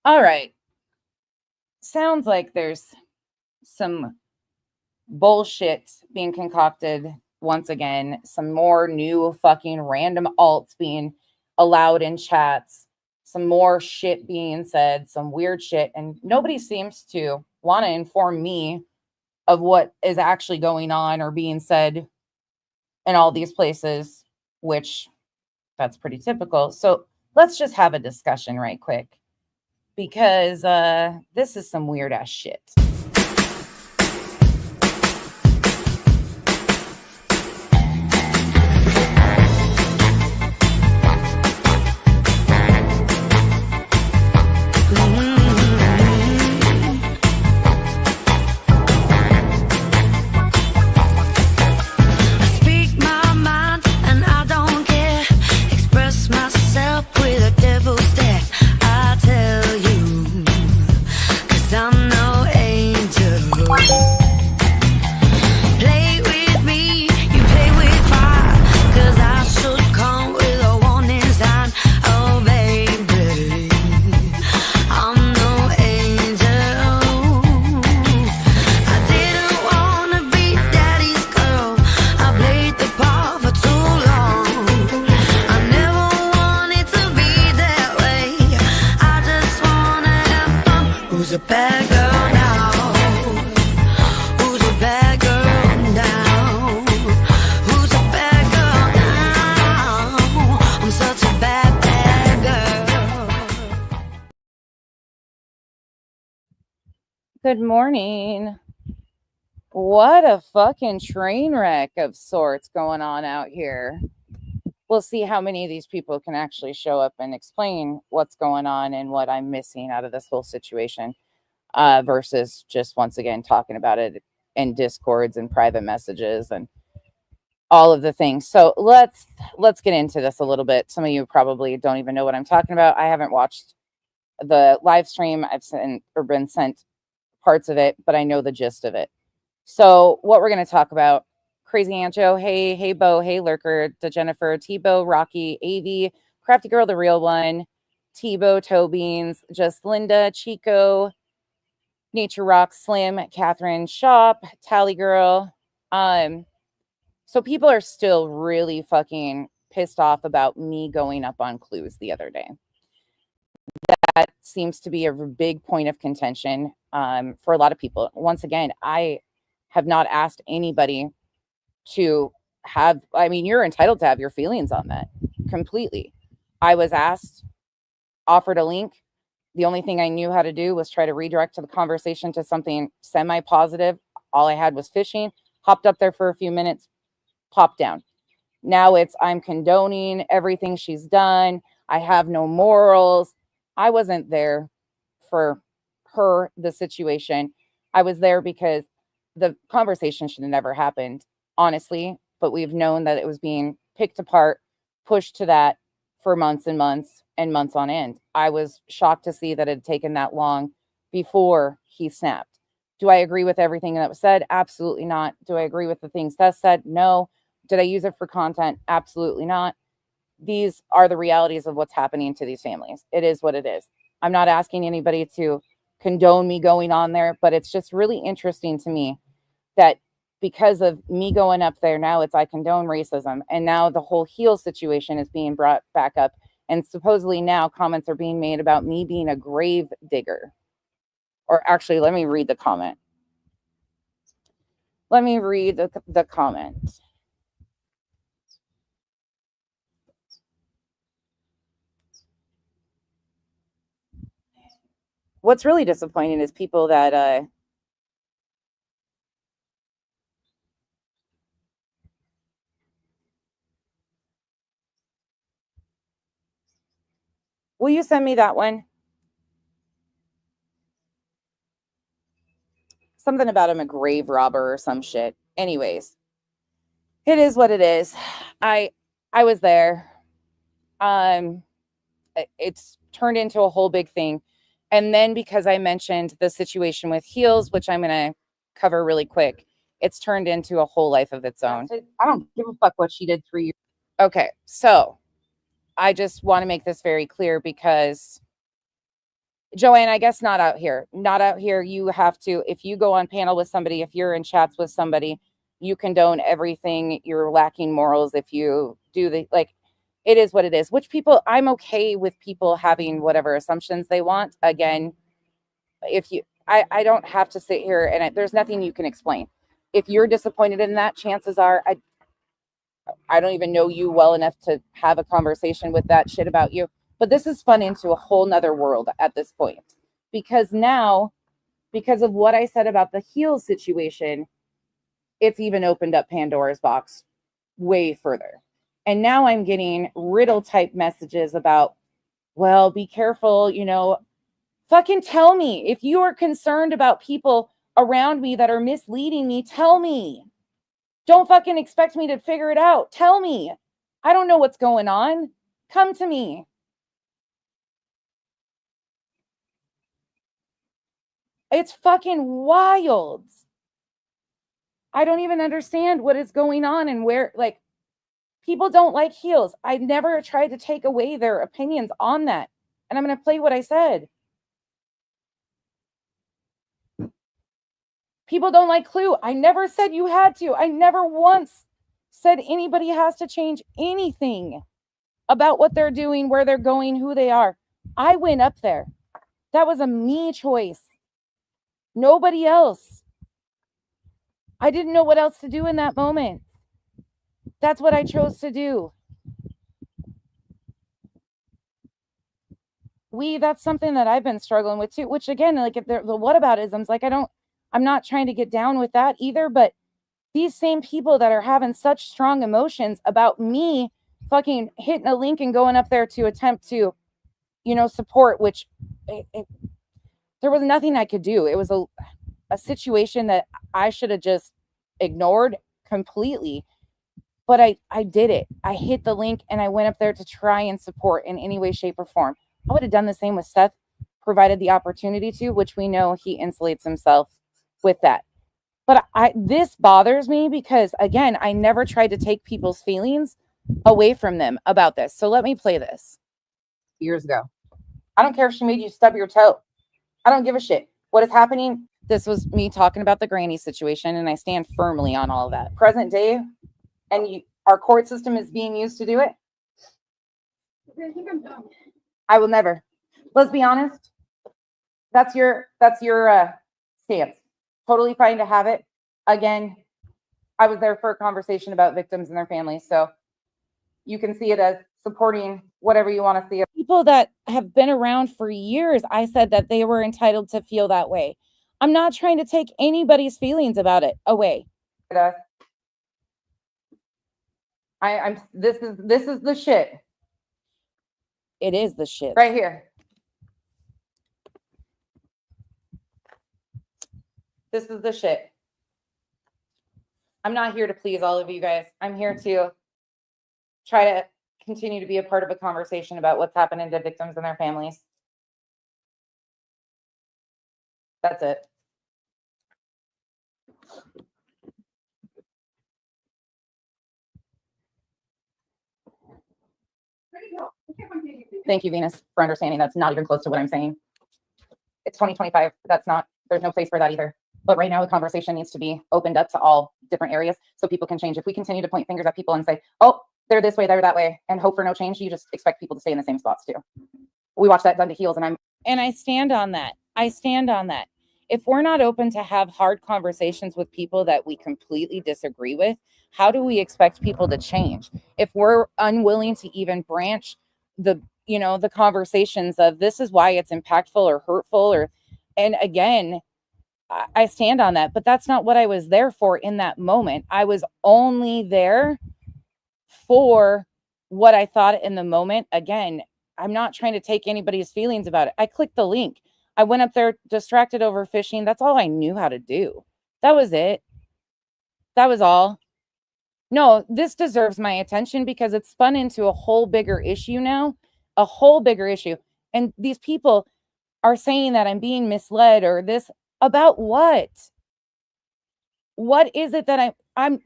All right. Sounds like there's some bullshit being concocted once again. Some more new fucking random alts being allowed in chats. Some more shit being said, some weird shit. And nobody seems to want to inform me of what is actually going on or being said in all these places, which that's pretty typical. So let's just have a discussion right quick because this is some weird ass shit. Who's a bad girl now? Who's a bad girl now? Who's a bad girl now? I'm such a bad, bad girl. Good morning. What a fucking train wreck of sorts going on out here. We'll see how many of these people can actually show up and explain what's going on and what I'm missing out of this whole situation versus just once again talking about it in discords and private messages and all of the things. So let's get into this a little bit. Some of you probably don't even know what I'm talking about. I haven't watched the live stream. I've sent or been sent parts of it, but I know the gist of it. So what we're going to talk about: Crazy Ancho, hey Bo, hey Lurker, to Jennifer, Tebow, Rocky, Av, Crafty Girl, the real one, Tebow, Toe Beans, Just Linda, Chico, Nature Rock, Slim, Catherine, Shop, Tally Girl. So people are still really fucking pissed off about me going up on clues the other day. That seems to be a big point of contention for a lot of people. Once again, I have not asked anybody to have, I mean, you're entitled to have your feelings on that completely. I was asked, offered a link. The only thing I knew how to do was try to redirect to the conversation to something semi positive. All I had was fishing, hopped up there for a few minutes, popped down. Now it's I'm condoning everything she's done. I have no morals. I wasn't there for her, the situation. I was there because the conversation should have never happened, honestly. But we've known that it was being picked apart, pushed to that for months and months and months on end. I was shocked to see that it had taken that long before he snapped. Do I agree with everything that was said? Absolutely not. Do I agree with the things Tess said? No. Did I use it for content? Absolutely not. These are the realities of what's happening to these families. It is what it is. I'm not asking anybody to condone me going on there, but it's just really interesting to me that because of me going up there, now it's I condone racism. And now the whole heel situation is being brought back up. And supposedly now comments are being made about me being a grave digger. Or actually, let me read the comment. Let me read the comment. What's really disappointing is people that will you send me that one? Something about him a grave robber or some shit. Anyways, it is what it is. I I was there. Um it's turned into a whole big thing. And then because I mentioned the situation with heels, which I'm going to cover really quick, it's turned into a whole life of its own. I don't give a fuck what she did 3 years. Okay, so I just want to make this very clear because Joanne, I guess not out here. Not out here. You have to, if you go on panel with somebody, if you're in chats with somebody, you condone everything. You're lacking morals if you do the, like, it is what it is. Which people, I'm okay with people having whatever assumptions they want. Again, if you, I don't have to sit here and there's nothing you can explain. If you're disappointed in that, chances are I don't even know you well enough to have a conversation with that shit about you. But this is spun into a whole nother world at this point. Because now, because of what I said about the heels situation, it's even opened up Pandora's box way further. And now I'm getting riddle type messages about, well, be careful, you know, fucking tell me. If you are concerned about people around me that are misleading me, tell me. Don't fucking expect me to figure it out. Tell me. I don't know what's going on. Come to me. It's fucking wild. I don't even understand what is going on and where, like, people don't like heels. I never tried to take away their opinions on that. And I'm going to play what I said. People don't like Clue. I never said you had to. I never once said anybody has to change anything about what they're doing, where they're going, who they are. I went up there. That was a me choice. Nobody else. I didn't know what else to do in that moment. That's what I chose to do. That's something that I've been struggling with too, which again, like the whataboutisms, like I'm not trying to get down with that either, but these same people that are having such strong emotions about me fucking hitting a link and going up there to attempt to, you know, support, which there was nothing I could do. It was a situation that I should have just ignored completely. But I did it. I hit the link and I went up there to try and support in any way, shape, or form. I would have done the same with Seth, provided the opportunity to, which we know he insulates himself with that. But this bothers me because, again, I never tried to take people's feelings away from them about this. So let me play this. Years ago. I don't care if she made you stub your toe. I don't give a shit. What is happening? This was me talking about the granny situation, and I stand firmly on all of that. Present day, and our court system is being used to do it. I think I'm done. I will never. Let's be honest. That's your stance. Totally fine to have it. Again, I was there for a conversation about victims and their families, so you can see it as supporting whatever you want to see. People that have been around for years, I said that they were entitled to feel that way. I'm not trying to take anybody's feelings about it away. This is the shit. It is the shit. Right here. This is the shit. I'm not here to please all of you guys. I'm here to try to continue to be a part of a conversation about what's happening to victims and their families. That's it. Thank you, Venus, for understanding that's not even close to what I'm saying. It's 2025. There's no place for that either. But right now, the conversation needs to be opened up to all different areas so people can change. If we continue to point fingers at people and say, oh, they're this way, they're that way, and hope for no change, you just expect people to stay in the same spots too. We watch that done to heels, and I stand on that. I stand on that. If we're not open to have hard conversations with people that we completely disagree with, how do we expect people to change? If we're unwilling to even branch the conversations of this is why it's impactful or hurtful, and again, I stand on that, but that's not what I was there for in that moment. I was only there for what I thought in the moment. Again, I'm not trying to take anybody's feelings about it. I clicked the link. I went up there distracted over fishing. That's all I knew how to do. That was it. That was all. No, this deserves my attention because it's spun into a whole bigger issue now, a whole bigger issue. And these people are saying that I'm being misled or this about what? What is it that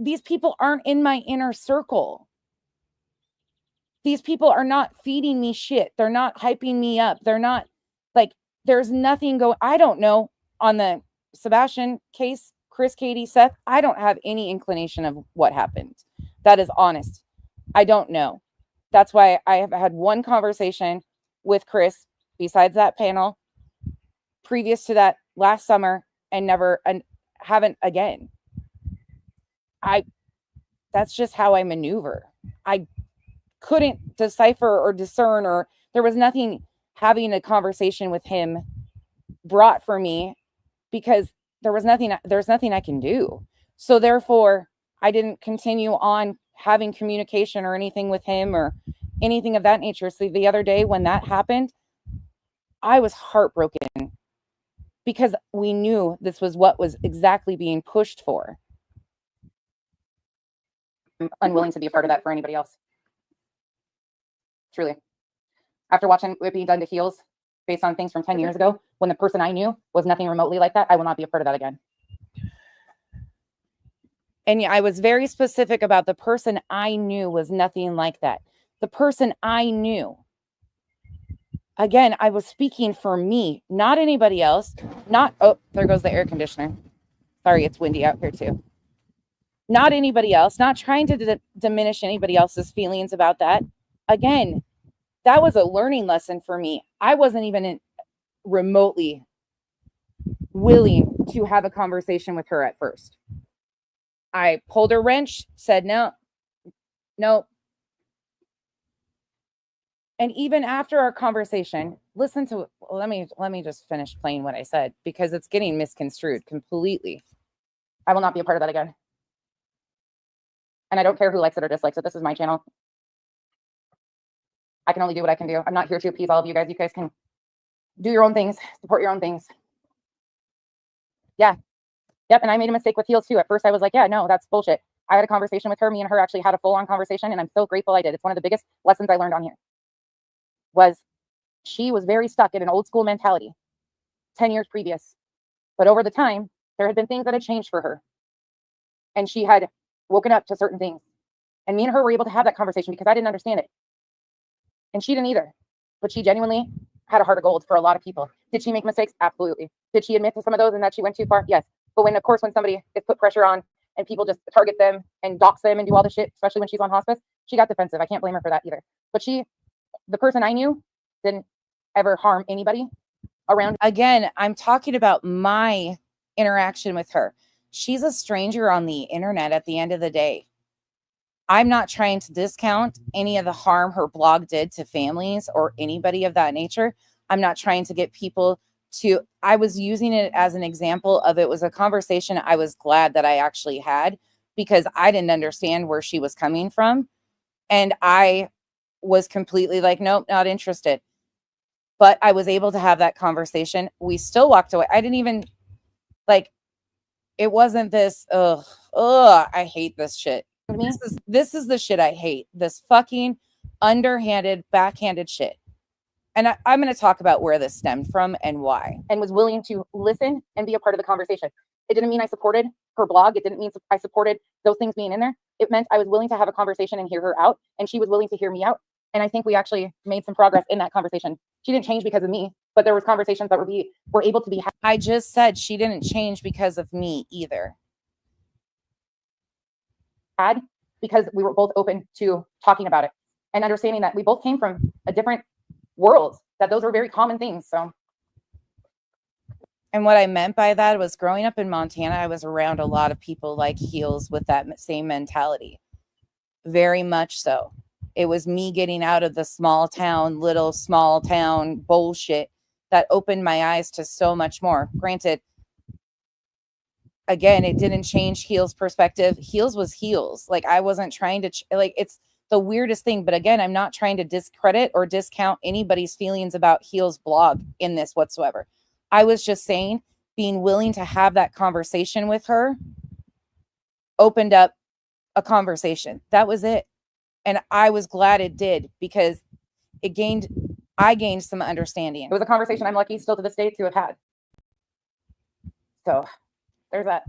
these people aren't in my inner circle. These people are not feeding me shit. They're not hyping me up. They're not like there's nothing going. I don't know on the Sebastian case, Chris, Katie, Seth. I don't have any inclination of what happened. That is honest. I don't know. That's why I have had one conversation with Chris besides that panel previous to that last summer and never and haven't again. That's just how I maneuver. I couldn't decipher or discern, or there was nothing having a conversation with him brought for me because there's nothing I can do. So therefore, I didn't continue on having communication or anything with him or anything of that nature. So the other day when that happened, I was heartbroken because we knew this was what was exactly being pushed for. I'm unwilling to be a part of that for anybody else. Truly. After watching it being done to heels based on things from 10 years ago, when the person I knew was nothing remotely like that, I will not be a part of that again. And yeah, I was very specific about the person I knew was nothing like that. The person I knew. Again, I was speaking for me, not anybody else. Not, oh, there goes the air conditioner. Sorry, it's windy out here too. Not anybody else, not trying to diminish anybody else's feelings about that. Again, that was a learning lesson for me. I wasn't even remotely willing to have a conversation with her at first. I pulled a wrench, said no. And even after our conversation, listen to, let me just finish playing what I said because it's getting misconstrued completely. I will not be a part of that again. And I don't care who likes it or dislikes it. This is my channel. I can only do what I can do. I'm not here to appease all of you guys. You guys can do your own things, support your own things. Yeah. Yep. And I made a mistake with heels too. At first I was like, yeah, no, that's bullshit. I had a conversation with her. Me and her actually had a full-on conversation, and I'm so grateful I did. It's one of the biggest lessons I learned on here. Was she was very stuck in an old school mentality 10 years previous. But over the time, there had been things that had changed for her. And she had woken up to certain things. And me and her were able to have that conversation because I didn't understand it. And she didn't either. But she genuinely had a heart of gold for a lot of people. Did she make mistakes? Absolutely. Did she admit to some of those and that she went too far? Yes. But when, of course, when somebody is put pressure on and people just target them and dox them and do all the shit, especially when she's on hospice, she got defensive. I can't blame her for that either. But the person I knew, didn't ever harm anybody around. Again, I'm talking about my interaction with her. She's a stranger on the internet at the end of the day. I'm not trying to discount any of the harm her blog did to families or anybody of that nature. I'm not trying to get people to, I was using it as an example of, it was a conversation I was glad that I actually had because I didn't understand where she was coming from. And I was completely like, nope, not interested. But I was able to have that conversation. We still walked away. I didn't even like, it wasn't this, I hate this shit. This is the shit I hate. This fucking underhanded, backhanded shit. And I'm going to talk about where this stemmed from and why. And was willing to listen and be a part of the conversation. It didn't mean I supported her blog. It didn't mean I supported those things being in there. It meant I was willing to have a conversation and hear her out. And she was willing to hear me out. And I think we actually made some progress in that conversation. She didn't change because of me, but there was conversations that were able to be had. I just said she didn't change because of me either. Because we were both open to talking about it and understanding that we both came from a different worlds, that those were very common things. So, and what I meant by that was, growing up in Montana, I was around a lot of people like heels with that same mentality. Very much so. It was me getting out of the little small town bullshit that opened my eyes to so much more. Granted, again, it didn't change heels' perspective. Heels was heels. Like, I wasn't trying to, it's the weirdest thing. But again, I'm not trying to discredit or discount anybody's feelings about heels' blog in this whatsoever. I was just saying, being willing to have that conversation with her opened up a conversation. That was it. And I was glad it did, because I gained some understanding. It was a conversation I'm lucky still to this day to have had. So there's that.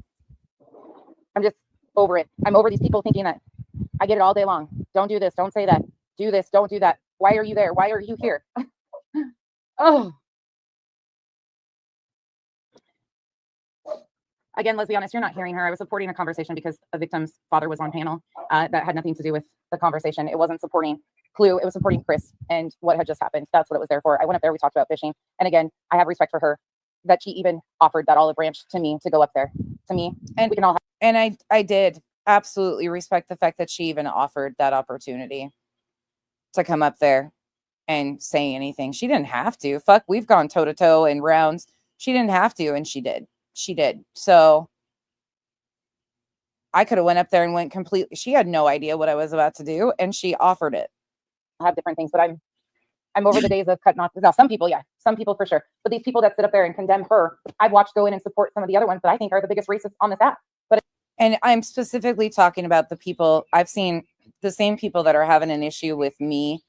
I'm just over it. I'm over these people thinking that I get it all day long. Don't do this. Don't say that. Do this. Don't do that. Why are you there? Why are you here? Oh, Again, let's be honest, you're not hearing her. I was supporting a conversation because a victim's father was on panel. That had nothing to do with the conversation. It wasn't supporting Clue. It was supporting Chris and what had just happened. That's what it was there for. I went up there. We talked about fishing. And again, I have respect for her that she even offered that olive branch to me to go up there to me. And we can all have, and I did absolutely respect the fact that she even offered that opportunity to come up there and say anything. She didn't have to. Fuck, we've gone toe to toe in rounds. She didn't have to, and she did. She did. So I could have went up there and went completely. She had no idea what I was about to do, and she offered it. I have different things, but I'm over the days of cutting off. Now, some people, yeah, some people for sure. But these people that sit up there and condemn her, I've watched go in and support some of the other ones that I think are the biggest racists on this app. And I'm specifically talking about the people I've seen, the same people that are having an issue with me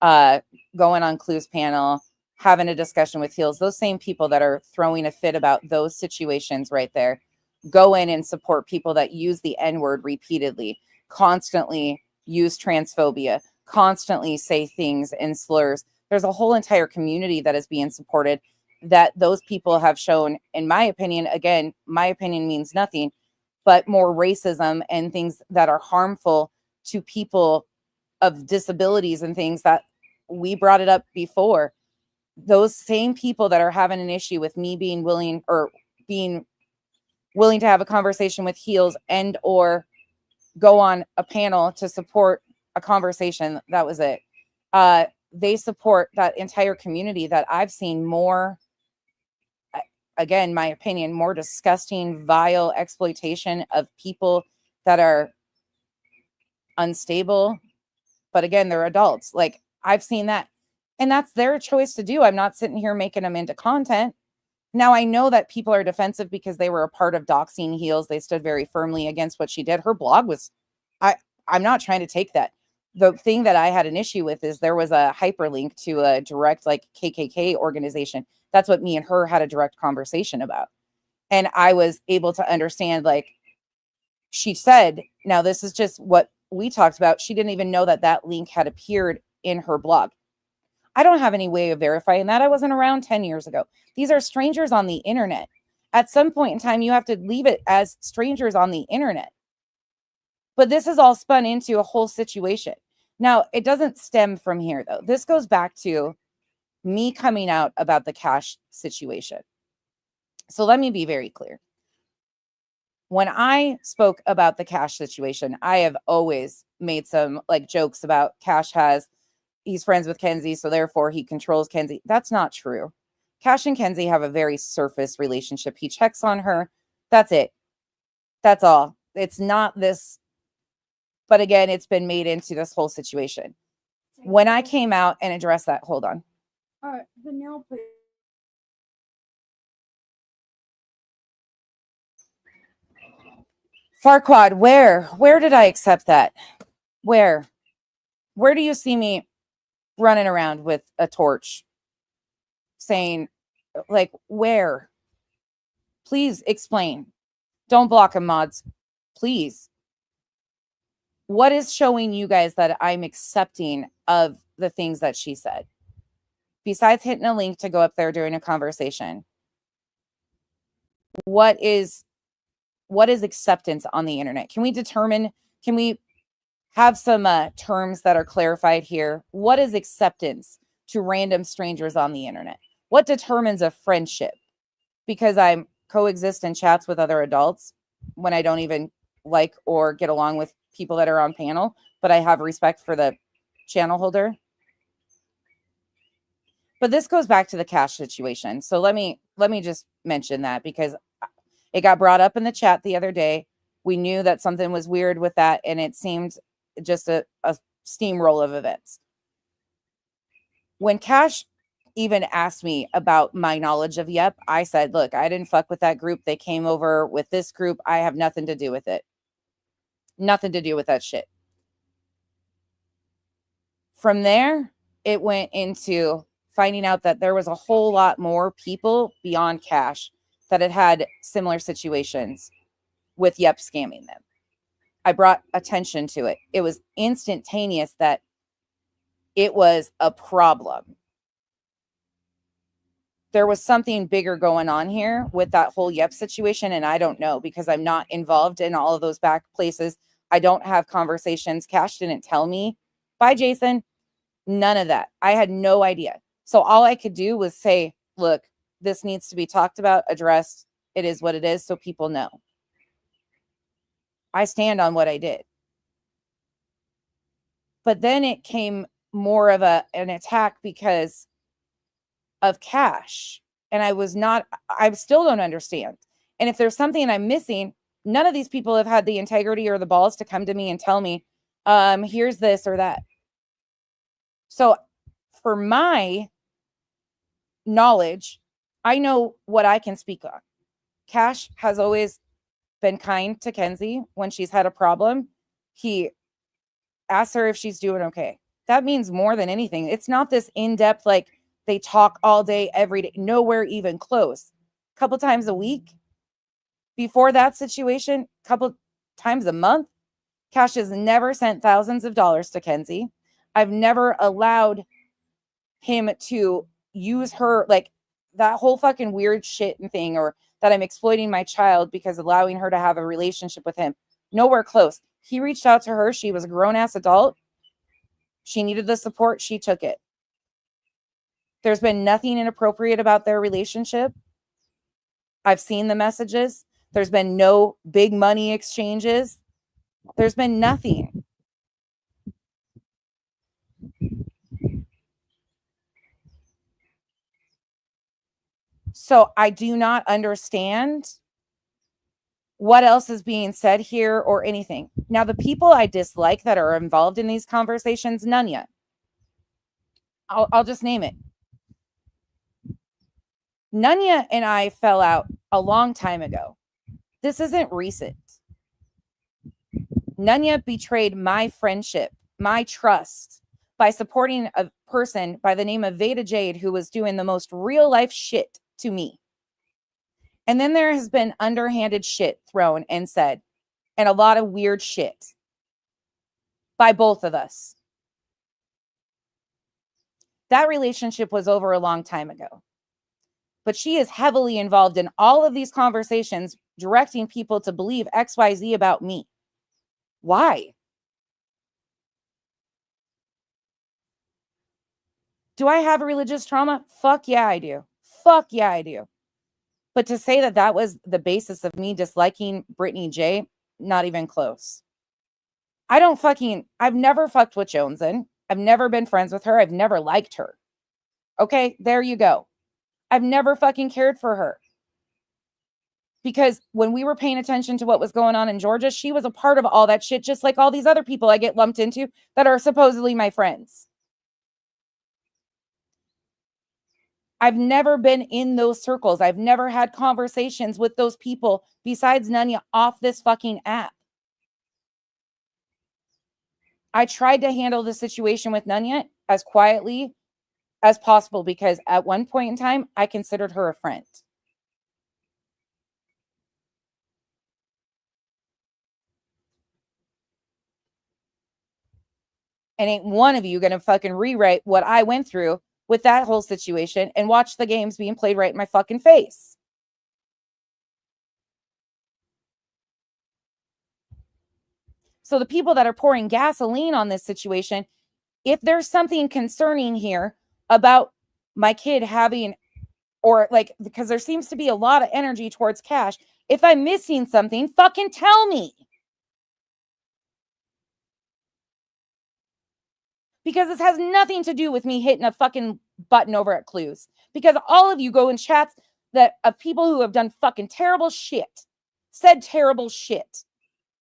going on Clue's panel, having a discussion with Heels, those same people that are throwing a fit about those situations right there, go in and support people that use the N-word repeatedly, constantly use transphobia, constantly say things in slurs. There's a whole entire community that is being supported that those people have shown, in my opinion, again, my opinion means nothing, but more racism and things that are harmful to people of disabilities and things that we brought it up before. Those same people that are having an issue with me being willing to have a conversation with Heels and or go on a panel to support a conversation, that was it. They support that entire community that I've seen more, again, my opinion, more disgusting, vile exploitation of people that are unstable. But again, they're adults. Like, I've seen that. And that's their choice to do. I'm not sitting here making them into content. Now, I know that people are defensive because they were a part of doxing Heels. They stood very firmly against what she did. Her blog was, I'm not trying to take that. The thing that I had an issue with is there was a hyperlink to a direct like KKK organization. That's what me and her had a direct conversation about. And I was able to understand, like, she said, now this is just what we talked about. She didn't even know that that link had appeared in her blog. I don't have any way of verifying that. I wasn't around 10 years ago. These are strangers on the internet. At some point in time, you have to leave it as strangers on the internet. But this is all spun into a whole situation. Now, it doesn't stem from here, though. This goes back to me coming out about the cash situation. So let me be very clear. When I spoke about the Cash situation, I have always made some like jokes about he's friends with Kenzie, so therefore he controls Kenzie. That's not true. Cash and Kenzie have a very surface relationship. He checks on her. That's it. That's all. It's not this. But again, it's been made into this whole situation. When I came out and addressed that, hold on. All right, Danielle, please. Farquad, where did I accept that? Where do you see me running around with a torch saying, like, where? Please explain. Don't block him, mods. Please. What is showing you guys that I'm accepting of the things that she said? Besides hitting a link to go up there during a conversation, what is acceptance on the internet? Can we have some terms that are clarified here? What is acceptance to random strangers on the internet? What determines a friendship? Because I'm coexist in chats with other adults when I don't even like or get along with people that are on panel, but I have respect for the channel holder. But this goes back to the Cash situation. So let me just mention that because it got brought up in the chat the other day. We knew that something was weird with that, and it seemed just a steamroll of events. When Cash even asked me about my knowledge of Yep, I said, look, I didn't fuck with that group. They came over with this group. I have nothing to do with it. Nothing to do with that shit. From there, it went into finding out that there was a whole lot more people beyond Cash that had similar situations with Yep scamming them. I brought attention to it. It was instantaneous that it was a problem. there was something bigger going on here with that whole Yep situation. And I don't know because I'm not involved in all of those back places. I don't have conversations. Cash didn't tell me. Bye, Jason. None of that. I had no idea. So all I could do was say, look, this needs to be talked about, addressed. It is what it is, so people know. I stand on what I did. But then it came more of an attack because of Cash. And I still don't understand. And if there's something I'm missing, none of these people have had the integrity or the balls to come to me and tell me, here's this or that. So for my knowledge, I know what I can speak on. Cash has always been kind to Kenzie when she's had a problem. He asks her if she's doing okay. That means more than anything. It's not this in-depth, like they talk all day, every day, nowhere even close. A couple times a week. Before that situation, a couple times a month. Cash has never sent thousands of dollars to Kenzie. I've never allowed him to use her, like that whole fucking weird shit and thing, or that I'm exploiting my child because allowing her to have a relationship with him. Nowhere close. He reached out to her. She was a grown-ass adult. She needed the support. She took it. There's been nothing inappropriate about their relationship. I've seen the messages. There's been no big money exchanges. There's been nothing. So I do not understand what else is being said here or anything. Now, the people I dislike that are involved in these conversations, Nuna. I'll just name it. Nuna and I fell out a long time ago. This isn't recent. Nuna betrayed my friendship, my trust, by supporting a person by the name of Veda Jade who was doing the most real life shit to me. And then there has been underhanded shit thrown and said, and a lot of weird shit by both of us. That relationship was over a long time ago. But she is heavily involved in all of these conversations, directing people to believe XYZ about me. Why? Do I have religious trauma? Fuck yeah, I do. Fuck yeah, I do. But to say that that was the basis of me disliking Brittany J, not even close. I've never fucked with Jonesin. I've never been friends with her. I've never liked her. Okay, there you go. I've never fucking cared for her. Because when we were paying attention to what was going on in Georgia, she was a part of all that shit, just like all these other people I get lumped into that are supposedly my friends. I've never been in those circles. I've never had conversations with those people besides Nuna off this fucking app. I tried to handle the situation with Nuna as quietly as possible because at one point in time, I considered her a friend. And ain't one of you going to fucking rewrite what I went through with that whole situation and watch the games being played right in my fucking face. So the people that are pouring gasoline on this situation, if there's something concerning here about my kid having, or like, because there seems to be a lot of energy towards Cash, if I'm missing something, fucking tell me. Because this has nothing to do with me hitting a fucking button over at Clues. Because all of you go in chats that of people who have done fucking terrible shit, said terrible shit,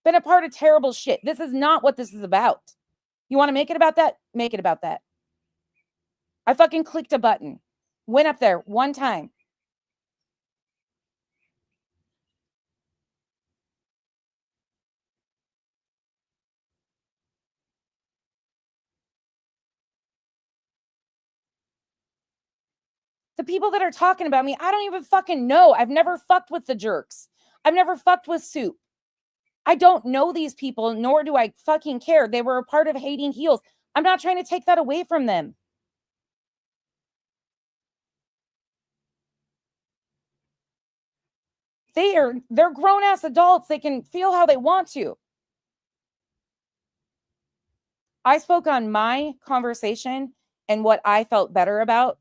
been a part of terrible shit. This is not what this is about. You want to make it about that? Make it about that. I fucking clicked a button, went up there one time. The people that are talking about me, I don't even fucking know. I've never fucked with the jerks. I've never fucked with Soup. I don't know these people, nor do I fucking care. They were a part of Hating Heels. I'm not trying to take that away from them. They're grown-ass adults. They can feel how they want to. I spoke on my conversation and what I felt better about,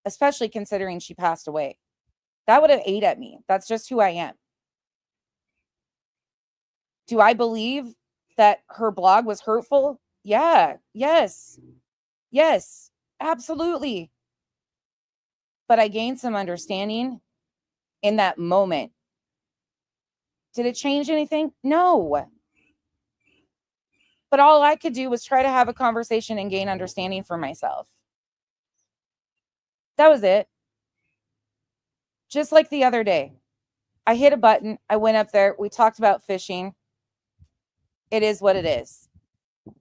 especially considering she passed away. That would have ate at me. That's just who I am. Do I believe that her blog was hurtful? Yeah. Yes. Yes. Absolutely. But I gained some understanding in that moment. Did it change anything? No. But all I could do was try to have a conversation and gain understanding for myself. That was it. Just like the other day, I hit a button. I went up there. We talked about fishing. It is what it is. I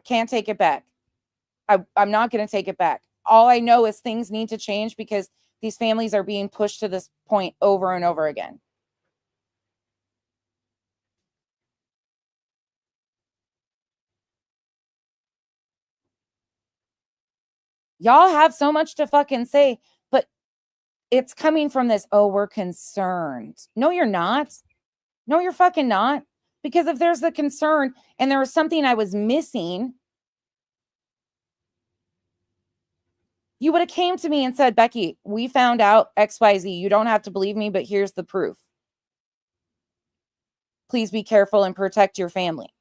can't take it back. I'm not going to take it back. All I know is things need to change because these families are being pushed to this point over and over again. Y'all have so much to fucking say, but it's coming from this, oh, we're concerned. No, you're not. No, you're fucking not. Because if there's the concern and there was something I was missing, you would have came to me and said, Becky, we found out XYZ. You don't have to believe me, but here's the proof. Please be careful and protect your family.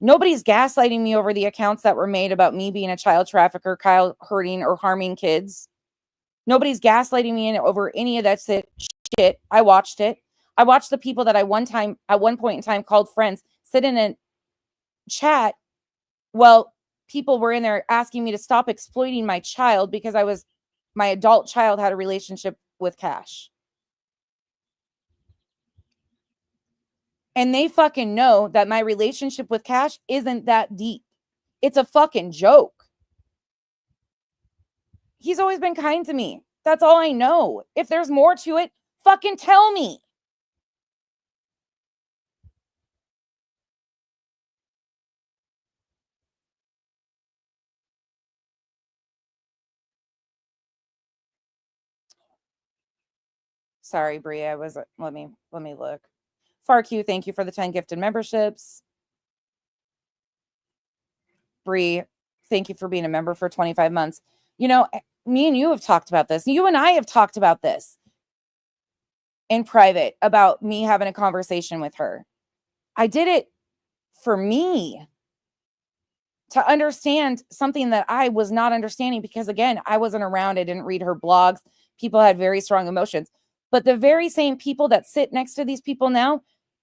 Nobody's gaslighting me over the accounts that were made about me being a child trafficker, Kyle hurting or harming kids. Nobody's gaslighting me over any of that shit. I watched it. I watched the people that I at one point in time called friends sit in a chat. Well, people were in there asking me to stop exploiting my child because my adult child had a relationship with Cash. And they fucking know that my relationship with Cash isn't that deep. It's a fucking joke. He's always been kind to me. That's all I know. If there's more to it, fucking tell me. Sorry, Bria. Let me look. FarQ, thank you for the 10 gifted memberships. Bree, thank you for being a member for 25 months. You know, me and you have talked about this. You and I have talked about this in private about me having a conversation with her. I did it for me to understand something that I was not understanding because, again, I wasn't around. I didn't read her blogs. People had very strong emotions. But the very same people that sit next to these people now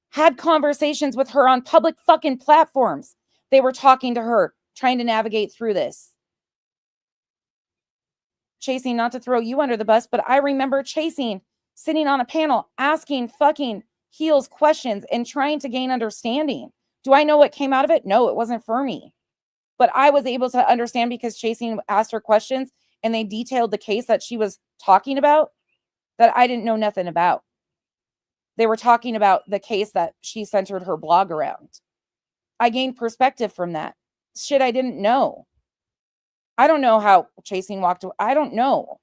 had conversations with her on public fucking platforms. They were talking to her, trying to navigate through this. Chasing, not to throw you under the bus, but I remember Chasing sitting on a panel asking fucking Heels questions and trying to gain understanding. Do I know what came out of it? No, it wasn't for me. But I was able to understand because Chasing asked her questions and they detailed the case that she was talking about that I didn't know nothing about. They were talking about the case that she centered her blog around. I gained perspective from that. Shit I didn't know. I don't know how Chasing walked away. I don't know.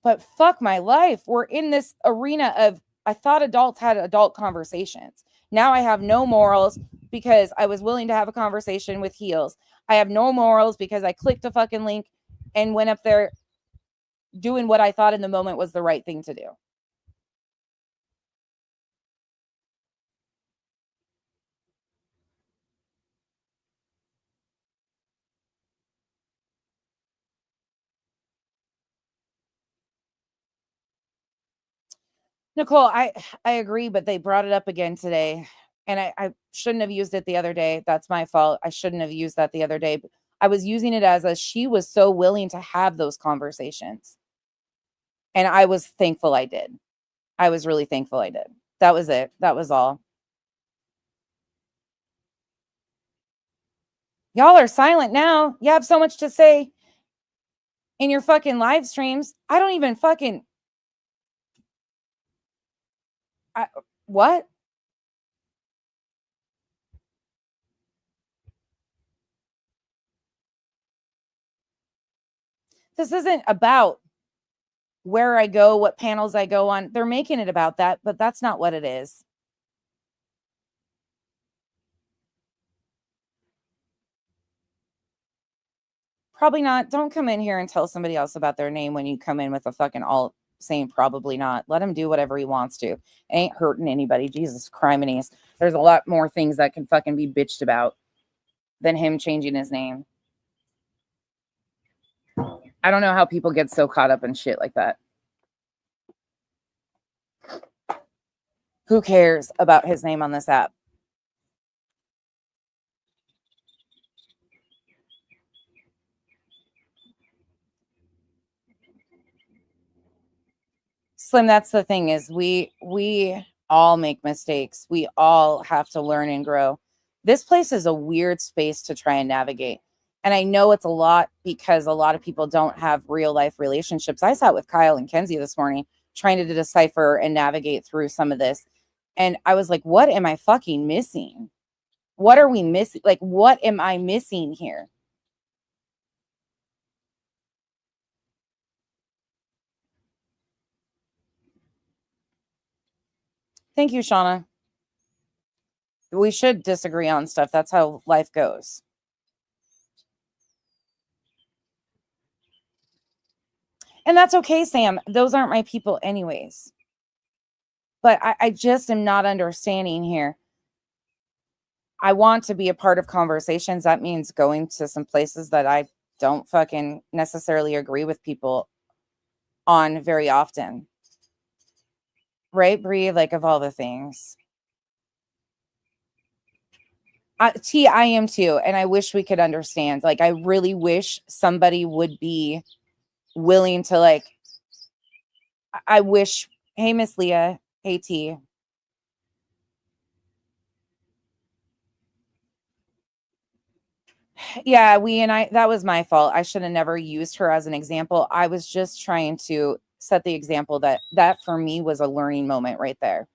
But fuck my life. We're in this arena of, I thought adults had adult conversations. Now I have no morals because I was willing to have a conversation with Heels. I have no morals because I clicked a fucking link and went up there doing what I thought in the moment was the right thing to do. Nicole, I agree, but they brought it up again today. And I shouldn't have used it the other day. That's my fault. I shouldn't have used that the other day. I was using it as she was so willing to have those conversations. And I was thankful I did. I was really thankful I did. That was it. That was all. Y'all are silent now. You have so much to say in your fucking live streams. I don't even fucking. What? This isn't about where I go, what panels I go on. They're making it about that, but that's not what it is. Probably not. Don't come in here and tell somebody else about their name when you come in with a fucking all saying probably not. Let him do whatever he wants to. Ain't hurting anybody. Jesus criminies. There's a lot more things that can fucking be bitched about than him changing his name. I don't know how people get so caught up in shit like that. Who cares about his name on this app? Slim, that's the thing is we all make mistakes. We all have to learn and grow. This place is a weird space to try and navigate. And I know it's a lot because a lot of people don't have real life relationships. I sat with Kyle and Kenzie this morning trying to decipher and navigate through some of this. And I was like, what am I fucking missing? What are we missing? Like, what am I missing here? Thank you, Shauna. We should disagree on stuff. That's how life goes. And that's okay, Sam. Those aren't my people, anyways. But I just am not understanding here. I want to be a part of conversations. That means going to some places that I don't fucking necessarily agree with people on very often. Right, Bree? Like, of all the things. I am too. And I wish we could understand. Like, I really wish somebody would be willing to, like, I wish. Hey, Miss Leah. Hey, T. Yeah, that was my fault. I should have never used her as an example. I was just trying to set the example that for me was a learning moment right there.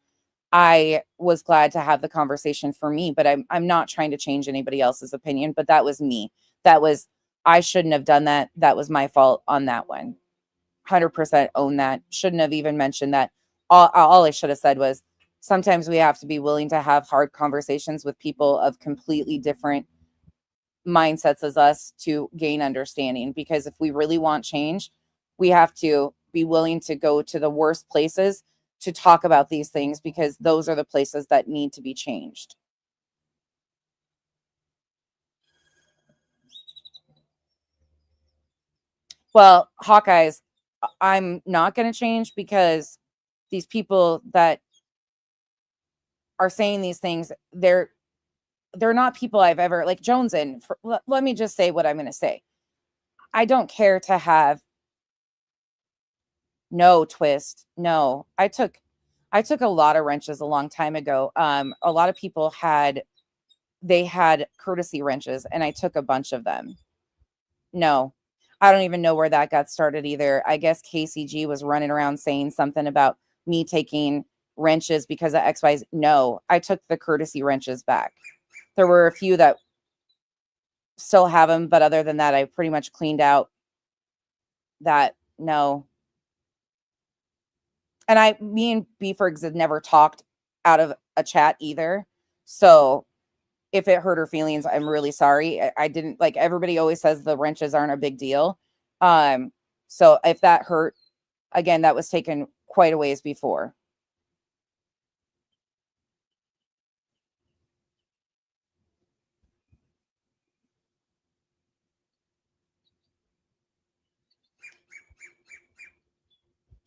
I was glad to have the conversation for me, but I'm not trying to change anybody else's opinion, but that was me. That was I shouldn't have done that. That was my fault on that one. 100% own that. Shouldn't have even mentioned that. All I should have said was sometimes we have to be willing to have hard conversations with people of completely different mindsets as us to gain understanding, because if we really want change, we have to be willing to go to the worst places to talk about these things, because those are the places that need to be changed. Well, Hawkeyes, I'm not going to change because these people that are saying these things, they're not people I've ever like Jones in. Let me just say what I'm going to say. I don't care to have no twist. No, I took a lot of wrenches a long time ago. A lot of people had courtesy wrenches, and I took a bunch of them. No, I don't even know where that got started either. I guess KCG was running around saying something about me taking wrenches because of XYZ. No, I took the courtesy wrenches back. There were a few that still have them, but other than that, I pretty much cleaned out that. No. And me and Beeforgs have never talked out of a chat either. So if it hurt her feelings, I'm really sorry. I didn't, like, everybody always says the wrenches aren't a big deal. So if that hurt, again, that was taken quite a ways before.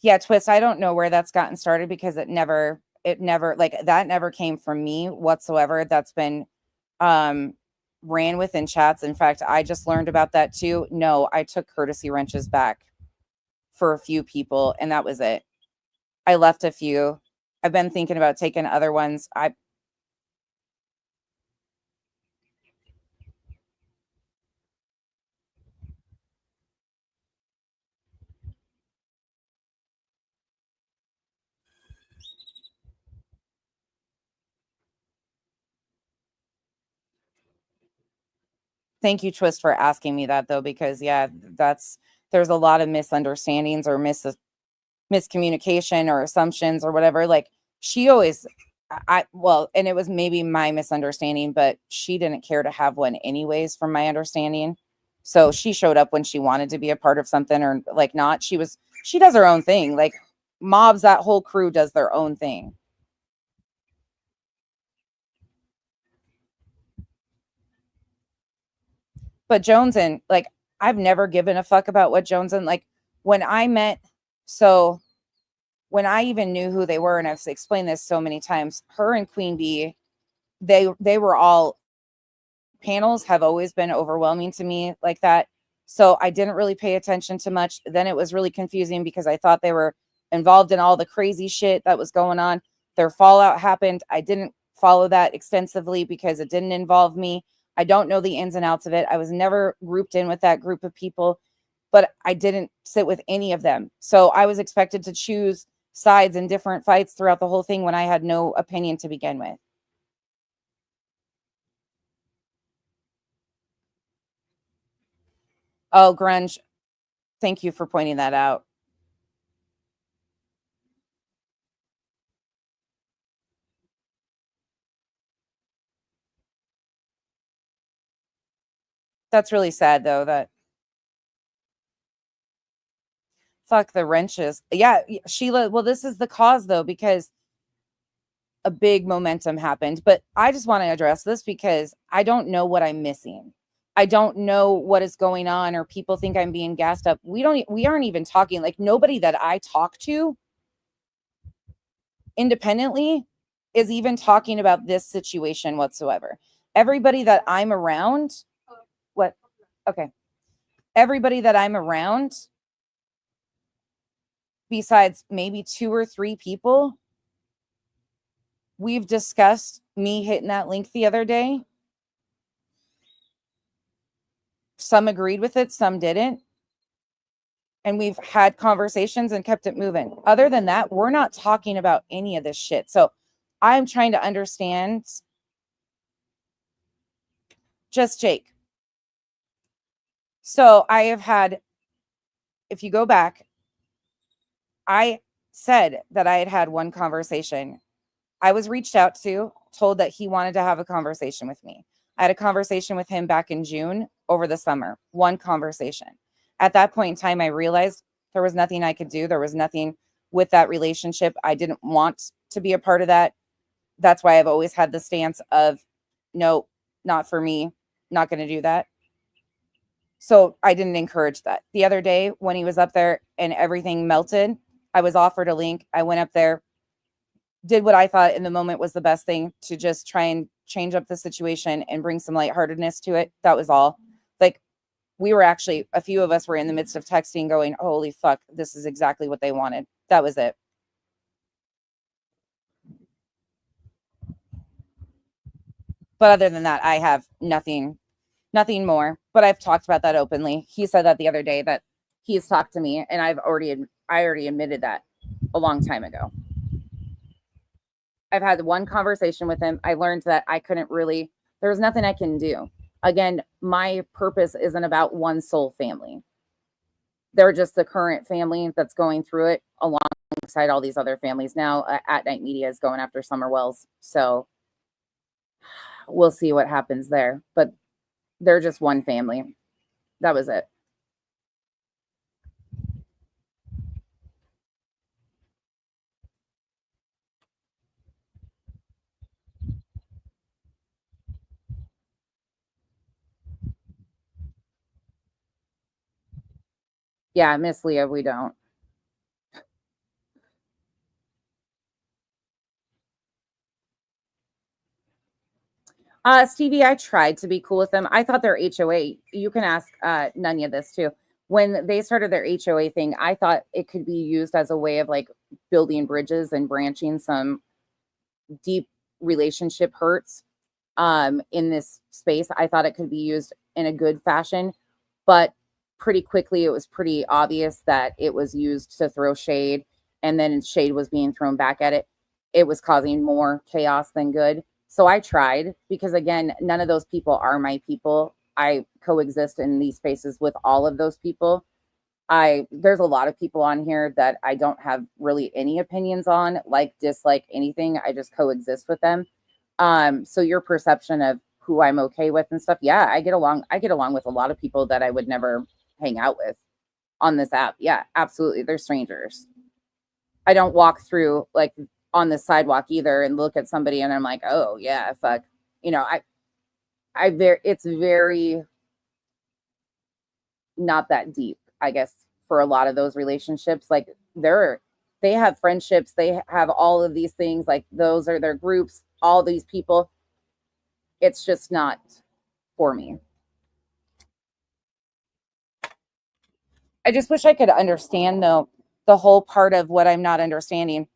Yeah, Twist, I don't know where that's gotten started because like that never came from me whatsoever. That's been ran within chats. In fact, I just learned about that too. No, I took courtesy wrenches back for a few people, and that was it. I left a few. I've been thinking about taking other ones. Thank you, Twist, for asking me that though, because yeah, there's a lot of misunderstandings or miscommunication or assumptions or whatever. Like she always, well, and it was maybe my misunderstanding, but she didn't care to have one anyways, from my understanding. So she showed up when she wanted to be a part of something or like not. She does her own thing. Like mobs, that whole crew does their own thing. But Jones and like, I've never given a fuck about what Jones and like when I met, so when I even knew who they were, and I've explained this so many times, her and Queen Bee, they were all, panels have always been overwhelming to me like that. So I didn't really pay attention to much. Then it was really confusing because I thought they were involved in all the crazy shit that was going on. Their fallout happened. I didn't follow that extensively because it didn't involve me. I don't know the ins and outs of it. I was never grouped in with that group of people, but I didn't sit with any of them. So I was expected to choose sides in different fights throughout the whole thing when I had no opinion to begin with. Oh, grunge. Thank you for pointing that out. That's really sad though, that fuck the wrenches. Yeah, Sheila, well, this is the cause though, because a big momentum happened. But I just want to address this because I don't know what I'm missing. I don't know what is going on, or people think I'm being gassed up. We aren't even talking, like nobody that I talk to independently is even talking about this situation whatsoever. Everybody that I'm around, what? Okay. Everybody that I'm around, besides maybe 2 or 3 people, we've discussed me hitting that link the other day. Some agreed with it, some didn't. And we've had conversations and kept it moving. Other than that, we're not talking about any of this shit. So I'm trying to understand. Just Jake. So I have had, if you go back, I said that I had had one conversation. I was reached out to, told that he wanted to have a conversation with me. I had a conversation with him back in June over the summer, one conversation. At that point in time, I realized there was nothing I could do. There was nothing with that relationship. I didn't want to be a part of that. That's why I've always had the stance of, no, not for me, not going to do that. So I didn't encourage that. The other day when he was up there and everything melted, I was offered a link. I went up there, did what I thought in the moment was the best thing to just try and change up the situation and bring some lightheartedness to it. That was all. Like, we were actually, a few of us were in the midst of texting going, holy fuck, this is exactly what they wanted. That was it. But other than that, I have nothing more. But I've talked about that openly. He said that the other day that he's talked to me, and I already admitted that a long time ago. I've had one conversation with him. I learned that I couldn't really, there was nothing I can do. Again, my purpose isn't about one soul family. They're just the current family that's going through it alongside all these other families. Now, At Night Media is going after Summer Wells. So we'll see what happens there. But they're just one family. That was it. Yeah, Miss Leah, we don't. Stevie, I tried to be cool with them. I thought their HOA, you can ask Nunya this too. When they started their HOA thing, I thought it could be used as a way of like building bridges and branching some deep relationship hurts in this space. I thought it could be used in a good fashion, but pretty quickly it was pretty obvious that it was used to throw shade, and then shade was being thrown back at it. It was causing more chaos than good. So I tried, because again, none of those people are my people. I coexist in these spaces with all of those people. There's a lot of people on here that I don't have really any opinions on, like, dislike, anything. I just coexist with them. So your perception of who I'm okay with and stuff, yeah, I get along with a lot of people that I would never hang out with on this app. Yeah, absolutely. They're strangers. I don't walk through like on the sidewalk either and look at somebody and I'm like, oh yeah, fuck. You know, it's very not that deep, I guess, for a lot of those relationships. Like they have friendships, they have all of these things, like those are their groups, all these people. It's just not for me. I just wish I could understand though the whole part of what I'm not understanding.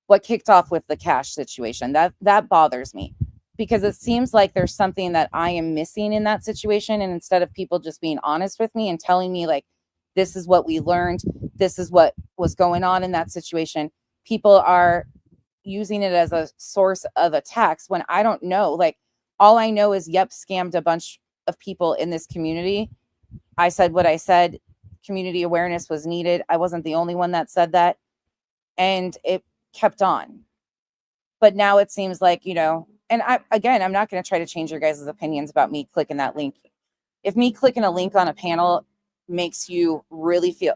What kicked off with the cash situation. That bothers me because it seems like there's something that I am missing in that situation, and instead of people just being honest with me and telling me like this is what we learned, this is what was going on in that situation, people are using it as a source of attacks when I don't know. Like all I know is yep, scammed a bunch of people in this community. I said what I said. Community awareness was needed. I wasn't the only one that said that. And it kept on. But now it seems like, and I'm not going to try to change your guys' opinions about me clicking that link. If me clicking a link on a panel makes you really feel,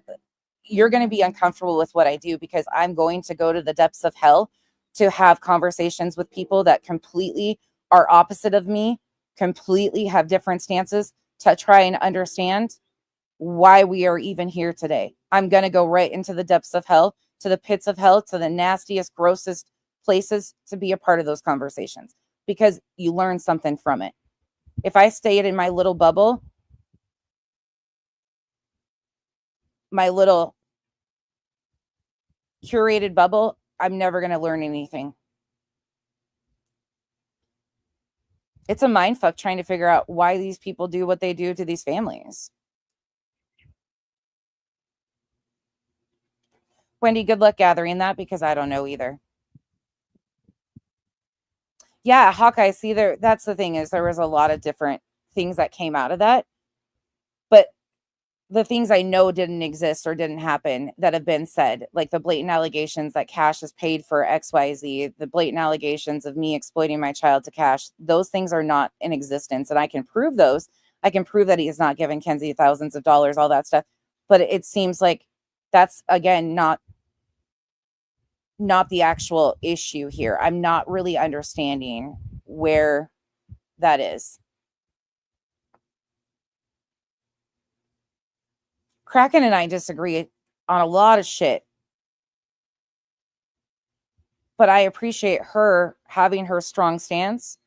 you're going to be uncomfortable with what I do, because I'm going to go to the depths of hell to have conversations with people that completely are opposite of me, completely have different stances, to try and understand why we are even here today. I'm going to go right into the depths of hell, to the pits of hell, to the nastiest, grossest places to be a part of those conversations, because you learn something from it. If I stayed in my little bubble, my little curated bubble, I'm never going to learn anything. It's a mind fuck trying to figure out why these people do what they do to these families. Wendy, good luck gathering that, because I don't know either. Yeah, Hawkeye, see there, that's the thing, is there was a lot of different things that came out of that. But the things I know didn't exist or didn't happen that have been said, like the blatant allegations that Cash is paid for XYZ, the blatant allegations of me exploiting my child to Cash, those things are not in existence. And I can prove those. I can prove that he is not giving Kenzie thousands of dollars, all that stuff. But it seems like that's, again, not the actual issue here. I'm not really understanding where that is. Kraken and I disagree on a lot of shit, but I appreciate her having her strong stance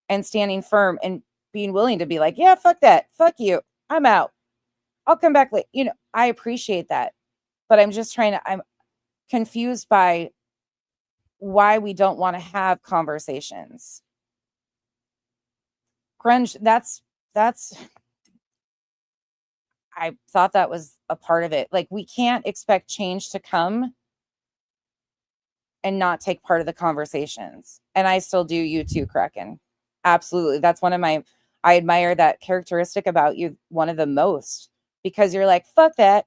and standing firm and being willing to be like, yeah, fuck that. Fuck you. I'm out. I'll come back late. I appreciate that. But I'm confused by why we don't want to have conversations. Grunge, that's I thought that was a part of it. Like, we can't expect change to come and not take part of the conversations. And I still do, you too, Kraken. Absolutely. That's I admire that characteristic about you, one of the most, because you're like, fuck that.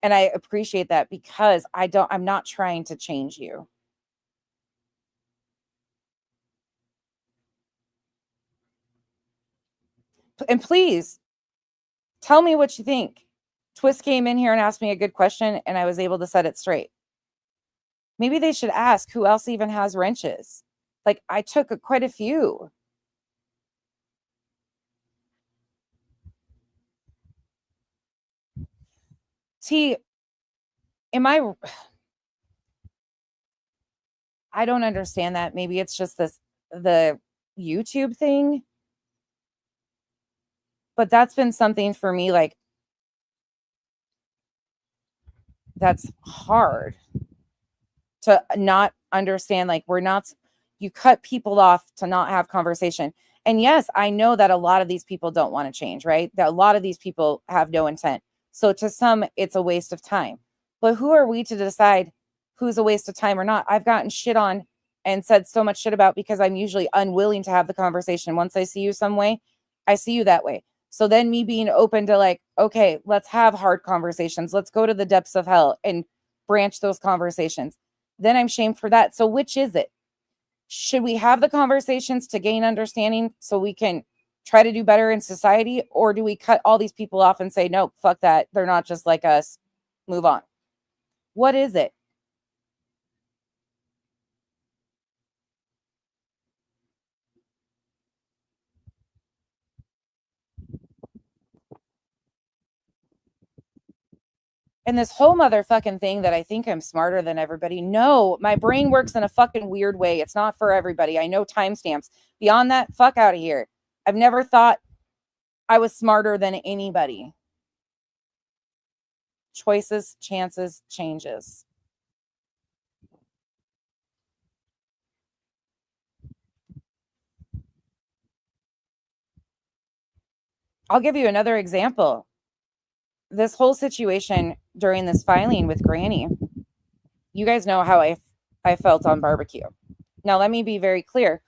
And I appreciate that, because I'm not trying to change you. And please tell me what you think. Twist came in here and asked me a good question, and I was able to set it straight. Maybe they should ask who else even has wrenches. Like, I took quite a few. T, I don't understand that. Maybe it's just the YouTube thing. But that's been something for me, like, that's hard to not understand. Like, you cut people off to not have conversation. And yes, I know that a lot of these people don't want to change, right? That a lot of these people have no intent. So to some, it's a waste of time. But who are we to decide who's a waste of time or not? I've gotten shit on and said so much shit about, because I'm usually unwilling to have the conversation. Once I see you some way, I see you that way. So then me being open to like, okay, let's have hard conversations. Let's go to the depths of hell and branch those conversations. Then I'm shamed for that. So which is it? Should we have the conversations to gain understanding so we can try to do better in society? Or do we cut all these people off and say, nope, fuck that. They're not just like us. Move on. What is it? And this whole motherfucking thing that I think I'm smarter than everybody. No, my brain works in a fucking weird way. It's not for everybody. I know timestamps. Beyond that, fuck out of here. I've never thought I was smarter than anybody. Choices, chances, changes. I'll give you another example. This whole situation during this filing with Granny, you guys know how I felt on barbecue. Now, let me be very clear.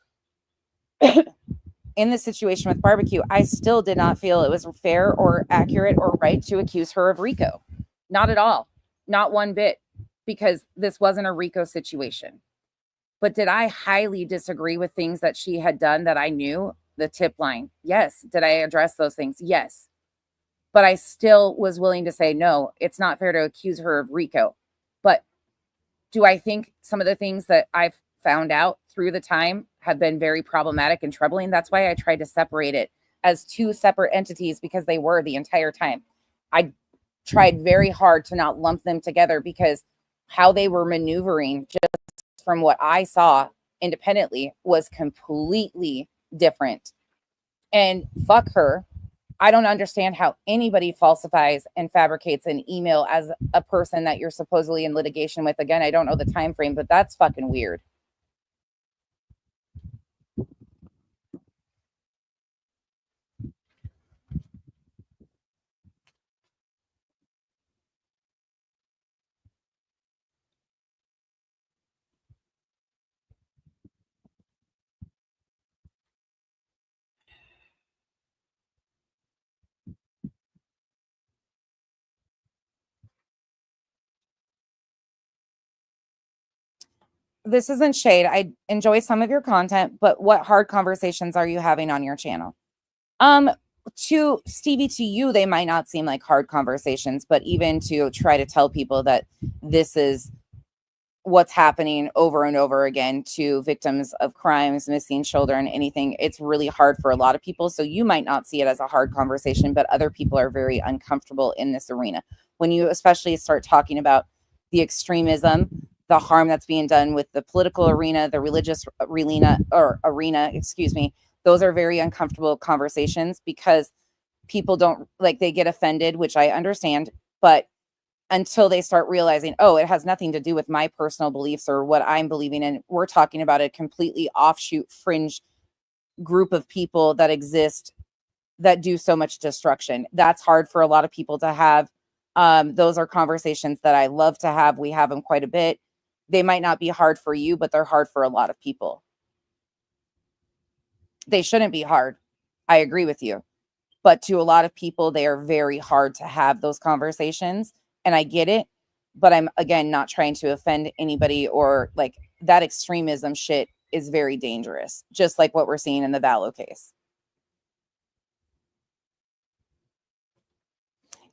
In this situation with barbecue, I still did not feel it was fair or accurate or right to accuse her of RICO. Not at all. Not one bit, because this wasn't a RICO situation. But did I highly disagree with things that she had done that I knew? The tip line. Yes. Did I address those things? Yes. But I still was willing to say, no, it's not fair to accuse her of RICO. But do I think some of the things that I've found out through the time have been very problematic and troubling? That's why I tried to separate it as two separate entities, because they were the entire time. I tried very hard to not lump them together, because how they were maneuvering, just from what I saw independently, was completely different. And fuck her. I don't understand how anybody falsifies and fabricates an email as a person that you're supposedly in litigation with. Again, I don't know the time frame, but that's fucking weird. This isn't shade. I enjoy some of your content, but what hard conversations are you having on your channel? Um, to Stevie, to you, they might not seem like hard conversations, but even to try to tell people that this is what's happening over and over again to victims of crimes, missing children, anything, it's really hard for a lot of people. So you might not see it as a hard conversation, but other people are very uncomfortable in this arena. When you especially start talking about the extremism, the harm that's being done with the political arena, the religious arena, excuse me, those are very uncomfortable conversations, because people don't like, they get offended, which I understand, but until they start realizing, oh, it has nothing to do with my personal beliefs or what I'm believing in. We're talking about a completely offshoot, fringe group of people that exist that do so much destruction. That's hard for a lot of people to have. Those are conversations that I love to have. We have them quite a bit. They might not be hard for you, but they're hard for a lot of people. They shouldn't be hard. I agree with you. But to a lot of people, they are very hard to have those conversations. And I get it. But I'm, again, not trying to offend anybody, or like, that extremism shit is very dangerous, just like what we're seeing in the Vallow case.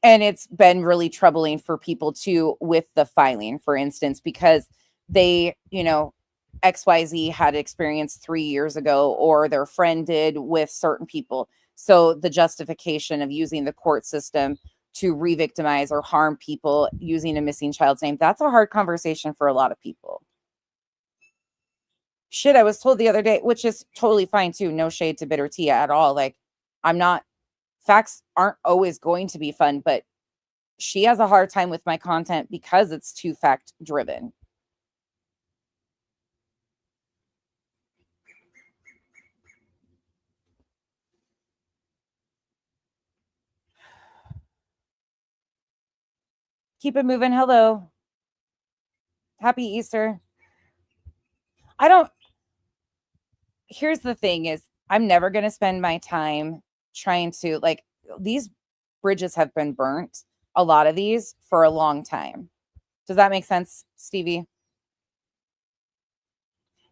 And it's been really troubling for people too with the filing, for instance, because they, XYZ had experience 3 years ago, or their friend did with certain people. So the justification of using the court system to re-victimize or harm people using a missing child's name, that's a hard conversation for a lot of people. Shit, I was told the other day, which is totally fine too. No shade to Bitter Tia at all. Like, I'm not, facts aren't always going to be fun, but she has a hard time with my content because it's too fact driven. Keep it moving. Hello. Happy Easter. I don't, here's the thing is, I'm never going to spend my time trying to, like, these bridges have been burnt, a lot of these, for a long time. Does that make sense, Stevie?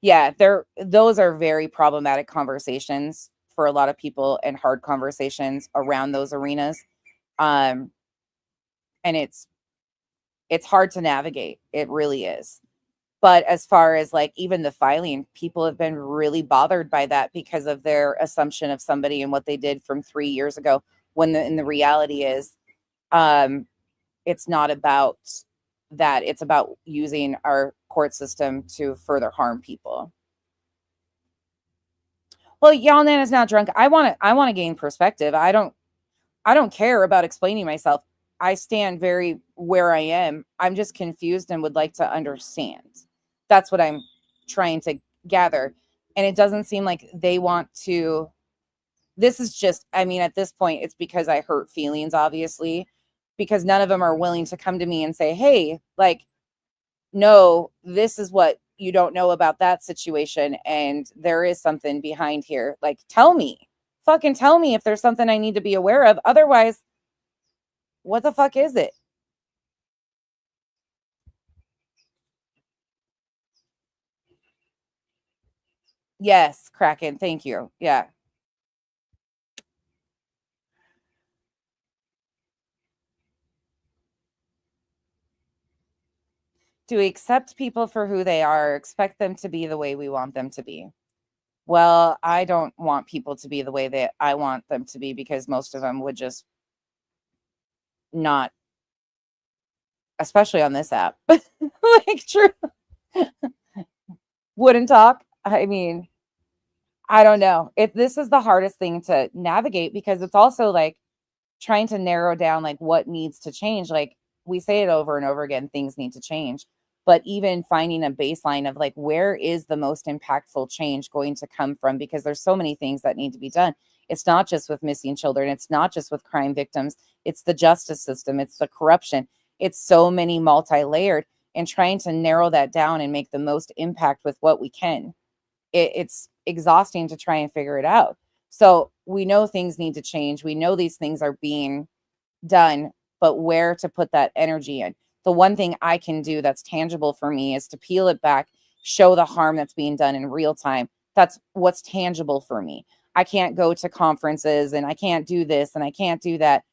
Yeah, those are very problematic conversations for a lot of people, and hard conversations around those arenas. Um, and it's hard to navigate. It really is. But as far as like even the filing, people have been really bothered by that because of their assumption of somebody and what they did from 3 years ago. When in the reality is, um, it's not about that. It's about using our court system to further harm people. Well, y'all Nana's not drunk. I want to gain perspective. I don't care about explaining myself. I stand very where I am. I'm just confused and would like to understand. That's what I'm trying to gather. And it doesn't seem like they want to. This is just, I mean, at this point, it's because I hurt feelings, obviously, because none of them are willing to come to me and say, hey, like, no, this is what you don't know about that situation. And there is something behind here. Like, tell me, fucking tell me if there's something I need to be aware of. Otherwise, what the fuck is it? Yes, Kraken. Thank you. Yeah. Do we accept people for who they are, expect them to be the way we want them to be? Well, I don't want people to be the way that I want them to be because most of them would just not, especially on this app. Like, true. Wouldn't talk. I mean, I don't know. This is the hardest thing to navigate because it's also like trying to narrow down like what needs to change. Like we say it over and over again, things need to change. But even finding a baseline of like where is the most impactful change going to come from, because there's so many things that need to be done. It's not just with missing children, it's not just with crime victims, it's the justice system, it's the corruption. It's so many multi-layered, and trying to narrow that down and make the most impact with what we can. It's exhausting to try and figure it out. So we know things need to change. We know these things are being done, but where to put that energy in? The one thing I can do that's tangible for me is to peel it back, show the harm that's being done in real time. That's what's tangible for me. I can't go to conferences and I can't do this and I can't do that.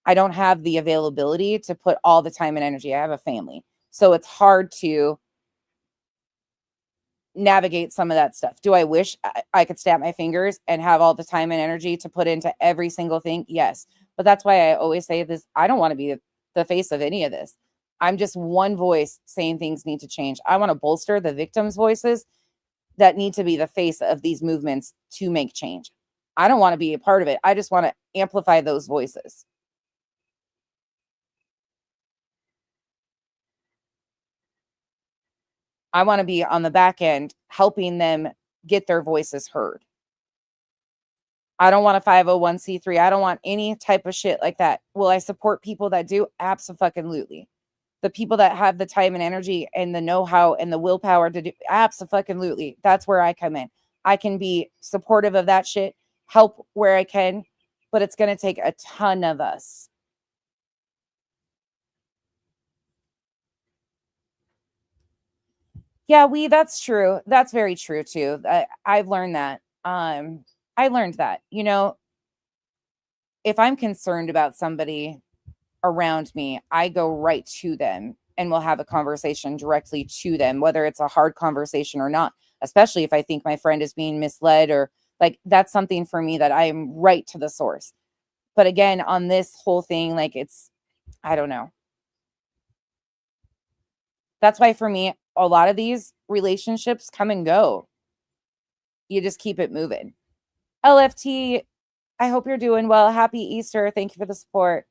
I don't have the availability to put all the time and energy. I have a family. So it's hard to navigate some of that stuff. Do I wish I could snap my fingers and have all the time and energy to put into every single thing? Yes. But that's why I always say this. I don't want to be the face of any of this. I'm just one voice saying things need to change. I want to bolster the victims' voices that need to be the face of these movements to make change. I don't want to be a part of it. I just want to amplify those voices. I want to be on the back end helping them get their voices heard. I don't want a 501c3. I don't want any type of shit like that. Will I support people that do? Absolutely. The people that have the time and energy and the know-how and the willpower to do, absolutely. That's where I come in. I can be supportive of that shit, help where I can, but it's going to take a ton of us. Yeah, that's true. That's very true too. I've learned that. I learned that, if I'm concerned about somebody around me, I go right to them and we'll have a conversation directly to them, whether it's a hard conversation or not, especially if I think my friend is being misled, or like that's something for me that I am right to the source. But again, on this whole thing, like I don't know. That's why for me, a lot of these relationships come and go. You just keep it moving. LFT, I hope you're doing well. Happy Easter. Thank you for the support.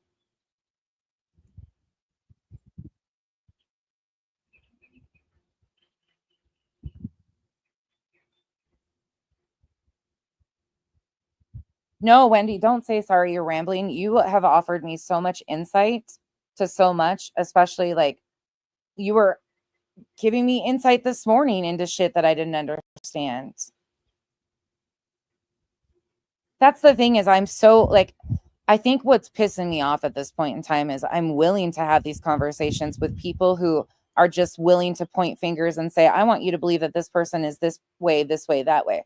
No, Wendy, don't say sorry. You're rambling. You have offered me so much insight to so much, especially like you were giving me insight this morning into shit that I didn't understand. That's the thing is I'm so like I think what's pissing me off at this point in time is I'm willing to have these conversations with people who are just willing to point fingers and say, I want you to believe that this person is this way, that way.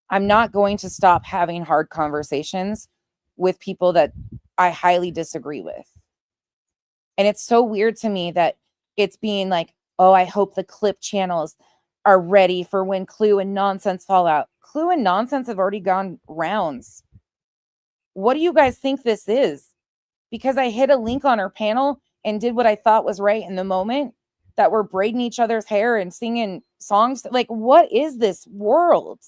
I'm not going to stop having hard conversations with people that I highly disagree with. And it's so weird to me that it's being like, oh, I hope the clip channels are ready for when Clue and Nonsense fall out. Clue and Nonsense have already gone rounds. What do you guys think this is? Because I hit a link on her panel and did what I thought was right in the moment, that we're braiding each other's hair and singing songs. Like, what is this world?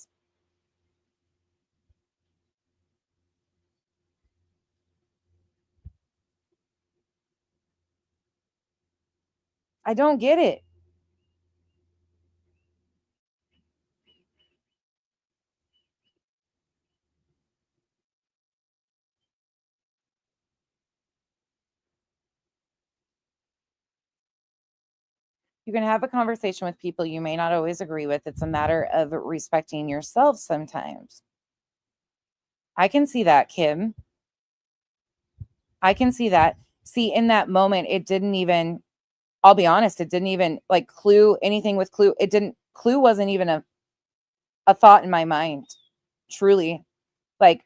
I don't get it. You can have a conversation with people you may not always agree with. It's a matter of respecting yourself sometimes. I can see that, Kim. I can see that. See, in that moment, it didn't even, I'll be honest, it didn't even like Clue, anything with Clue. Clue wasn't even a thought in my mind. Truly. Like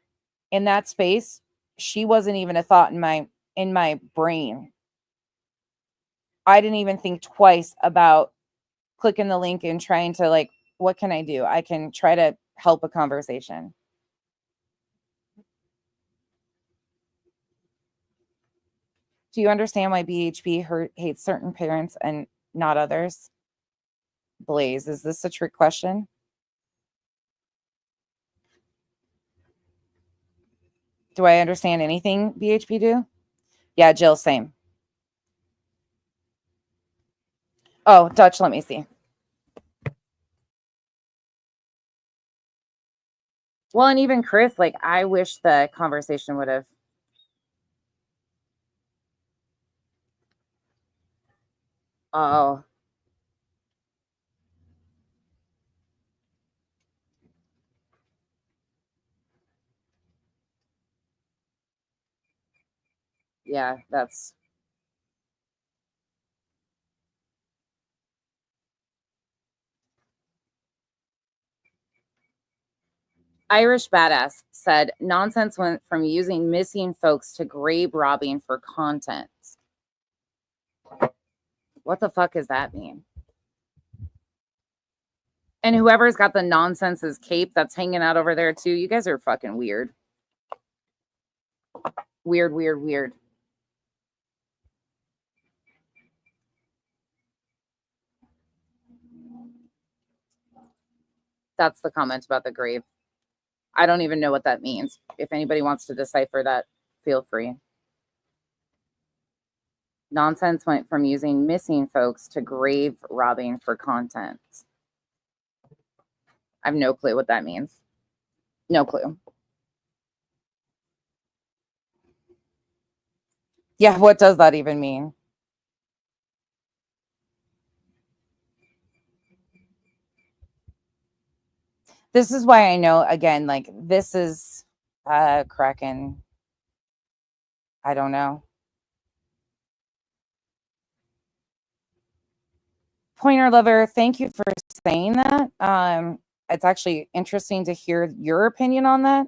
in that space, she wasn't even a thought in my brain. I didn't even think twice about clicking the link and trying to like, what can I do? I can try to help a conversation. Do you understand why BHP hates certain parents and not others? Blaze, is this a trick question? Do I understand anything BHP do? Yeah, Jill, same. Oh, Dutch, let me see. Well, and even Chris, like, I wish the conversation would have. Oh, yeah, that's. Irish Badass said, nonsense went from using missing folks to grave robbing for content. What the fuck does that mean? And whoever's got the nonsense's cape that's hanging out over there too, you guys are fucking weird. Weird, weird, weird. That's the comment about the grave. I don't even know what that means. If anybody wants to decipher that, feel free. Nonsense went from using missing folks to grave robbing for content. I have no clue what that means. No clue. Yeah, what does that even mean? This is why I know, again, like, this is Kraken. I don't know. Pointer lover, thank you for saying that. It's actually interesting to hear your opinion on that,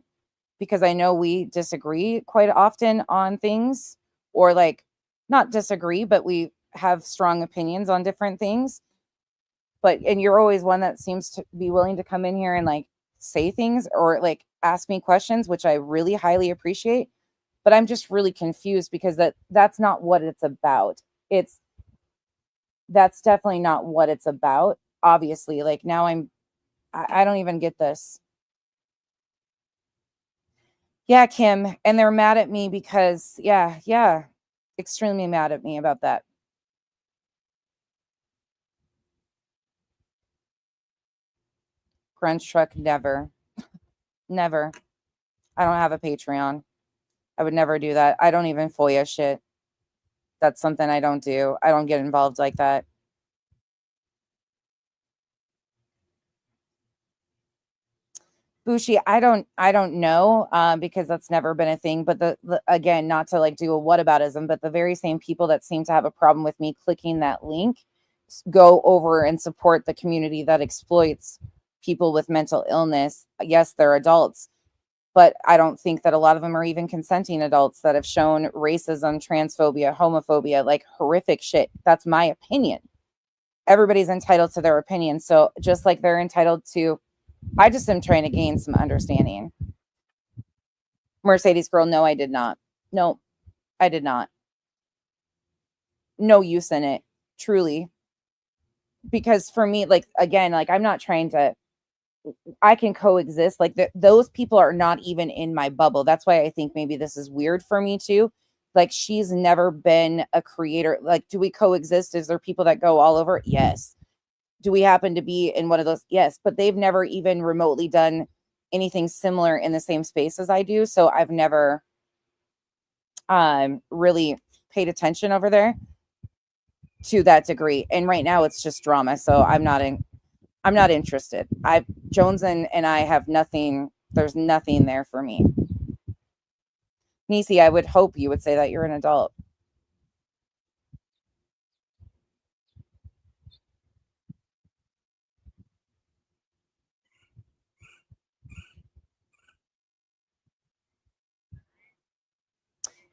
because I know we disagree quite often on things, or like not disagree, but we have strong opinions on different things. And you're always one that seems to be willing to come in here and like say things or like ask me questions, which I really highly appreciate. But I'm just really confused because that's not what it's about. That's definitely not what it's about. Obviously, like now I don't even get this. Yeah, Kim, and they're mad at me because yeah, extremely mad at me about that. Grunge truck, never. Never. I don't have a Patreon. I would never do that. I don't even FOIA shit. That's something I don't do. I don't get involved like that. Bushi, I don't know, because that's never been a thing. But the again, not to like do a whataboutism, but the very same people that seem to have a problem with me clicking that link go over and support the community that exploits people with mental illness. Yes, they're adults, but I don't think that a lot of them are even consenting adults that have shown racism, transphobia, homophobia, like horrific shit. That's my opinion. Everybody's entitled to their opinion. So just like they're entitled to, I just am trying to gain some understanding. Mercedes girl, no, I did not. No, I did not. No use in it, truly. Because for me, like, again, like, I'm not trying to, I can coexist. Like, those people are not even in my bubble. That's why I think maybe this is weird for me too. Like, she's never been a creator. Like, do we coexist? Is there people that go all over? Yes. Do we happen to be in one of those? Yes. But they've never even remotely done anything similar in the same space as I do. So I've never really paid attention over there to that degree. And right now it's just drama. So I'm not interested. Jones and I have nothing. There's nothing there for me. Nisi, I would hope you would say that you're an adult.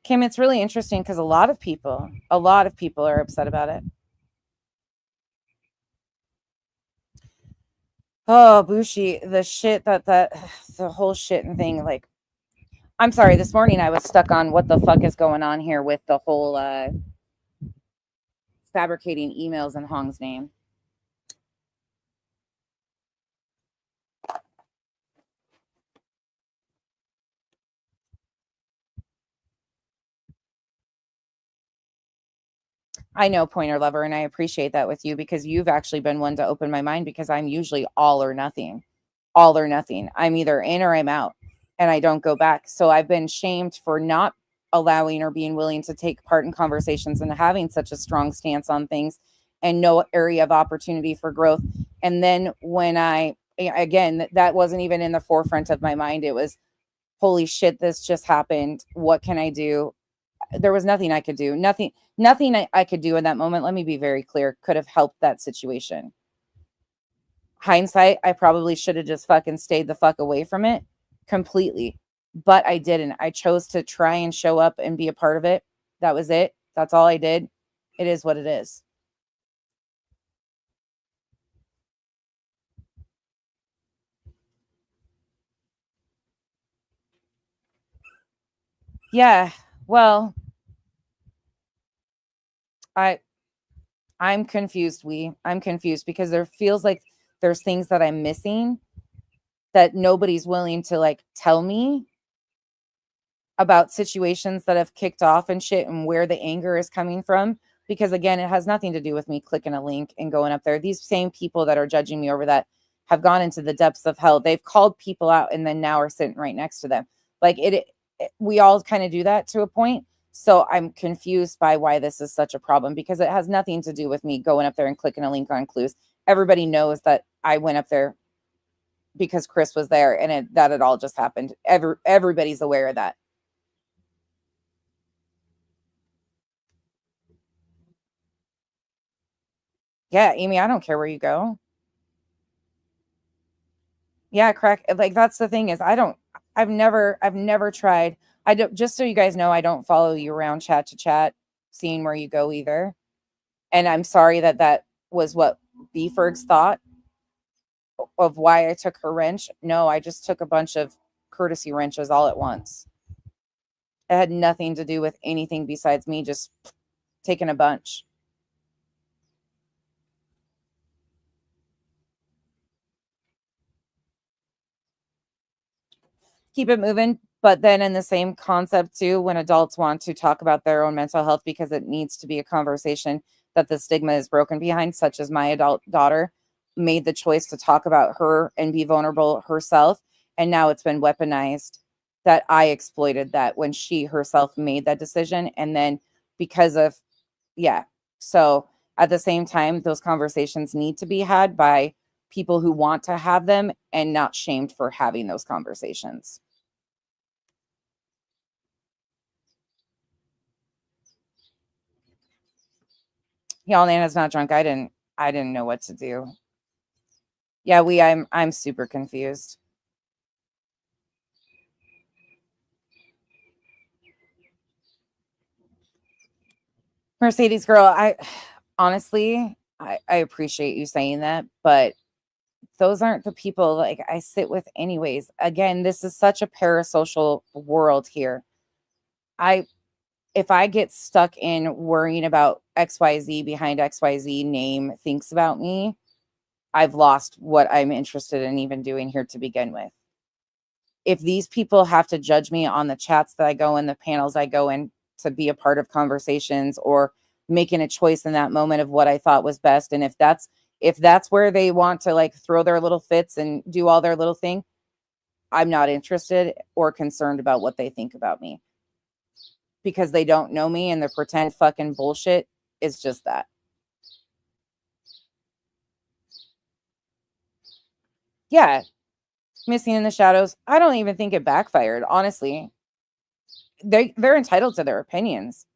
Kim, it's really interesting because a lot of people are upset about it. Oh, Bushi, the shit that the whole shit and thing, like, I'm sorry, this morning I was stuck on what the fuck is going on here with the whole fabricating emails in Hong's name. I know, Pointer Lover, and I appreciate that with you because you've actually been one to open my mind because I'm usually all or nothing. All or nothing. I'm either in or I'm out and I don't go back. So I've been shamed for not allowing or being willing to take part in conversations and having such a strong stance on things and no area of opportunity for growth. And then when again, that wasn't even in the forefront of my mind. It was, holy shit, this just happened. What can I do? There was nothing I could do. Nothing I could do in that moment. Let me be very clear. Could have helped that situation. Hindsight, I probably should have just fucking stayed the fuck away from it completely. But I didn't. I chose to try and show up and be a part of it. That was it. That's all I did. It is what it is. Yeah. Well, I'm confused. I'm confused because there feels like there's things that I'm missing that nobody's willing to like tell me about situations that have kicked off and shit and where the anger is coming from. Because again, it has nothing to do with me clicking a link and going up there. These same people that are judging me over that have gone into the depths of hell. They've called people out and then now are sitting right next to them. Like we all kind of do that to a point. So I'm confused by why this is such a problem because it has nothing to do with me going up there and clicking a link on clues. Everybody knows that I went up there because Chris was there and that it all just happened. Everybody's aware of that. Yeah, Amy, I don't care where you go. Yeah, crack. Like that's the thing is I've never tried. I don't, just so you guys know, I don't follow you around chat to chat, seeing where you go either. And I'm sorry that was what B Ferg's thought of why I took her wrench. No, I just took a bunch of courtesy wrenches all at once. It had nothing to do with anything besides me just taking a bunch. Keep it moving. But then, in the same concept, too, when adults want to talk about their own mental health because it needs to be a conversation that the stigma is broken behind, such as my adult daughter made the choice to talk about her and be vulnerable herself. And now it's been weaponized that I exploited that when she herself made that decision. And then because of, yeah. So at the same time, those conversations need to be had by people who want to have them and not shamed for having those conversations. Y'all, Nana's not drunk. I didn't know what to do. Yeah, I'm super confused. Mercedes girl, I honestly, I appreciate you saying that, but those aren't the people like I sit with anyways. Again, this is such a parasocial world here. If I get stuck in worrying about XYZ behind XYZ name thinks about me, I've lost what I'm interested in even doing here to begin with. If these people have to judge me on the chats that I go in, the panels I go in to be a part of conversations or making a choice in that moment of what I thought was best, and if that's where they want to like throw their little fits and do all their little thing, I'm not interested or concerned about what they think about me, because they don't know me and the pretend fucking bullshit is just that. Yeah, missing in the shadows. I don't even think it backfired, honestly. They're entitled to their opinions,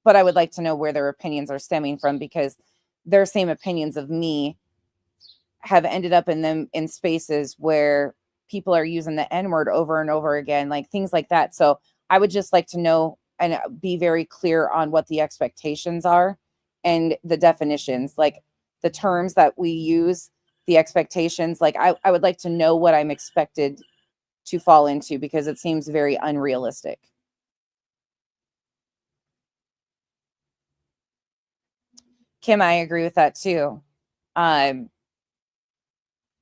but I would like to know where their opinions are stemming from, because their same opinions of me have ended up in spaces where people are using the N-word over and over again, like things like that. So I would just like to know and be very clear on what the expectations are and the definitions, like the terms that we use, the expectations. Like I would like to know what I'm expected to fall into, because it seems very unrealistic. Kim, I agree with that too. Um,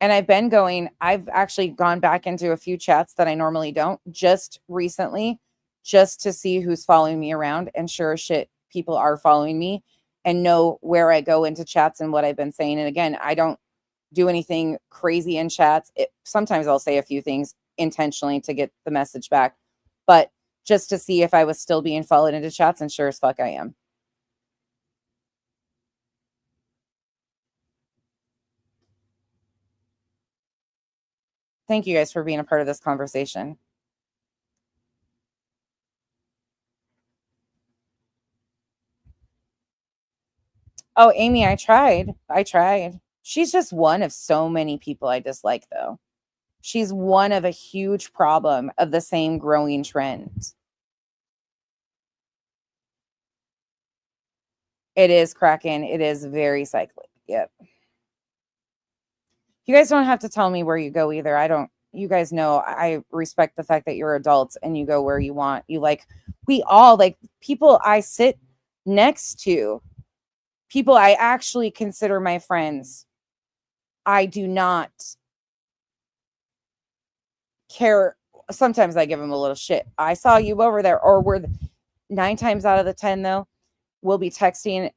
and I've actually gone back into a few chats that I normally don't just recently, just to see who's following me around. And sure as shit, people are following me and know where I go into chats and what I've been saying. And again, I don't do anything crazy in chats. Sometimes I'll say a few things intentionally to get the message back, but just to see if I was still being followed into chats, and sure as fuck I am. Thank you guys for being a part of this conversation. Oh, Amy, I tried. I tried. She's just one of so many people I dislike, though. She's one of a huge problem of the same growing trend. It is cracking. It is very cyclic. Yep. You guys don't have to tell me where you go either. I don't. You guys know I respect the fact that you're adults and you go where you want. We all like people I sit next to, people I actually consider my friends. I do not care. Sometimes I give them a little shit. I saw you over there, or we're 9 times out of the 10 though, we'll be texting.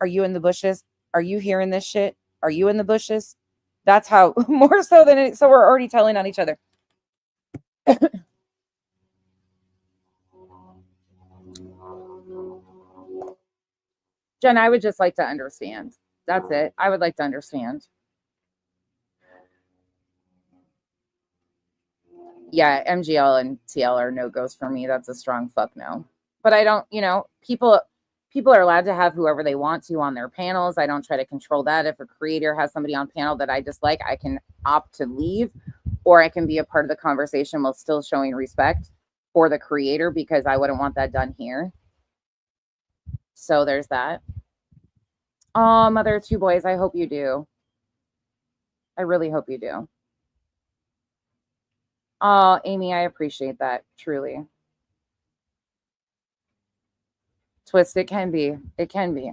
Are you in the bushes? Are you hearing this shit? Are you in the bushes? That's how, more so than it. So we're already telling on each other. Jen, I would just like to understand. That's it. I would like to understand. Yeah, MGL and TL are no goes for me. That's a strong fuck no. But I don't, people are allowed to have whoever they want to on their panels. I don't try to control that. If a creator has somebody on panel that I dislike, I can opt to leave, or I can be a part of the conversation while still showing respect for the creator, because I wouldn't want that done here. So there's that. Oh, mother of two boys, I hope you do. I really hope you do. Oh, Amy, I appreciate that, truly. Twist, it can be. It can be.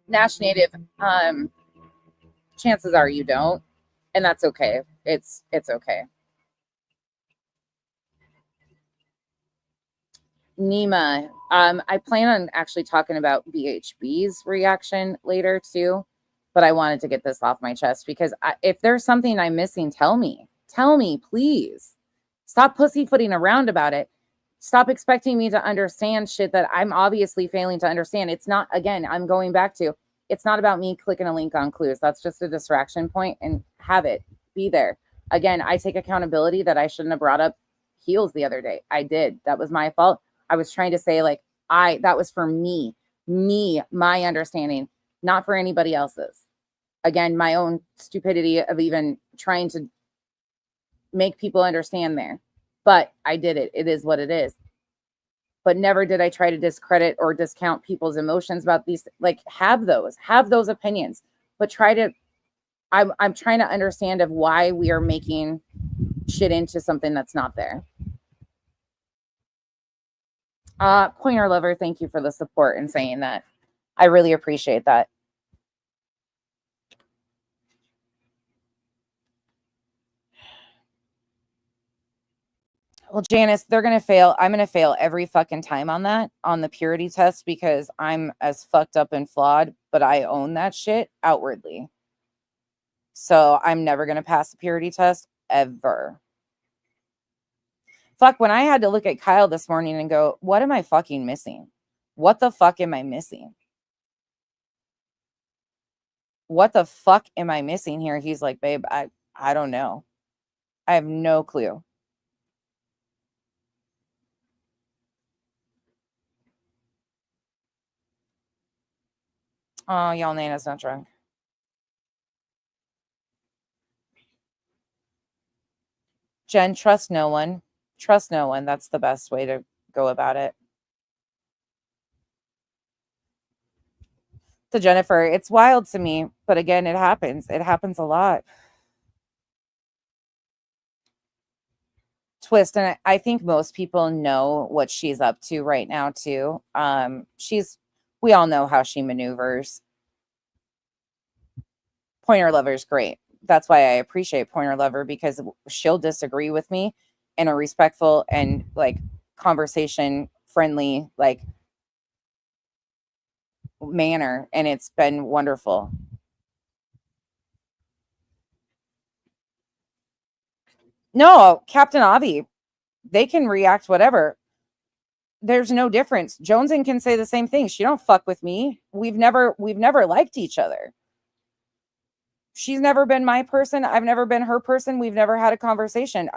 Nash Native, chances are you don't, and that's okay. It's okay. Nima, I plan on actually talking about BHB's reaction later too, but I wanted to get this off my chest because if there's something I'm missing, tell me. Tell me, please. Stop pussyfooting around about it. Stop expecting me to understand shit that I'm obviously failing to understand. It's not, again, I'm going back to, it's not about me clicking a link on clues. That's just a distraction point, and have it be there. Again, I take accountability that I shouldn't have brought up heels the other day. I did. That was my fault. I was trying to say, like, that was for me, my understanding, not for anybody else's. Again, my own stupidity of even trying to make people understand there. But I did it. It is what it is. But never did I try to discredit or discount people's emotions about these. Like, have those opinions, but I'm trying to understand of why we are making shit into something that's not there. Pointer lover, thank you for the support and saying that. I really appreciate that. Well, Janice, they're going to fail. I'm going to fail every fucking time on that, on the purity test, because I'm as fucked up and flawed, but I own that shit outwardly. So I'm never going to pass the purity test ever. Fuck, when I had to look at Kyle this morning and go, what am I fucking missing? What the fuck am I missing? What the fuck am I missing here? He's like, babe, I don't know. I have no clue. Oh, y'all, Nana's not drunk. Jen, trust no one. Trust no one. That's the best way to go about it. To Jennifer, it's wild to me, but again, it happens. It happens a lot. Twist, and I think most people know what she's up to right now too. We all know how she maneuvers. Pointer Lover's great. That's why I appreciate Pointer Lover, because she'll disagree with me in a respectful and like conversation friendly like manner, and it's been wonderful. No, Captain Avi, they can react whatever. There's no difference. Jonesin can say the same thing. She don't fuck with me. We've never liked each other. She's never been my person. I've never been her person. We've never had a conversation.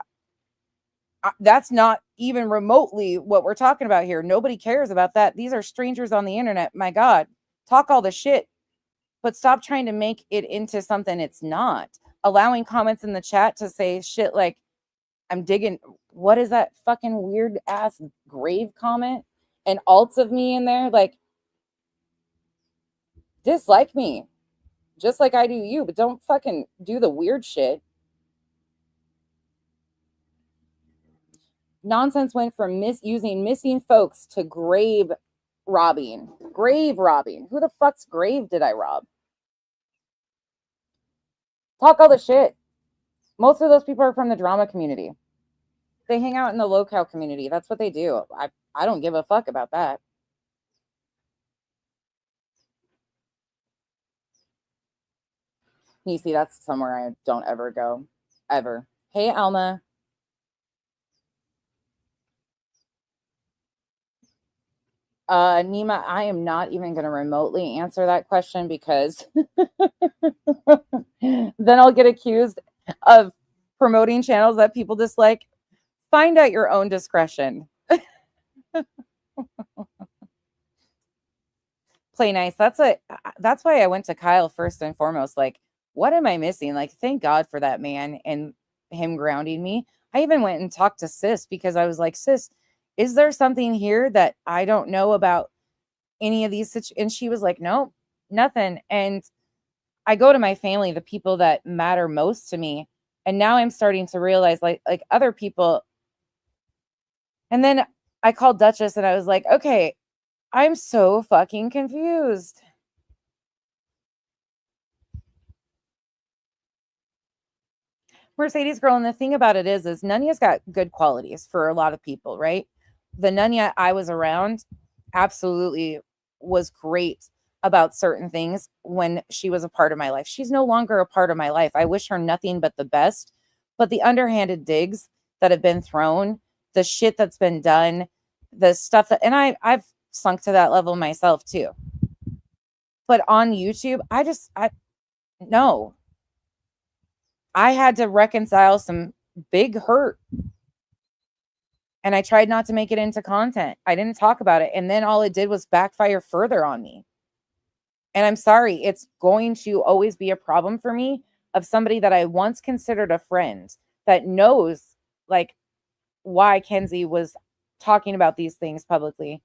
That's not even remotely what we're talking about here. Nobody cares about that. These are strangers on the internet. My God, talk all the shit, but stop trying to make it into something it's not. Allowing comments in the chat to say shit like, I'm digging, what is that fucking weird ass grave comment? And alts of me in there, like, dislike me just like I do you, but don't fucking do the weird shit. Nonsense went from using missing folks to grave robbing. Grave robbing. Who the fuck's grave did I rob? Talk all the shit. Most of those people are from the drama community. They hang out in the locale community. That's what they do. I don't give a fuck about that. You see, that's somewhere I don't ever go. Ever. Hey, Alma. Nima, I am not even going to remotely answer that question, because then I'll get accused of promoting channels that people dislike. Find at your own discretion. Play nice. That's why I went to Kyle first and foremost. Like, what am I missing? Like, thank God for that man and him grounding me. I even went and talked to Sis, because I was like, Sis, is there something here that I don't know about any of these situations? And she was like, nope, nothing. And I go to my family, the people that matter most to me. And now I'm starting to realize like other people. And then I called Duchess and I was like, okay, I'm so fucking confused. Mercedes girl, and the thing about it is Nunya's got good qualities for a lot of people, right? The Nunya I was around absolutely was great about certain things when she was a part of my life. She's no longer a part of my life. I wish her nothing but the best, But the underhanded digs that have been thrown, the shit that's been done, the stuff that, and I've sunk to that level myself too. But on YouTube, no, I had to reconcile some big hurt, and I tried not to make it into content. I didn't talk about it. And then all it did was backfire further on me. And I'm sorry, it's going to always be a problem for me of somebody that I once considered a friend that knows like why Kenzie was talking about these things publicly,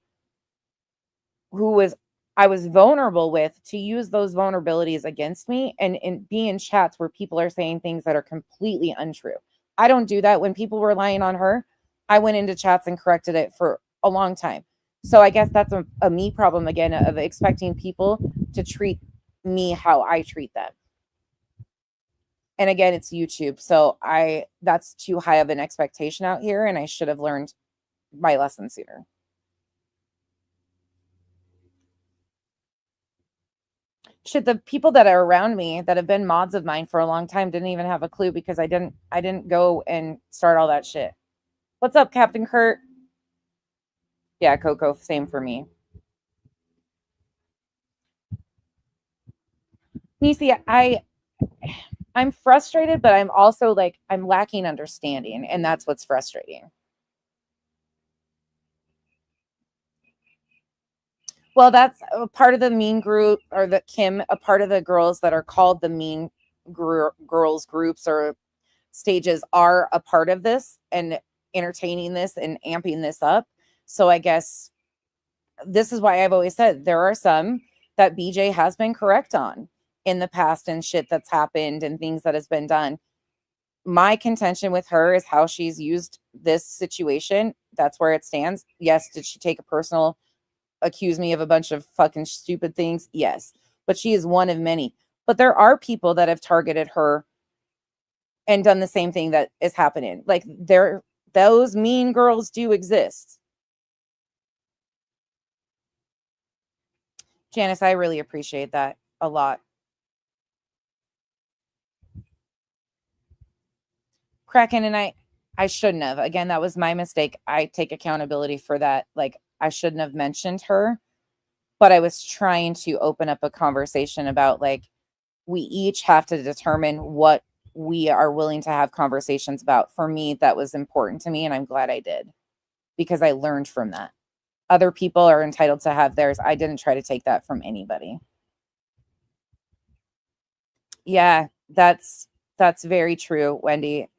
who was I was vulnerable with, to use those vulnerabilities against me and be in chats where people are saying things that are completely untrue. I don't do that. When people were lying on her, I went into chats and corrected it for a long time. So I guess that's a me problem again, of expecting people to treat me how I treat them. And again, it's YouTube. So that's too high of an expectation out here, and I should have learned my lesson sooner. Shit, the people that are around me that have been mods of mine for a long time didn't even have a clue, because I didn't go and start all that shit. What's up, Captain Kurt? Yeah, Coco, same for me. Nisi, I'm frustrated, but I'm also like, I'm lacking understanding, and that's what's frustrating. Well, that's a part of the mean group, or the Kim, a part of the girls that are called the mean girls groups or stages are a part of this and entertaining this and amping this up. So I guess this is why I've always said there are some that BJ has been correct on in the past, and shit that's happened and things that has been done. My contention with her is how she's used this situation. That's where it stands. Yes, did she take a personal, accuse me of a bunch of fucking stupid things? Yes, but she is one of many. But there are people that have targeted her and done the same thing that is happening. Like, those mean girls do exist. Janice, I really appreciate that a lot. Kraken, and I shouldn't have. Again, that was my mistake. I take accountability for that. Like, I shouldn't have mentioned her, but I was trying to open up a conversation about, like, we each have to determine what we are willing to have conversations about. For me, that was important to me, and I'm glad I did, because I learned from that. Other people are entitled to have theirs. I didn't try to take that from anybody. Yeah, that's very true, Wendy.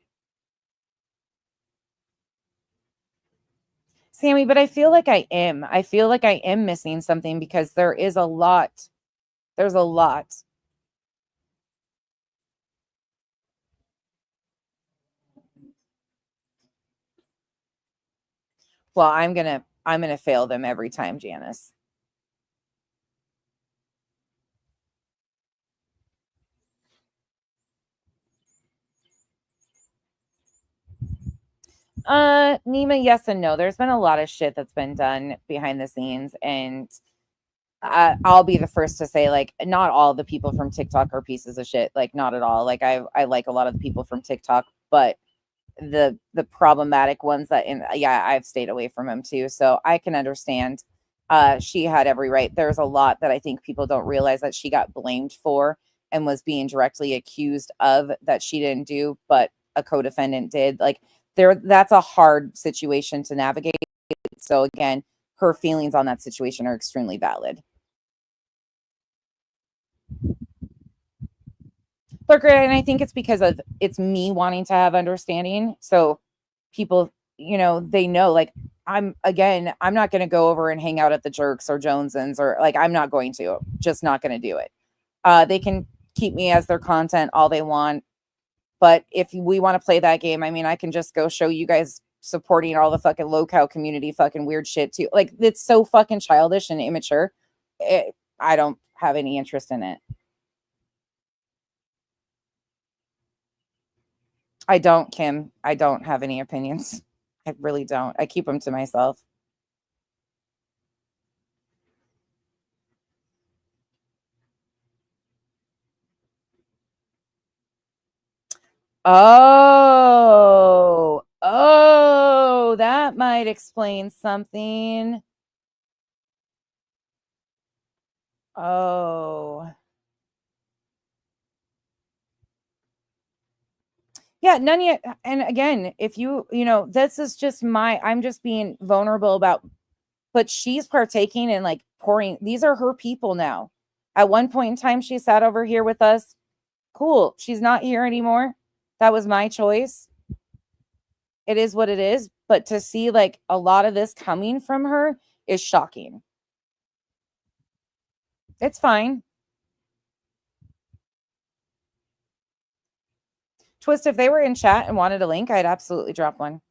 Sammy, but I feel like I am. I feel like I am missing something, because there is a lot. There's a lot. Well, I'm gonna fail them every time, Janice. Nima, yes and no. There's been a lot of shit that's been done behind the scenes, and I'll be the first to say, like, not all the people from TikTok are pieces of shit. Like, not at all. Like, I like a lot of the people from TikTok, but the problematic ones that, and yeah, I've stayed away from them too. So I can understand. She had every right. There's a lot that I think people don't realize that she got blamed for and was being directly accused of, that she didn't do, but a co-defendant did. Like, that's a hard situation to navigate. So again, her feelings on that situation are extremely valid. But great, and I think it's because of it's me wanting to have understanding. So people, they know, like, I'm not going to go over and hang out at the Jerks or Jonesens, or like, I'm not going to, just not going to do it. They can keep me as their content all they want. But if we want to play that game, I mean, I can just go show you guys supporting all the fucking low-cow community fucking weird shit too. Like, it's so fucking childish and immature. I don't have any interest in it. I don't, Kim. I don't have any opinions. I really don't. I keep them to myself. Oh, that might explain something. Oh. Yeah, none yet. And again, if this is just I'm just being vulnerable about, but she's partaking in like pouring, these are her people now. At one point in time, she sat over here with us. Cool. She's not here anymore. That was my choice. It is what it is. But to see like a lot of this coming from her is shocking. It's fine. Twist, if they were in chat and wanted a link, I'd absolutely drop one.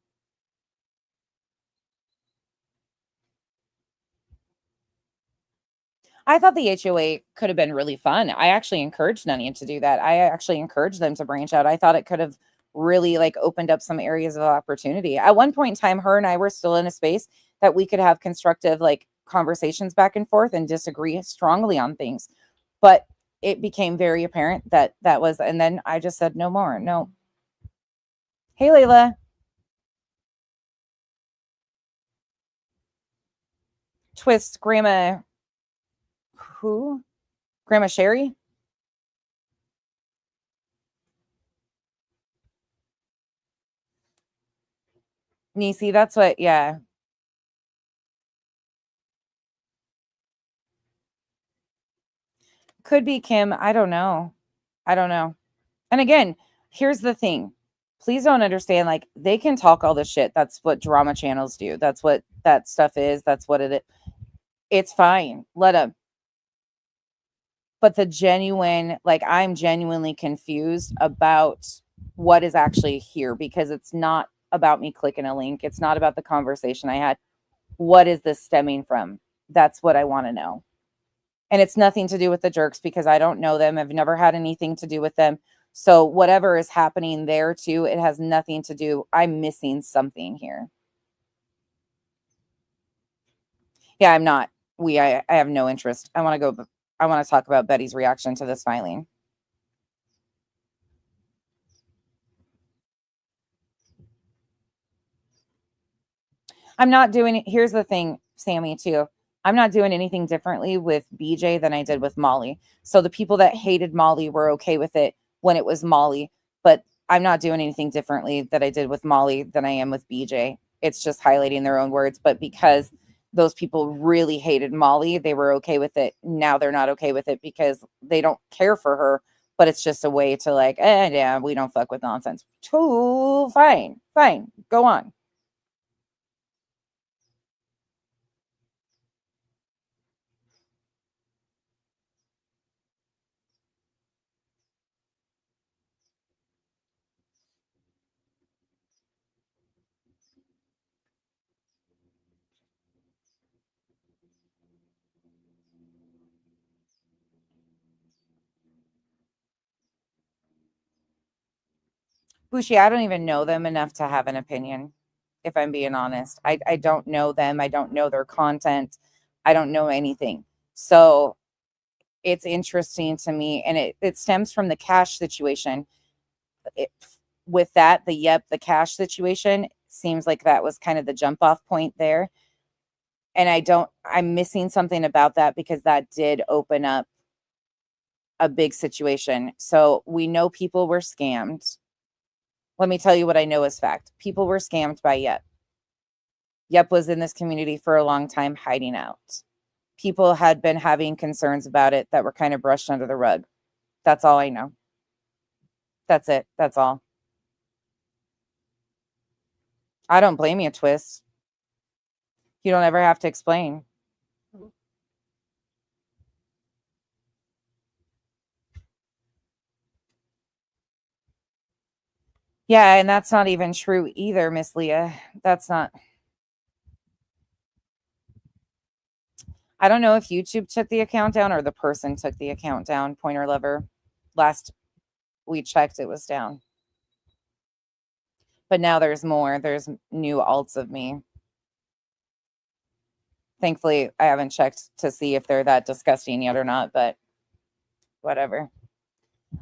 I thought the HOA could have been really fun. I actually encouraged Nunny to do that. I actually encouraged them to branch out. I thought it could have really like opened up some areas of opportunity. At one point in time, her and I were still in a space that we could have constructive like conversations back and forth and disagree strongly on things. But it became very apparent that that was, and then I just said no more. No. Hey, Layla. Twist, Grandma. Who? Grandma Sherry? Niecy, that's what, yeah. Could be Kim. I don't know. I don't know. And again, here's the thing. Please don't understand, like, they can talk all this shit. That's what drama channels do. That's what that stuff is. That's what it is. It's fine. Let them. But the genuine, like, I'm genuinely confused about what is actually here because it's not about me clicking a link. It's not about the conversation I had. What is this stemming from? That's what I want to know. And it's nothing to do with the jerks because I don't know them. I've never had anything to do with them. So whatever is happening there too, it has nothing to do. I'm missing something here. Yeah, I'm not. I have no interest. I want to go. I want to talk about Betty's reaction to this filing. I'm not doing it. Here's the thing, Sammy, too. I'm not doing anything differently with BJ than I did with Molly. So the people that hated Molly were okay with it when it was Molly, but I'm not doing anything differently that I did with Molly than I am with BJ. It's just highlighting their own words. But because those people really hated Molly, they were okay with it. Now they're not okay with it because they don't care for her, but it's just a way to like, yeah, we don't fuck with nonsense. Too fine, fine, go on. Bushi, I don't even know them enough to have an opinion, if I'm being honest. I don't know them. I don't know their content. I don't know anything. So it's interesting to me. And it stems from the cash situation. It, with that, the cash situation seems like that was kind of the jump off point there. And I'm missing something about that because that did open up a big situation. So we know people were scammed. Let me tell you what I know is fact. People were scammed by Yep. Yep was in this community for a long time hiding out. People had been having concerns about it that were kind of brushed under the rug. That's all I know. That's it. That's all. I don't blame you, Twist. You don't ever have to explain. Yeah, and that's not even true either, Miss Leah. That's not. I don't know if YouTube took the account down or the person took the account down, Pointer Lover. Last we checked, it was down. But now there's more. There's new alts of me. Thankfully, I haven't checked to see if they're that disgusting yet or not, but whatever.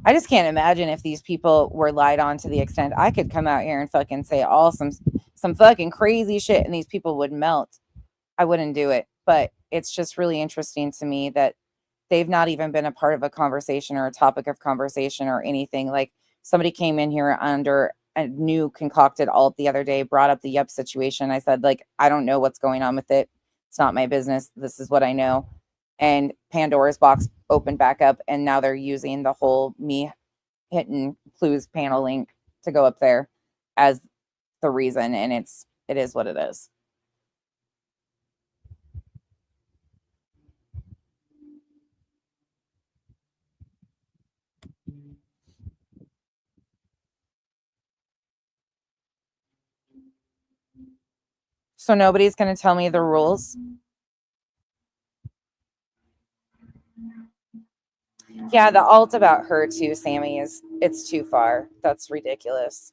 I just can't imagine if these people were lied on to the extent I could come out here and fucking say all some fucking crazy shit and these people would melt. I wouldn't do it. But it's just really interesting to me that they've not even been a part of a conversation or a topic of conversation or anything. Like somebody came in here under a new concocted alt the other day, brought up the yup situation. I said, like, I don't know what's going on with it. It's not my business. This is what I know. And Pandora's box opened back up, and now they're using the whole me hitting clues panel link to go up there as the reason, and it is what it is. So nobody's going to tell me the rules. Yeah, the alt about her too, Sammy, it's too far. That's ridiculous.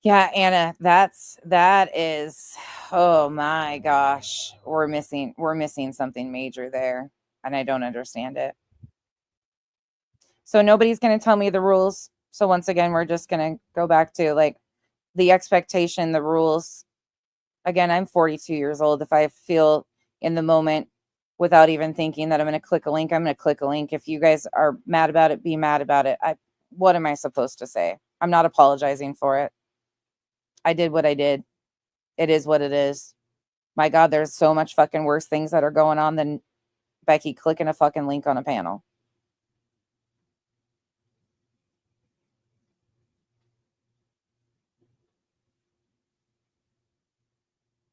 Yeah, Anna, that is, oh my gosh, we're missing something major there, and I don't understand it. So nobody's going to tell me the rules. So once again, we're just going to go back to like the expectation, the rules. Again, I'm 42 years old. If I feel in the moment without even thinking that I'm going to click a link, I'm going to click a link. If you guys are mad about it, be mad about it. What am I supposed to say? I'm not apologizing for it. I did what I did. It is what it is. My God, there's so much fucking worse things that are going on than Becky clicking a fucking link on a panel.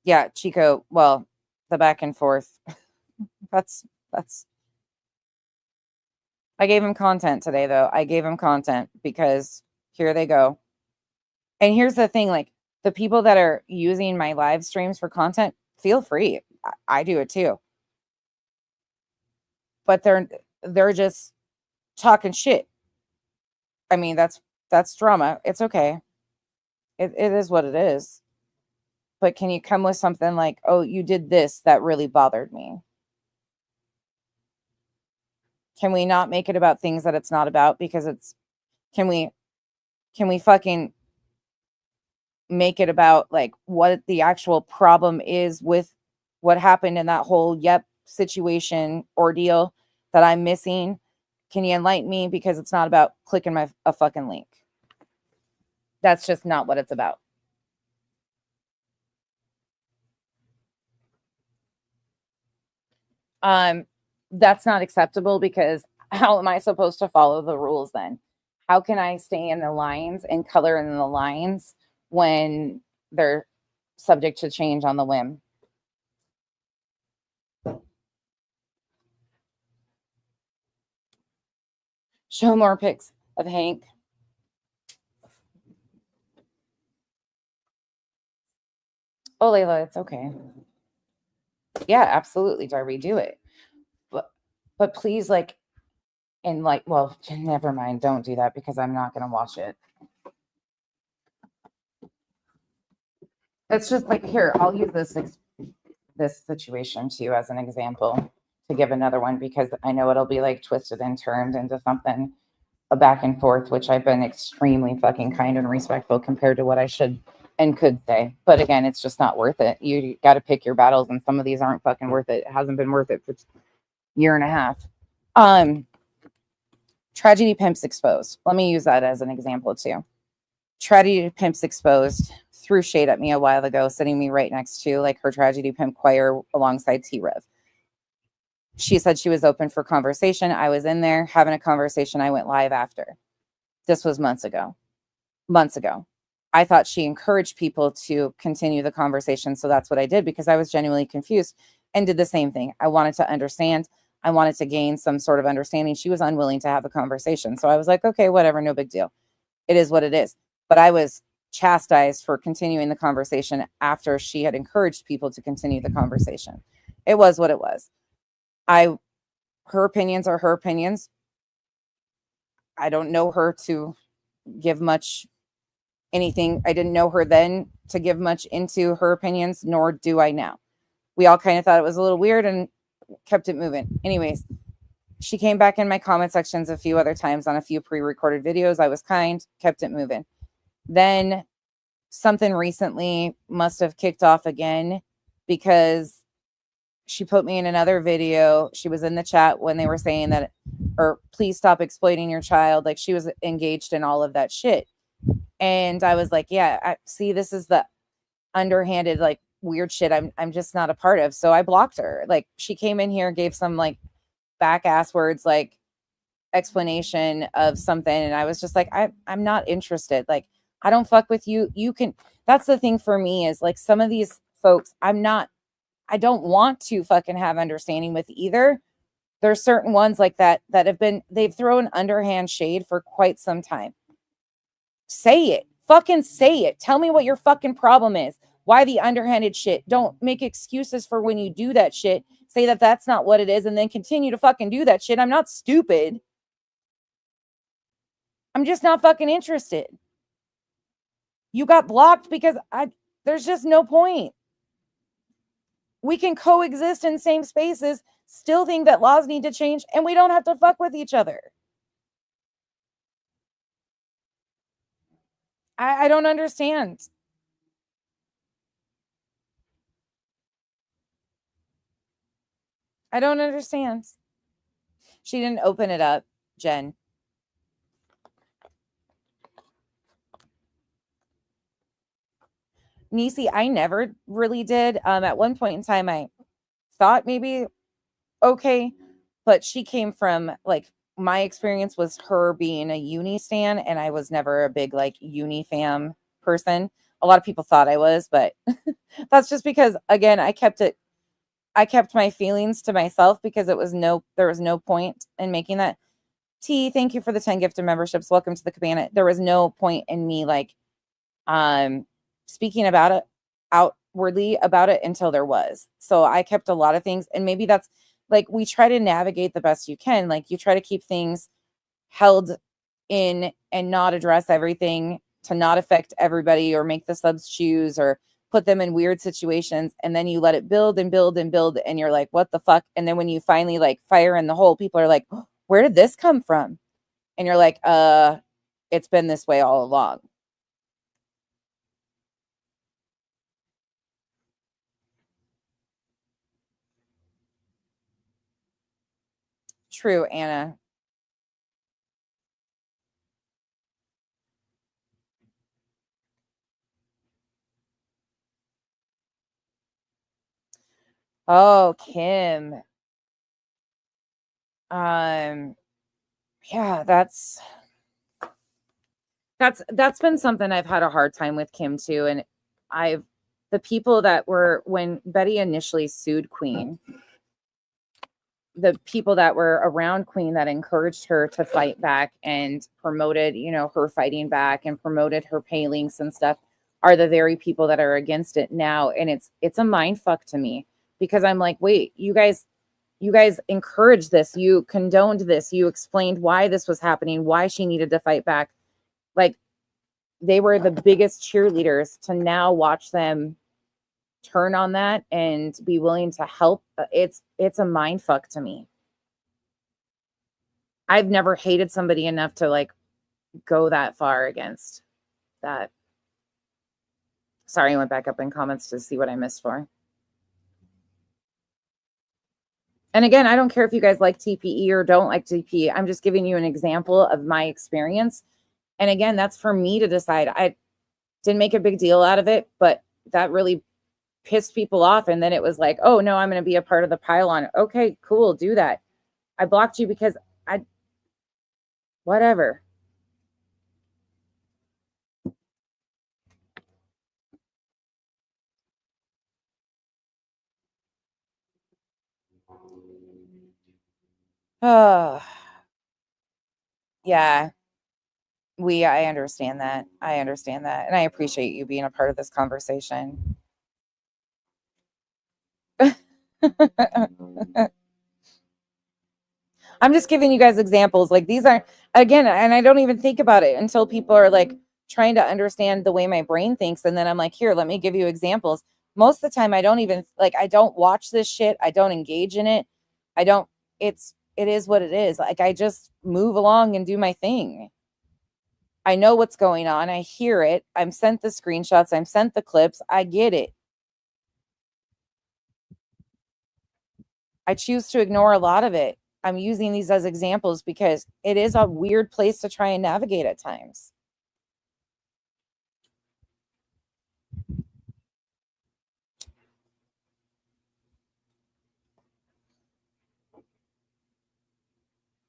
Yeah, Chico, well, the back and forth. that's that's I gave him content today though. I gave him content because here they go. And here's the thing, like the people that are using my live streams for content, feel free. I do it too. But they're just talking shit. I mean, that's drama. It's okay. It is what it is. But can you come with something like, "Oh, you did this that really bothered me." Can we not make it about things that it's not about because it's can we can we fucking make it about like what the actual problem is with what happened in that whole yep situation ordeal that I'm missing? Can you enlighten me? Because it's not about clicking a fucking link. That's just not what it's about. Um, that's not acceptable because how am I supposed to follow the rules then? How can I stay in the lines and color in the lines when they're subject to change on the whim? Show more pics of Hank. Oh, Layla, it's okay. Yeah, absolutely, Darby, do it. But but please, like, and like, well, never mind. Don't do that because I'm not gonna watch it. It's just like here, I'll use this situation too as an example to give another one because I know it'll be like twisted and turned into something a back and forth, which I've been extremely fucking kind and respectful compared to what I should and could say. But again, it's just not worth it. You got to pick your battles, and some of these aren't fucking worth it. It hasn't been worth it for a year and a half. Um, Tragedy Pimps Exposed. Let me use that as an example too. Tragedy Pimps Exposed threw shade at me a while ago, sitting me right next to like her Tragedy Pimp choir alongside T-Rev. She said she was open for conversation. I was in there having a conversation. I went live after. This was months ago. Months ago. I thought she encouraged people to continue the conversation. So that's what I did because I was genuinely confused and did the same thing. I wanted to understand. I wanted to gain some sort of understanding. She was unwilling to have a conversation. So I was like, okay, whatever, no big deal. It is what it is. But I was chastised for continuing the conversation after she had encouraged people to continue the conversation. It was what it was. Her opinions are her opinions. I don't know her to give much anything. I didn't know her then. to give much into her opinions, nor do I now. We all kind of thought it was a little weird and kept it moving. Anyways, she came back in my comment sections a few other times on a few pre-recorded videos. I was kind, kept it moving. Then something recently must have kicked off again because she put me in another video. She was in the chat when they were saying that, or please stop exploiting your child. Like, she was engaged in all of that shit. And I was like, yeah, see, this is the underhanded, like, weird shit I'm just not a part of. So I blocked her. Like, she came in here, gave some like back ass words, like explanation of something, and I was just like, I'm not interested. Like, I don't fuck with you. You can, that's the thing for me, is like, some of these folks I don't want to fucking have understanding with either. There's certain ones like that they've thrown underhand shade for quite some time. Say it. Fucking say it. Tell me what your fucking problem is. Why the underhanded shit? Don't make excuses for when you do that shit. Say that that's not what it is and then continue to fucking do that shit. I'm not stupid. I'm just not fucking interested. You got blocked because there's just no point. We can coexist in same spaces, still think that laws need to change, and we don't have to fuck with each other. I don't understand. I don't understand. She didn't open it up, Jen. Nisi, I never really did. At one point in time, I thought maybe okay, but she came from, like, my experience was her being a uni stan, and I was never a big like uni fam person. A lot of people thought I was, but that's just because, again, I kept my feelings to myself because there was no point in making that. T, thank you for the 10 gifted memberships. Welcome to the cabana. There was no point in me like speaking about it outwardly about it until there was. So I kept a lot of things, and maybe that's like, we try to navigate the best you can. Like, you try to keep things held in and not address everything to not affect everybody or make the subs choose or put them in weird situations, and then you let it build and build and build, and you're like, what the fuck? And then when you finally like fire in the hole, people are like, oh, where did this come from? And you're like, it's been this way all along. True, Anna. Oh, Kim. Yeah, that's been something I've had a hard time with, Kim, too. And the people that were, when Betty initially sued Queen, the people that were around Queen that encouraged her to fight back and promoted, her fighting back and promoted her pay links and stuff, are the very people that are against it now. And it's a mind fuck to me, because I'm like, wait, you guys encouraged this, you condoned this, you explained why this was happening, why she needed to fight back. Like, they were the biggest cheerleaders, to now watch them turn on that and be willing to help. It's a mind fuck to me. I've never hated somebody enough to like go that far against that. Sorry, I went back up in comments to see what I missed for. And again, I don't care if you guys like TPE or don't like TPE. I'm just giving you an example of my experience. And again, that's for me to decide. I didn't make a big deal out of it, but that really pissed people off. And then it was like, oh no, I'm going to be a part of the pile-on. Okay, cool, do that. I blocked you because whatever. Oh, yeah. I understand that. I understand that. And I appreciate you being a part of this conversation. I'm just giving you guys examples. Like, these are, again, and I don't even think about it until people are like trying to understand the way my brain thinks. And then I'm like, here, let me give you examples. Most of the time, I don't even like, I don't watch this shit. I don't engage in it. I don't, it is what it is. Like, I just move along and do my thing. I know what's going on. I hear it. I'm sent the screenshots. I'm sent the clips. I get it. I choose to ignore a lot of it. I'm using these as examples because it is a weird place to try and navigate at times.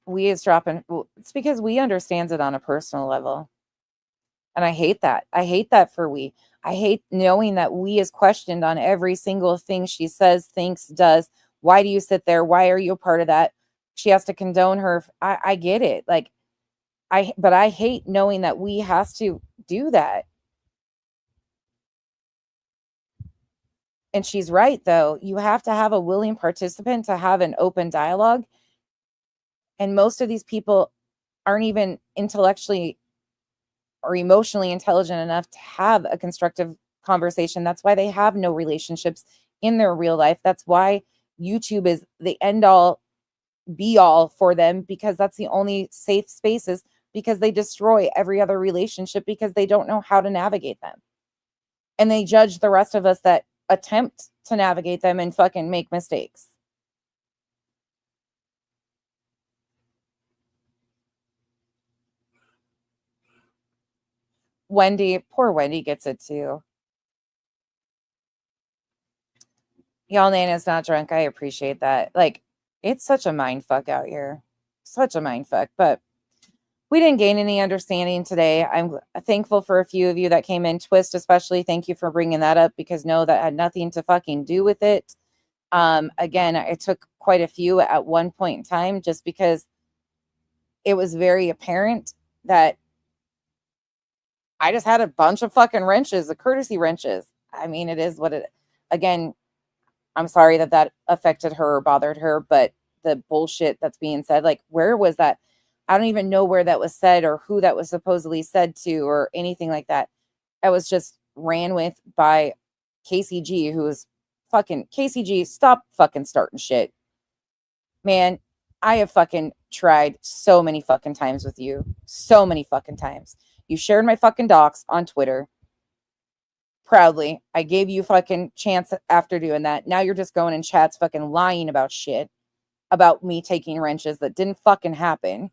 We is dropping. It's because we understands it on a personal level. And I hate that. I hate that for we. I hate knowing that we is questioned on every single thing she says, thinks, does. Why do you sit there? Why are you a part of that? She has to condone her. I get it. Like, but I hate knowing that we has to do that. And she's right, though. You have to have a willing participant to have an open dialogue. And most of these people aren't even intellectually or emotionally intelligent enough to have a constructive conversation. That's why they have no relationships in their real life. That's why YouTube is the end all be all for them, because that's the only safe spaces, because they destroy every other relationship because they don't know how to navigate them. And they judge the rest of us that attempt to navigate them and fucking make mistakes. Wendy, poor Wendy gets it too. Y'all, Nana's not drunk. I appreciate that. Like, it's such a mind fuck out here. Such a mind fuck. But we didn't gain any understanding today. I'm thankful for a few of you that came in. Twist, especially, thank you for bringing that up, because no, that had nothing to fucking do with it. Again, I took quite a few at one point in time just because it was very apparent that I just had a bunch of fucking wrenches, the courtesy wrenches. I mean, it is what it, again, I'm sorry that that affected her or bothered her, but the bullshit that's being said, like, where was that? I don't even know where that was said or who that was supposedly said to or anything like that. I was just ran with by KCG, who was fucking KCG. Stop fucking starting shit, man. I have fucking tried so many fucking times with you. So many fucking times. You shared my fucking docs on Twitter. Proudly. I gave you fucking chance after doing that. Now you're just going in chats fucking lying about shit. About me taking wrenches that didn't fucking happen.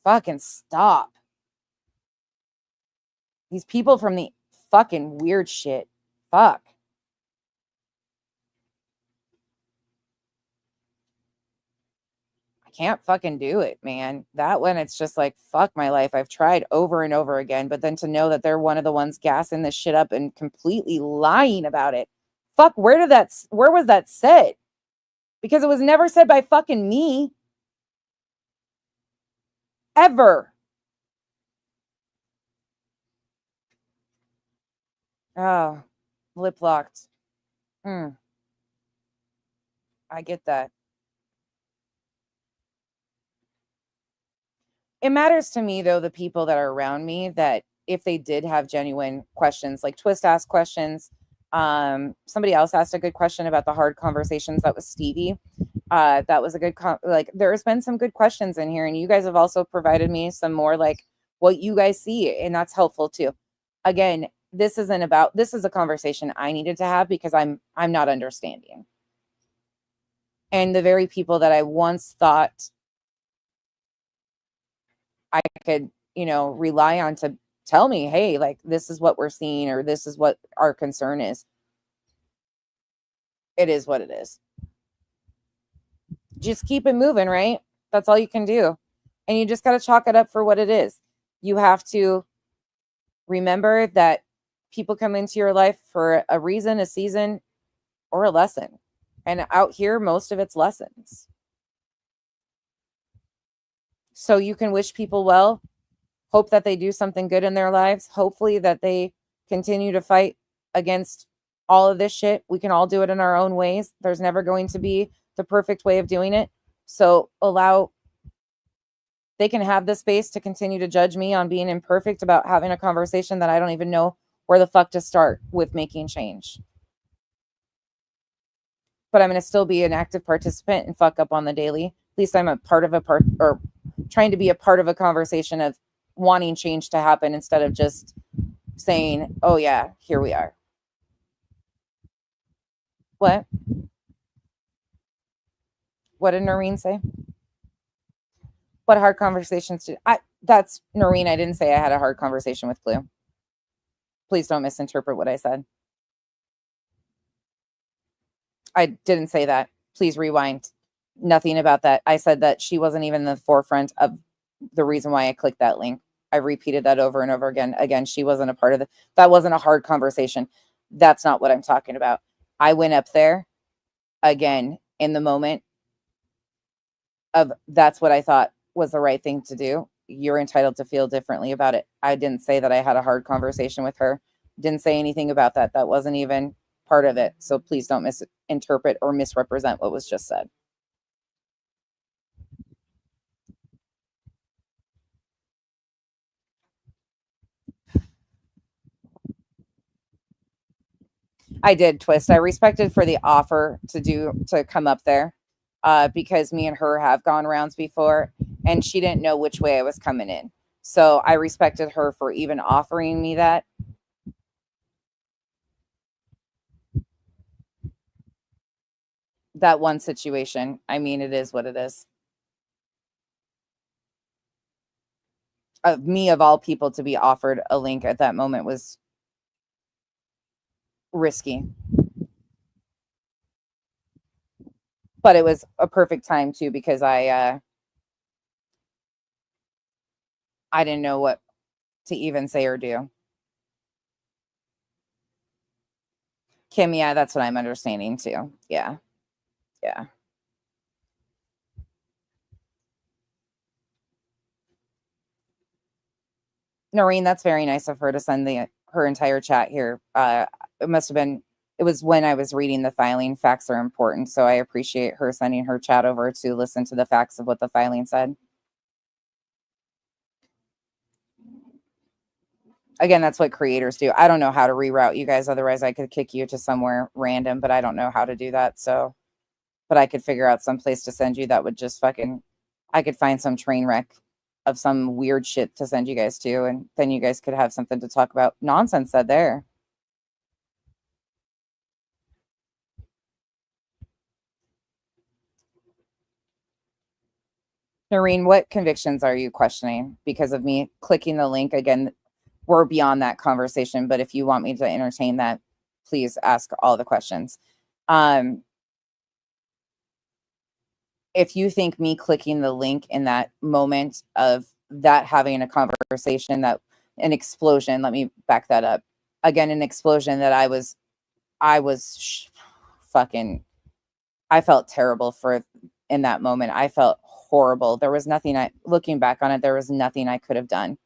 Fucking stop. These people from the fucking weird shit. Fuck. Can't fucking do it, man. That one, it's just like, fuck my life. I've tried over and over again, but then to know that they're one of the ones gassing this shit up and completely lying about it. Fuck, where was that said? Because it was never said by fucking me. Ever. Oh, lip locked. I get that. It matters to me, though, the people that are around me, that if they did have genuine questions, like Twist asked questions. Somebody else asked a good question about the hard conversations. That was Stevie. That was a good, like, there's been some good questions in here, and you guys have also provided me some more, like, what you guys see, and that's helpful too. Again, this is a conversation I needed to have because I'm not understanding. And the very people that I once thought I could, rely on to tell me, hey, like, this is what we're seeing, or this is what our concern is. It is what it is. Just keep it moving, right? That's all you can do. And you just got to chalk it up for what it is. You have to remember that people come into your life for a reason, a season, or a lesson. And out here, most of it's lessons. So you can wish people well, hope that they do something good in their lives, hopefully that they continue to fight against all of this shit. We can all do it in our own ways. There's never going to be the perfect way of doing it. So allow They can have the space to continue to judge me on being imperfect about having a conversation that I don't even know where the fuck to start with making change. But I'm going to still be an active participant and fuck up on the daily. At least I'm a part of or trying to be a part of a conversation of wanting change to happen instead of just saying, oh yeah, here we are. What? What did Noreen say? What hard conversations did that's Noreen. I didn't say I had a hard conversation with Clue. Please don't misinterpret what I said. I didn't say that. Please rewind. Nothing about that. I said that she wasn't even in the forefront of the reason why I clicked that link. I repeated that over and over again. Again, she wasn't a part of it. That wasn't a hard conversation. That's not what I'm talking about. I went up there again in the moment of that's what I thought was the right thing to do. You're entitled to feel differently about it. I didn't say that I had a hard conversation with her. Didn't say anything about that. That wasn't even part of it. So please don't misinterpret or misrepresent what was just said. I did twist. I respected for the offer to come up there because me and her have gone rounds before and she didn't know which way I was coming in. So I respected her for even offering me that. That one situation. I mean, it is what it is. Of me, of all people, to be offered a link at that moment was risky. But it was a perfect time too because I didn't know what to even say or do. Kim, yeah, that's what I'm understanding too. Yeah. Yeah. Noreen, that's very nice of her to send her entire chat here. It must have been, it was when I was reading the filing. Facts are important. So I appreciate her sending her chat over to listen to the facts of what the filing said. Again, that's what creators do. I don't know how to reroute you guys. Otherwise, I could kick you to somewhere random, but I don't know how to do that. So, but I could figure out some place to send you that would just fucking, I could find some train wreck of some weird shit to send you guys to. And then you guys could have something to talk about. Nonsense said there. Noreen, what convictions are you questioning because of me clicking the link? Again, we're beyond that conversation, but if you want me to entertain that, please ask all the questions. If you think me clicking the link in that moment of that having a conversation, that an explosion, let me back that up. Again, an explosion that I was fucking, I felt terrible for in that moment. I felt horrible. There was nothing looking back on it, there was nothing I could have done.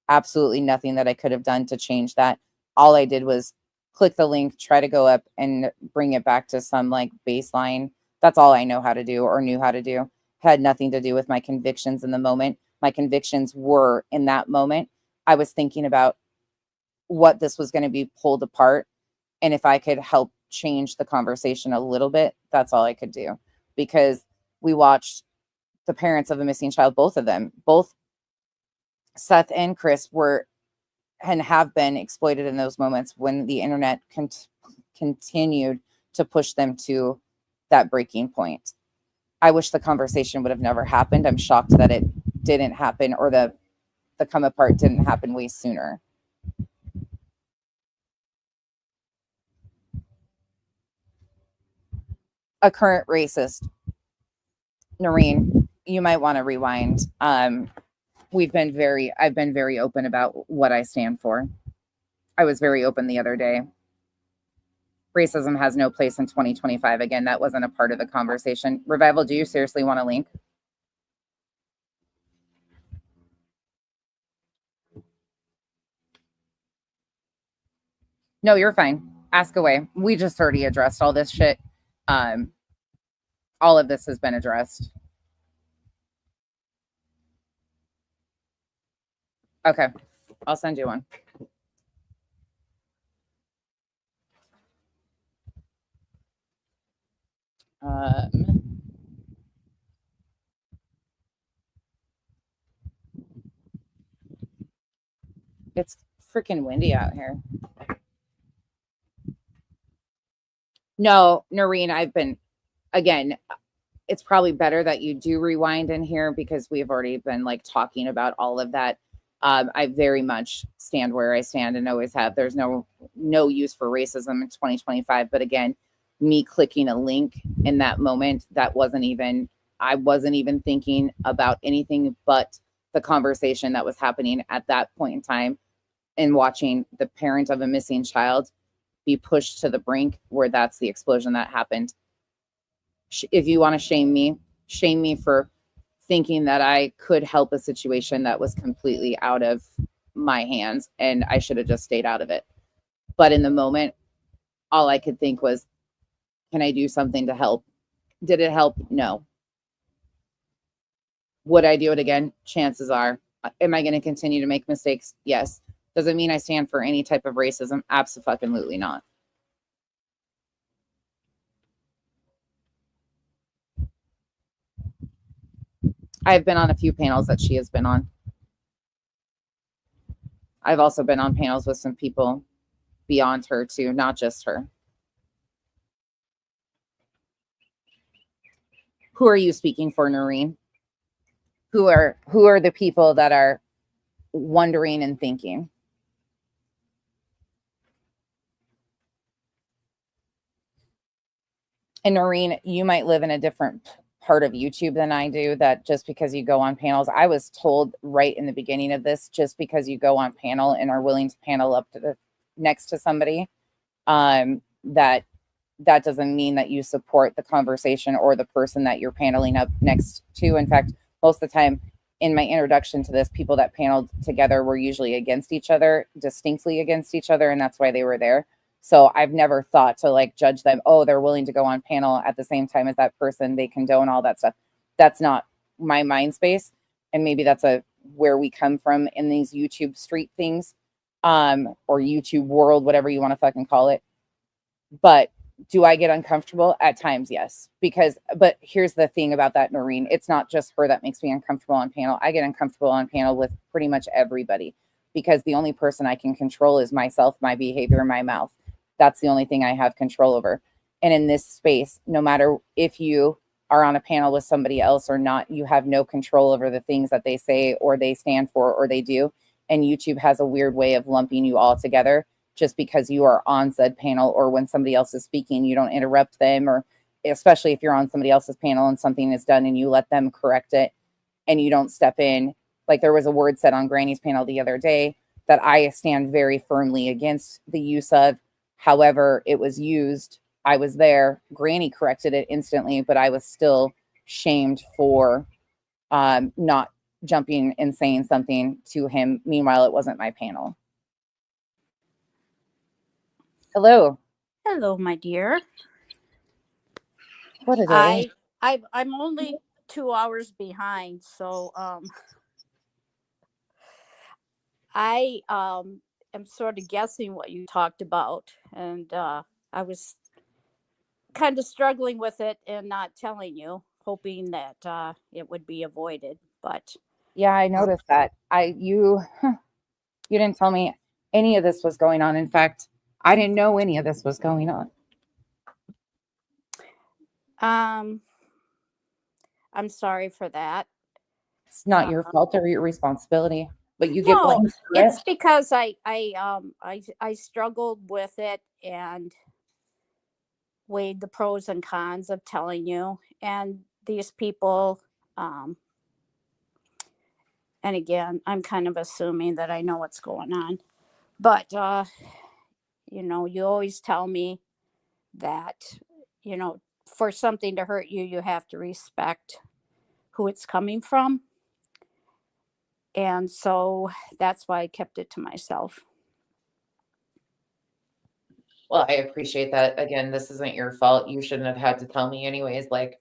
Absolutely nothing that I could have done to change that. All I did was click the link, try to go up and bring it back to some like baseline. That's all I know how to do or knew how to do. Had nothing to do with my convictions in the moment. My convictions were in that moment. I was thinking about what this was going to be pulled apart. And if I could help change the conversation a little bit, that's all I could do. Because we watched the parents of a missing child, both of them, both Seth and Chris were and have been exploited in those moments when the internet continued to push them to that breaking point. I wish the conversation would have never happened. I'm shocked that it didn't happen or the come apart didn't happen way sooner. A current racist. Noreen, you might want to rewind. I've been very open about what I stand for. I was very open the other day. Racism has no place in 2025. Again, that wasn't a part of the conversation. Revival, do you seriously want a link? No, you're fine. Ask away. We just already addressed all this shit. All of this has been addressed. Okay, I'll send you one. Um, it's freaking windy out here. No, Noreen, I've been, again, it's probably better that you do rewind in here because we've already been like talking about all of that. I very much stand where I stand and always have. There's no use for racism in 2025. But again, me clicking a link in that moment, I wasn't even thinking about anything but the conversation that was happening at that point in time and watching the parent of a missing child be pushed to the brink where that's the explosion that happened. If you want to shame me for thinking that I could help a situation that was completely out of my hands and I should have just stayed out of it. But in the moment, all I could think was, can I do something to help? Did it help? No. Would I do it again? Chances are. Am I going to continue to make mistakes? Yes. Does it mean I stand for any type of racism? Absolutely not. I've been on a few panels that she has been on. I've also been on panels with some people beyond her too, not just her. Who are you speaking for, Noreen? Who are the people that are wondering and thinking? And Noreen, you might live in a different part of YouTube than I do, that just because you go on panels, I was told right in the beginning of this, just because you go on panel and are willing to panel up to the next to somebody, that doesn't mean that you support the conversation or the person that you're paneling up next to. In fact, most of the time in my introduction to this, people that paneled together were usually against each other, distinctly against each other, and that's why they were there. So I've never thought to like judge them. Oh, they're willing to go on panel at the same time as that person. They condone all that stuff. That's not my mind space. And maybe that's where we come from in these YouTube street things, or YouTube world, whatever you want to fucking call it. But do I get uncomfortable? At times, yes. But here's the thing about that, Noreen. It's not just her that makes me uncomfortable on panel. I get uncomfortable on panel with pretty much everybody because the only person I can control is myself, my behavior, my mouth. That's the only thing I have control over. And in this space, no matter if you are on a panel with somebody else or not, you have no control over the things that they say or they stand for or they do. And YouTube has a weird way of lumping you all together. Just because you are on said panel, or when somebody else is speaking, you don't interrupt them, or especially if you're on somebody else's panel and something is done and you let them correct it and you don't step in. Like there was a word said on Granny's panel the other day that I stand very firmly against the use of. However, it was used. I was there. Granny corrected it instantly, but I was still shamed for not jumping and saying something to him. Meanwhile, it wasn't my panel. Hello. Hello, my dear. What a day. I'm only 2 hours behind, so I am sort of guessing what you talked about, and I was kind of struggling with it and not telling you, hoping that it would be avoided. But Yeah, I noticed that. You didn't tell me any of this was going on. In fact, I didn't know any of this was going on. I'm sorry for that. It's not your fault or your responsibility, but you get No, blamed for it. it's because I struggled with it and weighed the pros and cons of telling you, and these people, um and again, I'm kind of assuming that I know what's going on, but you always tell me that, for something to hurt you, you have to respect who it's coming from, and so that's why I kept it to myself. Well, I appreciate that. Again, this isn't your fault. You shouldn't have had to tell me anyways. Like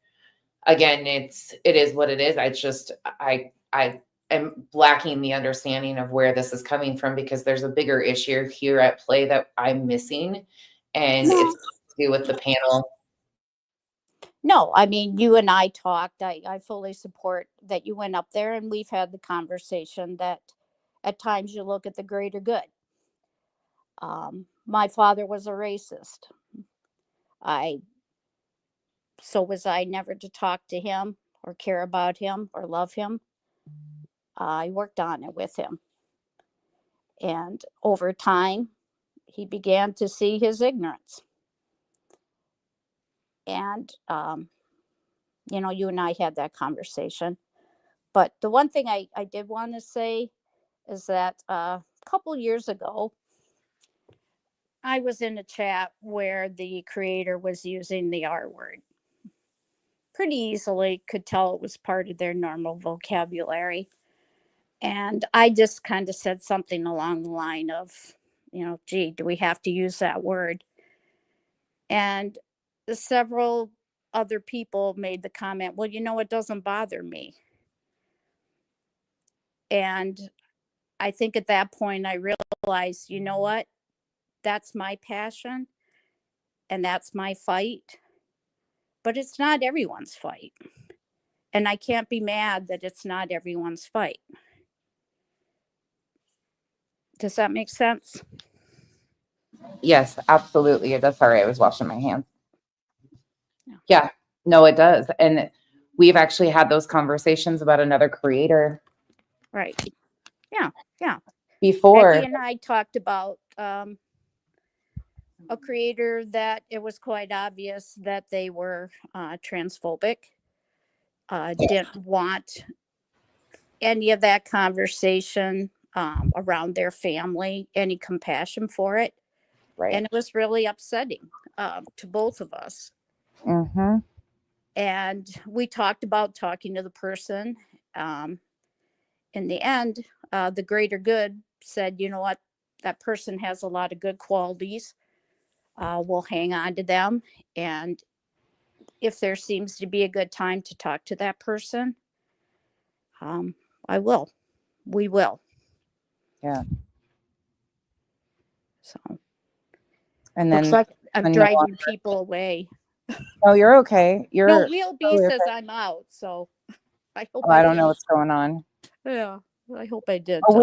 again, it is what it is. I just I am lacking the understanding of where this is coming from, because there's a bigger issue here at play that I'm missing, and No. it's to do with the panel. No, I mean, you and I talked. I fully support that you went up there and we've had the conversation that at times you look at the greater good. My father was a racist. I So was I never to talk to him or care about him or love him. I worked on it with him. And over time, he began to see his ignorance. And, you and I had that conversation. But the one thing I did want to say is that a couple years ago, I was in a chat where the creator was using the R word. Pretty easily could tell it was part of their normal vocabulary. And I just kind of said something along the line of, gee, do we have to use that word? And several other people made the comment, well, it doesn't bother me. And I think at that point I realized, you know what? That's my passion and that's my fight. But it's not everyone's fight. And I can't be mad that it's not everyone's fight. Does that make sense? Yes, absolutely. It does. Sorry, I was washing my hands. Yeah, no, it does. And we've actually had those conversations about another creator. Right. Yeah. Yeah. Before. Becky and I talked about a creator that it was quite obvious that they were transphobic, didn't want any of that conversation around their family, any compassion for it. Right. And it was really upsetting to both of us. Mm-hmm. And we talked about talking to the person. In the end, the greater good said, you know what, that person has a lot of good qualities. We'll hang on to them. And if there seems to be a good time to talk to that person, I will. We will. Yeah. So, and looks then like I'm no driving longer. people away. Oh, you're okay. No, You're Wheel B totally says okay. I'm out. So I hope Oh, I I don't know didn't. what's going on. Yeah, I hope I did. Oh,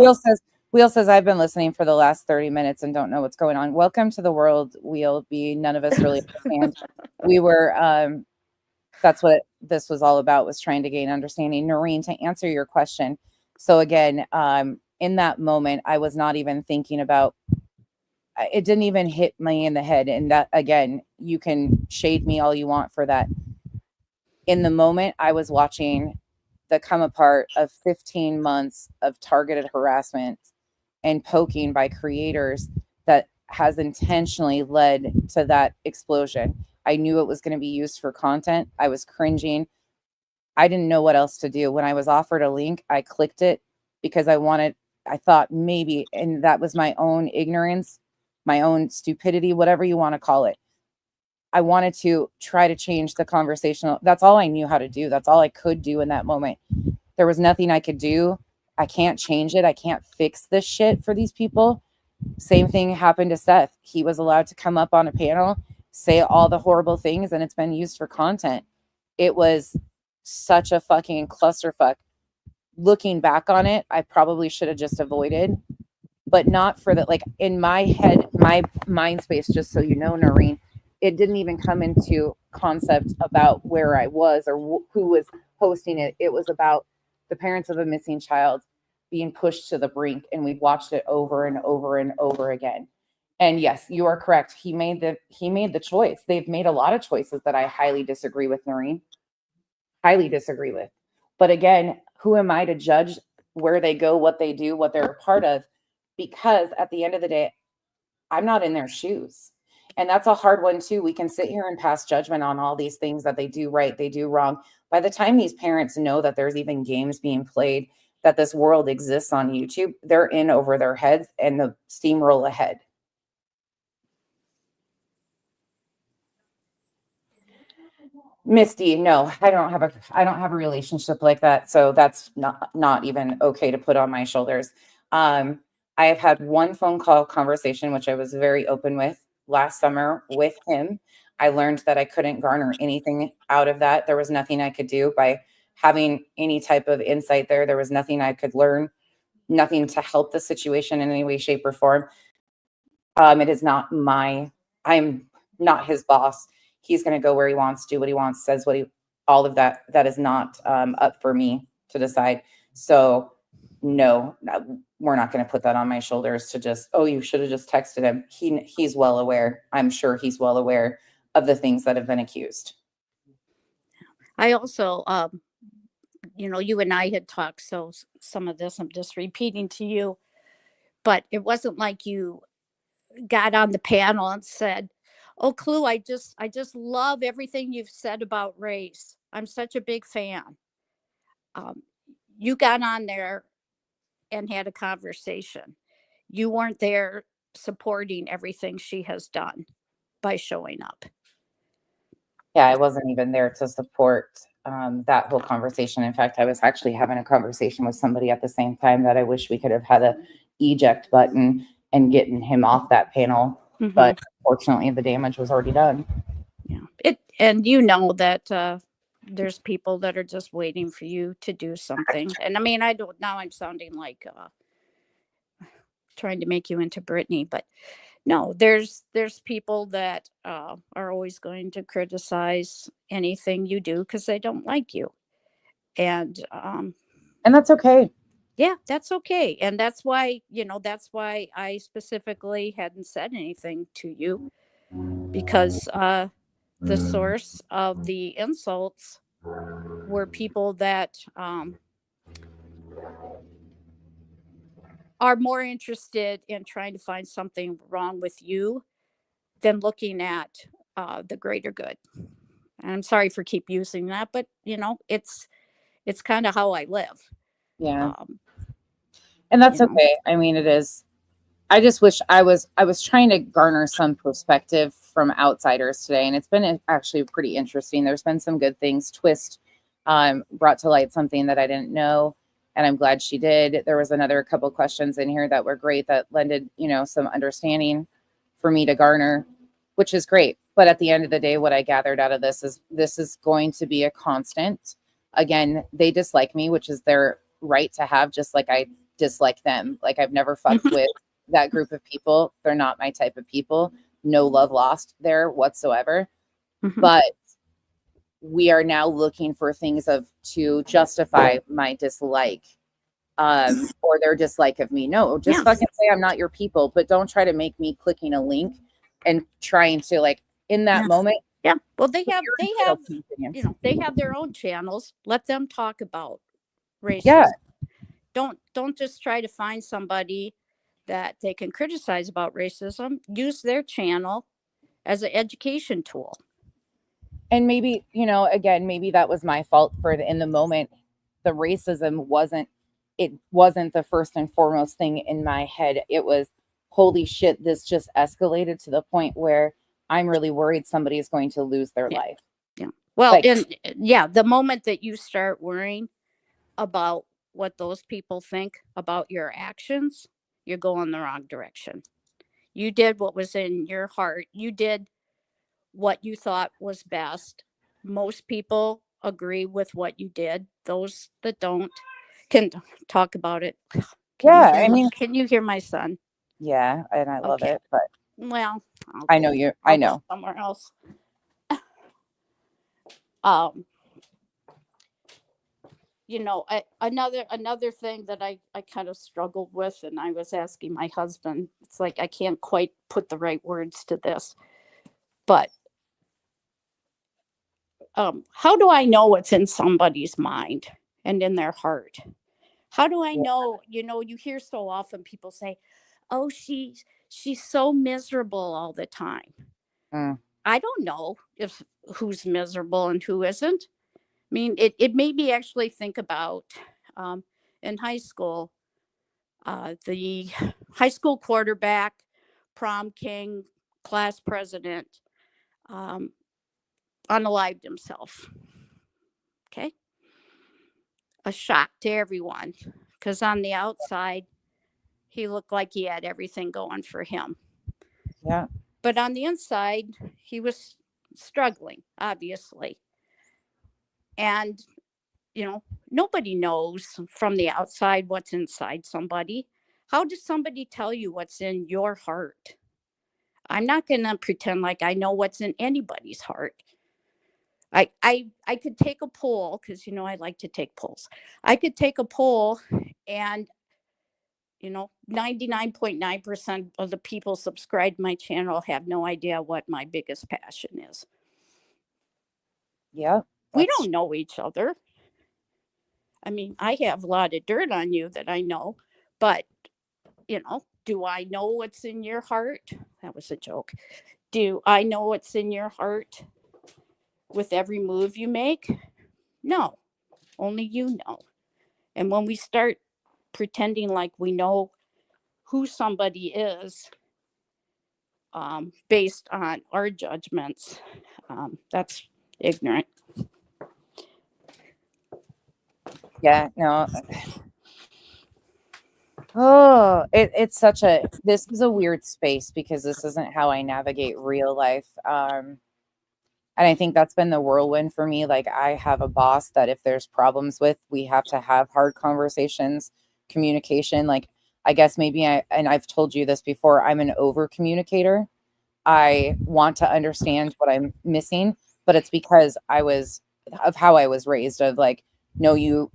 Wheel says I've been listening for the last 30 minutes and don't know what's going on. Welcome to the world, Wheel B. None of us really understand. We were that's what this was all about, was trying to gain understanding. Noreen, to answer your question. So again, in that moment, I was not even thinking about, it didn't even hit me in the head. And that, again, you can shade me all you want for that. In the moment, I was watching the come apart of 15 months of targeted harassment and poking by creators that has intentionally led to that explosion. I knew it was going to be used for content. I was cringing. I didn't know what else to do. When I was offered a link, I clicked it because I thought maybe, and that was my own ignorance, my own stupidity, whatever you want to call it. I wanted to try to change the conversational. That's all I knew how to do. That's all I could do in that moment. There was nothing I could do. I can't change it. I can't fix this shit for these people. Same thing happened to Seth. He was allowed to come up on a panel, say all the horrible things, and it's been used for content. It was such a fucking clusterfuck. Looking back on it, I probably should have just avoided, but not for that. Like, in my head, my mind space, just so you know, Noreen, it didn't even come into concept about where I was or who was hosting it. It was about the parents of a missing child being pushed to the brink, and we've watched it over and over and over again. And yes, you are correct. He made the choice. They've made a lot of choices that I highly disagree with, Noreen. Highly disagree with. But again, who am I to judge where they go, what they do, what they're a part of? Because at the end of the day, I'm not in their shoes. And that's a hard one too. We can sit here and pass judgment on all these things that they do right, they do wrong. By the time these parents know that there's even games being played, that this world exists on YouTube, they're in over their heads and the steamroll ahead. Misty, no, I don't have a relationship like that, so that's not even okay to put on my shoulders. Um, I have had one phone call conversation, which I was very open with last summer with him. I learned that I couldn't garner anything out of that. There was nothing I could do by having any type of insight there. There was nothing I could learn, nothing to help the situation in any way, shape, or form. It is not I'm not his boss. He's going to go where he wants, do what he wants, says what he, all of that. That is not up for me to decide. So, no, we're not going to put that on my shoulders to just, oh, you should have just texted him. He's well aware. I'm sure he's well aware of the things that have been accused. I also, you and I had talked, so some of this I'm just repeating to you, but it wasn't like you got on the panel and said, "Oh, Clue, I just love everything you've said about race. I'm such a big fan." Um, you got on there and had a conversation. You weren't there supporting everything she has done by showing up. Yeah, I wasn't even there to support that whole conversation. In fact, I was actually having a conversation with somebody at the same time that I wish we could have had a eject button and getting him off that panel. Mm-hmm. But fortunately, the damage was already done. Yeah. And you know that there's people that are just waiting for you to do something. And I mean, I don't, now I'm sounding like trying to make you into Brittany, but no, there's people that are always going to criticize anything you do because they don't like you. And And that's okay. yeah, that's okay. And that's why I specifically hadn't said anything to you, because the source of the insults were people that are more interested in trying to find something wrong with you than looking at the greater good. And I'm sorry for keep using that, but it's kind of how I live. Yeah. Um, And you that's know, okay. I mean, it is. I just wish I was trying to garner some perspective from outsiders today, and it's been actually pretty interesting. There's been some good things. Twist brought to light something that I didn't know, and I'm glad she did. There was another couple questions in here that were great that lended, some understanding for me to garner, which is great. But at the end of the day, what I gathered out of this is going to be a constant. Again, they dislike me, which is their right to have, just like I dislike them. Like I've never fucked with that group of people. They're not my type of people. No love lost there whatsoever. mhm. But we are now looking for things to justify my dislike or their dislike of me. No, just Yeah, fucking say I'm not your people, but don't try to make me clicking a link and trying to like in that yeah, moment. yeah. Well, You're entitled to opinions. they have their own channels. Let them talk about Yeah, racism. Don't just try to find somebody that they can criticize about racism. Use their channel as an education tool. and maybe again, maybe that was my fault in the moment. The racism wasn't the first and foremost thing in my head. It was, holy shit, this just escalated to the point where I'm really worried somebody is going to lose their Yeah, life. yeah. Well, Like, and yeah, the moment that you start worrying about what those people think about your actions, you're going the wrong direction. You did what was in your heart. You did what you thought was best. Most people agree with what you did. Those that don't can talk about it. yeah, I mean, Can you hear my son? yeah, and I love Okay. it, but Well, I know you. I I'll go know. somewhere else. Um, another thing that I kind of struggled with, and I was asking my husband, it's like I can't quite put the right words to this, but how do I know what's in somebody's mind and in their heart? How do I Yeah. know? You hear so often people say, "Oh, she's so miserable all the time." Mm, I don't know if who's miserable and who isn't. I mean, it made me actually think about um, in high school, the high school quarterback, prom king, class president. Um, unalived himself. Okay. A shock to everyone because on the outside, he looked like he had everything going for him. Yeah. But on the inside, he was struggling, obviously. And, nobody knows from the outside what's inside somebody. How does somebody tell you what's in your heart? I'm not going to pretend like I know what's in anybody's heart. I could take a poll because I like to take polls. I could take a poll and 99.9% of the people subscribed to my channel have no idea what my biggest passion is. Yeah. We don't know each other. I mean, I have a lot of dirt on you that I know, but do I know what's in your heart? That was a joke. Do I know what's in your heart with every move you make? No, only you know. And when we start pretending like we know who somebody is based on our judgments, that's ignorant. Yeah. No. Oh, it's such a this is a weird space because this isn't how I navigate real life. And I think that's been the whirlwind for me. Like I have a boss that if there's problems with, we have to have hard conversations, communication. Like I guess maybe and I've told you this before, I'm an over communicator. I want to understand what I'm missing, but it's because of how I was raised of like, no, you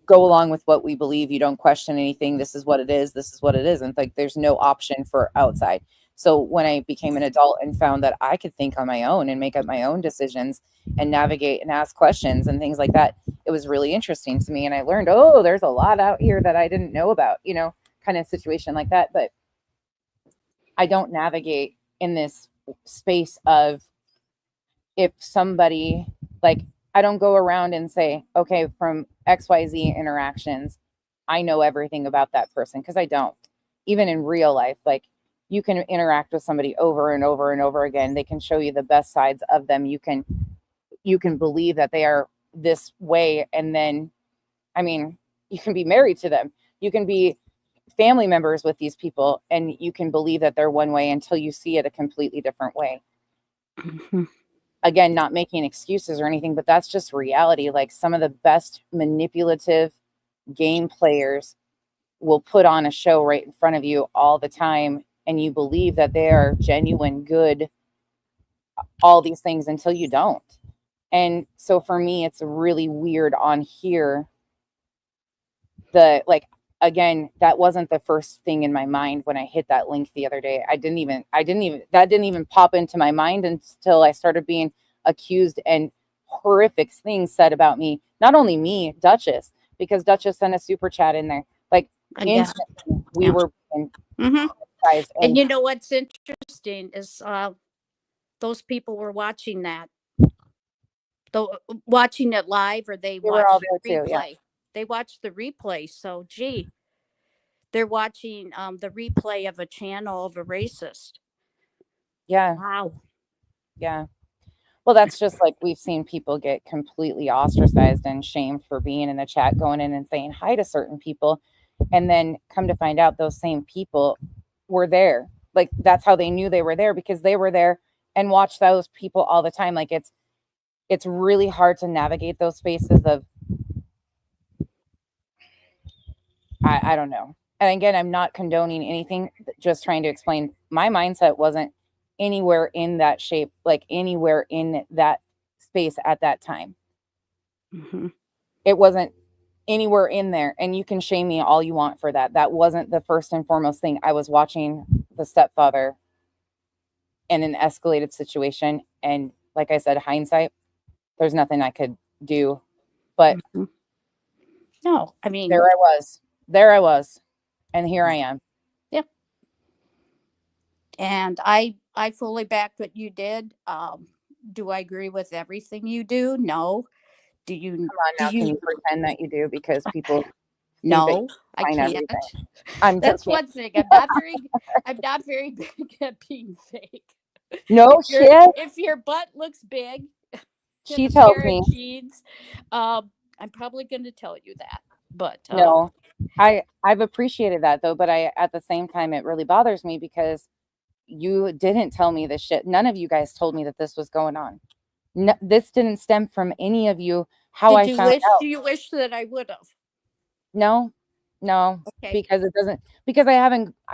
go along with what we believe. You don't question anything. This is what it is. This is what it is. And like, there's no option for outside. So when I became an adult and found that I could think on my own and make up my own decisions and navigate and ask questions and things like that, it was really interesting to me. And I learned, oh, there's a lot out here that I didn't know about, kind of situation like that. But I don't navigate in this space of if somebody like I don't go around and say, okay, from XYZ interactions, I know everything about that person because I don't. Even in real life, like you can interact with somebody over and over and over again. They can show you the best sides of them. You can believe that they are this way and then I mean, you can be married to them. You can be family members with these people and you can believe that they're one way until you see it a completely different way. Mm-hmm. Again, not making excuses or anything, but that's just reality. Like some of the best manipulative game players will put on a show right in front of you all the time, and you believe that they are genuine, good, all these things until you don't. And so for me, it's really weird on here. Again, that wasn't the first thing in my mind when I hit that link the other day. That didn't even pop into my mind until I started being accused and horrific things said about me. Not only me, Duchess, because Duchess sent a super chat in there. Like instantly we were being criticized. And you know what's interesting is those people were watching that. Watching it live or they were all watched the there too, yeah. replay. They watched the replay. So gee, they're watching the replay of a channel of a racist. Yeah. Wow. Yeah. Well, that's just like we've seen people get completely ostracized and shamed for being in the chat, going in and saying hi to certain people. And then come to find out those same people were there. Like that's how they knew they were there because they were there and watched those people all the time. Like it's really hard to navigate those spaces of I don't know. And again, I'm not condoning anything, just trying to explain my mindset wasn't anywhere in that shape, like anywhere in that space at that time. Mm-hmm. It wasn't anywhere in there. And you can shame me all you want for that. That wasn't the first and foremost thing. I was watching the stepfather in an escalated situation. And like I said, hindsight, there's nothing I could do. But no, I mean, there I was. And here I am. Yep. And I fully backed what you did. Do I agree with everything you do? No. Do you? Come on now, can you pretend that you do? Because people no, I find can't. everything. I'm That's joking. one thing. I'm not very I'm not very big at being fake. No shit. If your butt looks big in She a tells pair me. of jeans, I'm probably going to tell you that. But No. I've appreciated that though, but I at the same time it really bothers me because you didn't tell me this shit. None of you guys told me that this was going on. No, this didn't stem from any of you how I found out. do you wish that I would have? No, no, Okay. because it doesn't because I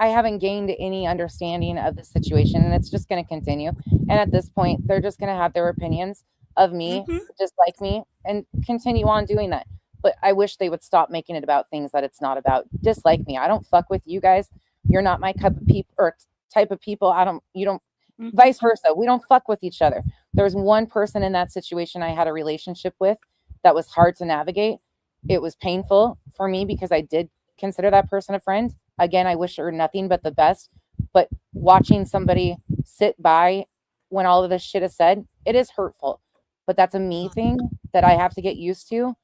haven't gained any understanding of the situation and it's just going to continue. And at this point, they're just going to have their opinions of me, Mm-hmm. just like me, and continue on doing that. But I wish they would stop making it about things that it's not about. Just like me. I don't fuck with you guys. You're not my cup of people or type of people. You don't Mm-hmm. vice versa. We don't fuck with each other. There was one person in that situation I had a relationship with that was hard to navigate. It was painful for me because I did consider that person a friend. Again, I wish her nothing but the best. But watching somebody sit by when all of this shit is said, it is hurtful. But that's a me thing that I have to get used to.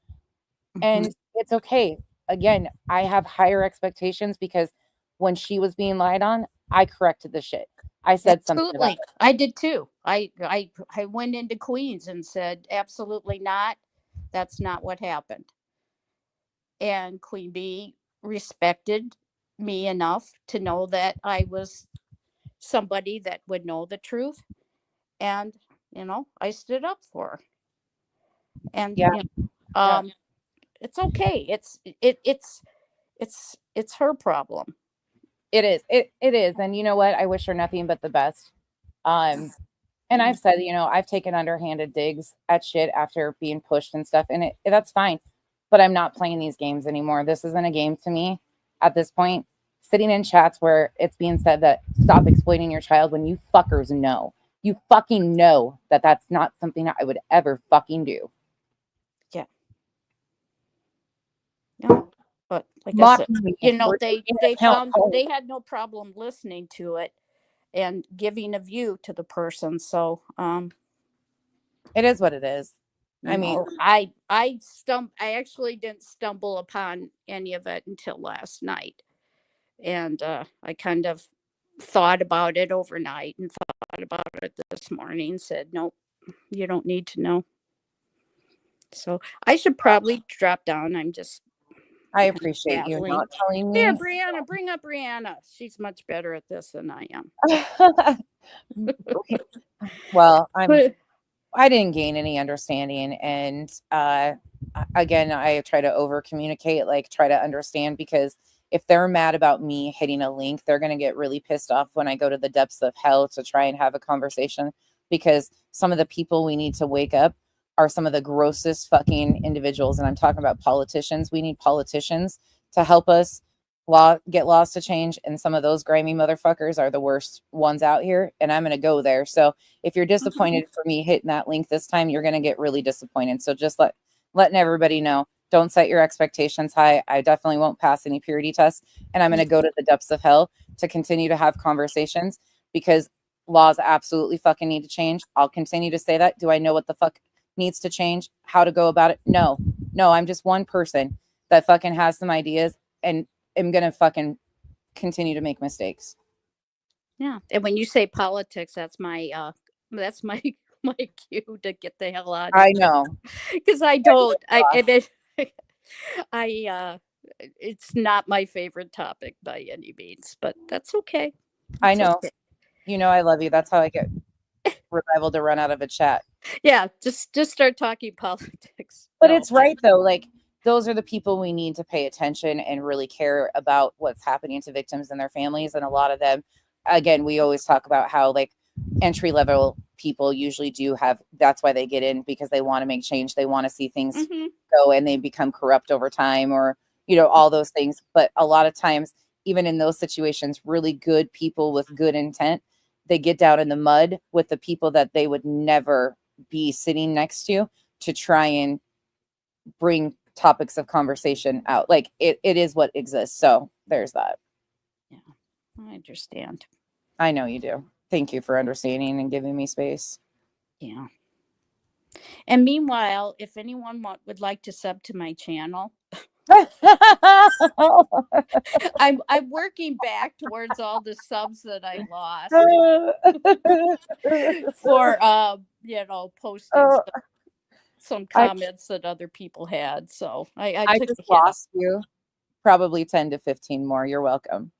And it's okay. Again, I have higher expectations because when she was being lied on, I corrected the shit. I said something about Absolutely. I did too. I went into Queens and said, absolutely not. That's not what happened. And Queen Bee respected me enough to know that I was somebody that would know the truth. And, I stood up for her. And, Yeah, yeah. it's okay. It's her problem. It is. It is. And you know what? I wish her nothing but the best. Um, and Yeah. I've said, I've taken underhanded digs at shit after being pushed and stuff, and that's fine. But I'm not playing these games anymore. This isn't a game to me at this point. Sitting in chats where it's being said that stop exploiting your child when you fuckers know. You fucking know that that's not something that I would ever fucking do. Yeah. Yeah. But like I said, Mocking me for they taking they account. found they had no problem listening to it and giving a view to the person. So It is what it is. I mean, I actually didn't stumble upon any of it until last night. And I kind of thought about it overnight and thought about it this morning, said, nope, you don't need to know. So I should probably drop down. I'm just I kind of appreciate you babbling. not telling Here, me. Brianna, bring up Brianna. She's much better at this than I am. Well, But I didn't gain any understanding, and again, I try to over communicate, like try to understand, because if they're mad about me hitting a link, they're going to get really pissed off when I go to the depths of hell to try and have a conversation, because some of the people we need to wake up are some of the grossest fucking individuals, and I'm talking about politicians. We need politicians to help us get laws to change, and some of those grimy motherfuckers are the worst ones out here, and I'm going to go there. So if you're disappointed for me hitting that link this time, you're going to get really disappointed. So just letting everybody know, don't set your expectations high. I definitely won't pass any purity tests, and I'm going to go to the depths of hell to continue to have conversations, because laws absolutely fucking need to change. I'll continue to say that. Do I know what the fuck needs to change? How to go about it? No, I'm just one person that fucking has some ideas and am going to fucking continue to make mistakes. yeah, and when you say politics, that's my my cue to get the hell out of I here know. because I don't. I and it, I it's not my favorite topic by any means, but that's okay. I It's know. okay. I love you. That's how I get revival to run out of a chat. Yeah, just start talking politics. But No, it's right though. Like, those are the people we need to pay attention and really care about what's happening to victims and their families. And a lot of them, again, we always talk about how like entry level people usually do have, that's why they get in, because they want to make change. They want to see things hmm go, and they become corrupt over time, or, all those things. But a lot of times, even in those situations, really good people with good intent, they get down in the mud with the people that they would never be sitting next to try and bring topics of conversation out. Like, it is what exists. So there's that. yeah, I understand. I know you do. Thank you for understanding and giving me space. Yeah. And meanwhile, if anyone would like to sub to my channel, I'm working back towards all the subs that I lost for posting Oh, some I comments that other people had. So I I took just a hit. lost you. Probably 10 to 15 more. You're welcome.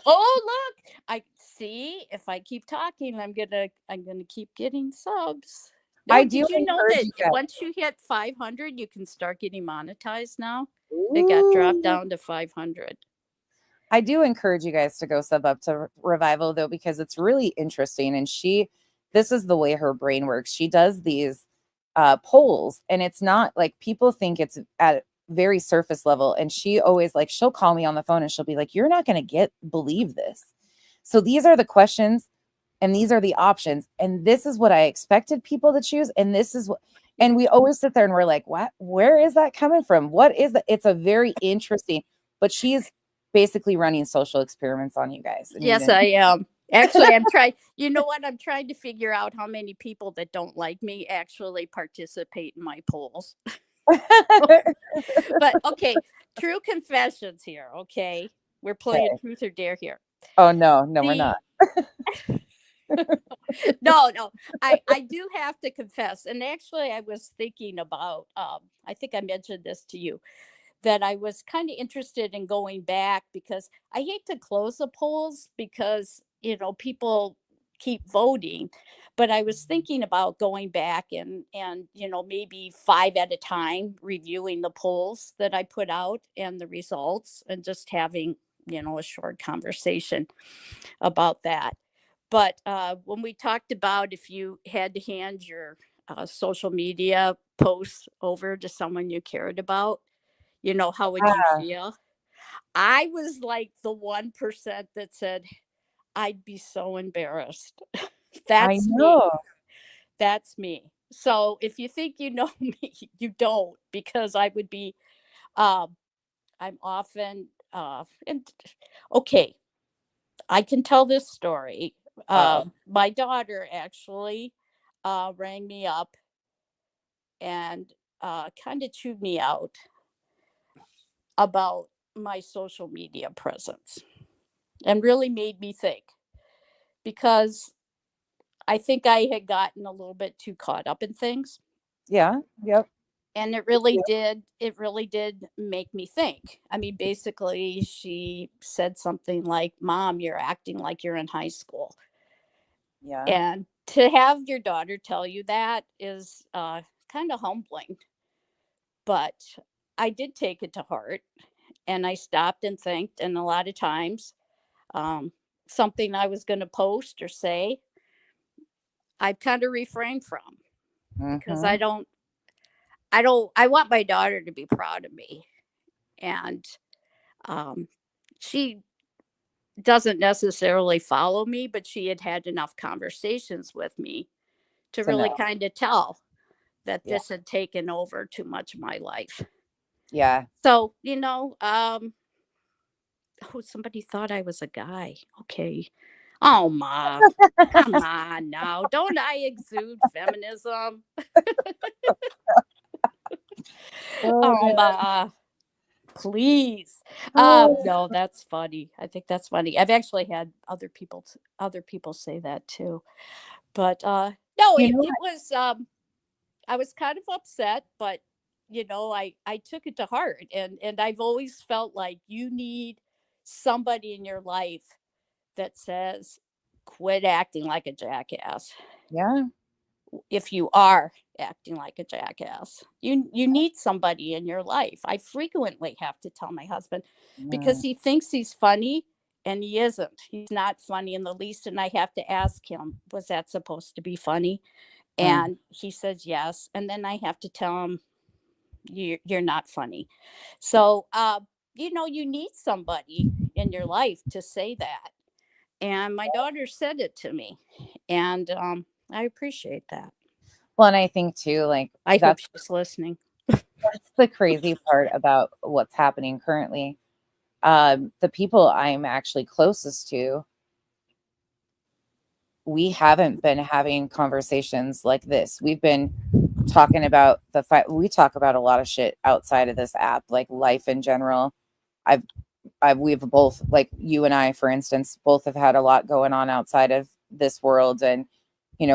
Oh, look, I see. If I keep talking, I'm gonna keep getting subs. I No, do did you know encourage that you guys. once you hit 500, you can start getting monetized now? It got dropped Ooh. down to 500. I do encourage you guys to go sub up to Revival though, because it's really interesting. And this is the way her brain works. She does these polls, and it's not like people think it's at very surface level. And she always she'll call me on the phone and she'll be like, "You're not going to believe this." So these are the questions and these are the options. And this is what I expected people to choose. And this is what, and we always sit there and we're like, what, where is that coming from? What is that? It's a very interesting, but she's basically running social experiments on you guys. And you Yes, didn't. I am. Actually, I'm trying. You know what? I'm trying to figure out how many people that don't like me actually participate in my polls. But okay, true confessions here. Okay, we're playing Okay. truth or dare here. Oh, no, we're The not. no, I do have to confess. And actually, I was thinking about. I think I mentioned this to you, that I was kind of interested in going back, because I hate to close the polls because, people keep voting. But I was thinking about going back and maybe 5 at a time, reviewing the polls that I put out and the results, and just having, a short conversation about that. But when we talked about if you had to hand your social media posts over to someone you cared about, how would you Ah, feel? I was like the 1% that said, I'd be so embarrassed. I That's me. know. That's me. So if you think you know me, you don't, because I would be, um, I'm often, and okay, I can tell this story. Uh-oh. My daughter actually rang me up and kind of chewed me out about my social media presence, and really made me think, because I think I had gotten a little bit too caught up in things. Yeah. Yep. And it really did make me think. I mean, basically, she said something like, Mom, you're acting like you're in high school. Yeah. And to have your daughter tell you that is kind of humbling. But I did take it to heart, and I stopped and think. And a lot of times, um, something I was going to post or say, I've kind of refrained from, because Mm-hmm. I want my daughter to be proud of me. And um, she doesn't necessarily follow me, but she had had enough conversations with me to To really know. kind of tell that Yeah. this had taken over too much of my life. Yeah. So, oh, somebody thought I was a guy. Okay. Oh, Ma, come on now. Don't I exude feminism? Oh, Oh, Ma, please. God. No, that's funny. I think that's funny. I've actually had other people say that too. But no, You it, know it was I was kind of upset, but I took it to heart, and I've always felt like you need somebody in your life that says, quit acting like a jackass. Yeah. If you are acting like a jackass, you need somebody in your life. I frequently have to tell my husband, because Mm, he thinks he's funny, and he isn't. He's not funny in the least, and I have to ask him, was that supposed to be funny? mm. And he says yes, and then I have to tell him, you're not funny. So you need somebody in your life to say that. And my daughter said it to me, and I appreciate that. Well, and I think too, I hope she's listening. that's the crazy part about what's happening currently. The people I'm actually closest to, we haven't been having conversations like this. We've been talking about the fight. We talk about a lot of shit outside of this app, like life in general. I've we've both, like you and I, for instance, both have had a lot going on outside of this world, and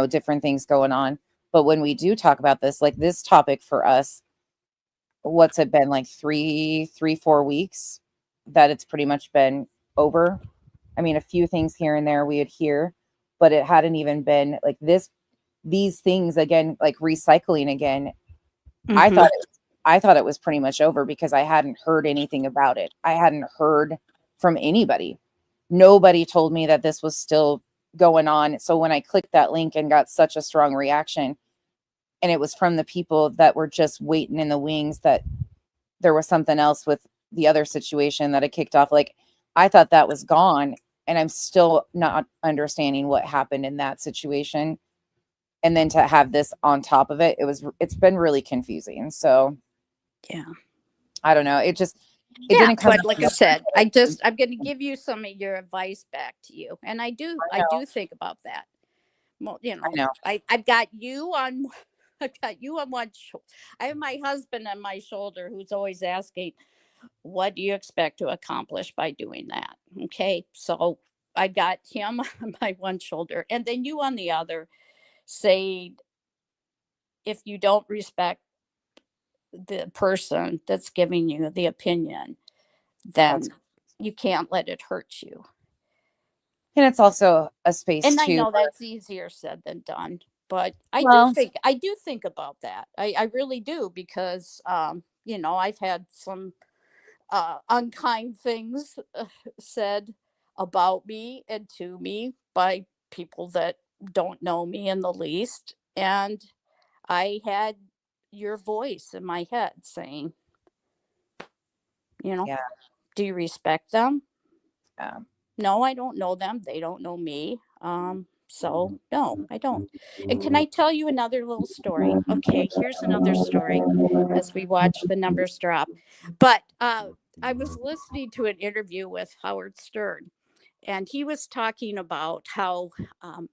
different things going on. But when we do talk about this, like this topic for us, what's it been, like 4 weeks that it's pretty much been over. I mean, a few things here and there we would hear, but it hadn't even been like these things again, like recycling again. I Mm-hmm. thought I thought it was pretty much over because I hadn't heard anything about it. I hadn't heard from anybody. Nobody told me that this was still going on. So when I clicked that link and got such a strong reaction, and it was from the people that were just waiting in the wings, that there was something else with the other situation that I kicked off, like I thought that was gone, and I'm still not understanding what happened in that situation. And then to have this on top of it, it's been really confusing. So Yeah. I don't know. It Yeah, didn't come but out like I the said, way I'm going to give you some of your advice back to you, and I I know. do think about that. Well, I know. I've got you on, I've got you on one shoulder. I have my husband on my shoulder, who's always asking, "What do you expect to accomplish by doing that?" Okay, so I got him on my one shoulder, and then you on the other, saying, if you don't respect the person that's giving you the opinion, That's then you can't let it hurt you. And it's also a space And I too know where, that's easier said than done, but well, I do think about that. I really do, because I've had some unkind things said about me and to me by people that don't know me in the least, and I had your voice in my head saying, you know, yeah, do you respect them? yeah. No, I don't know them. They don't know me. So no, I don't. And can I tell you another little story? Okay, here's another story as we watch the numbers drop. But I was listening to an interview with Howard Stern, and he was talking about how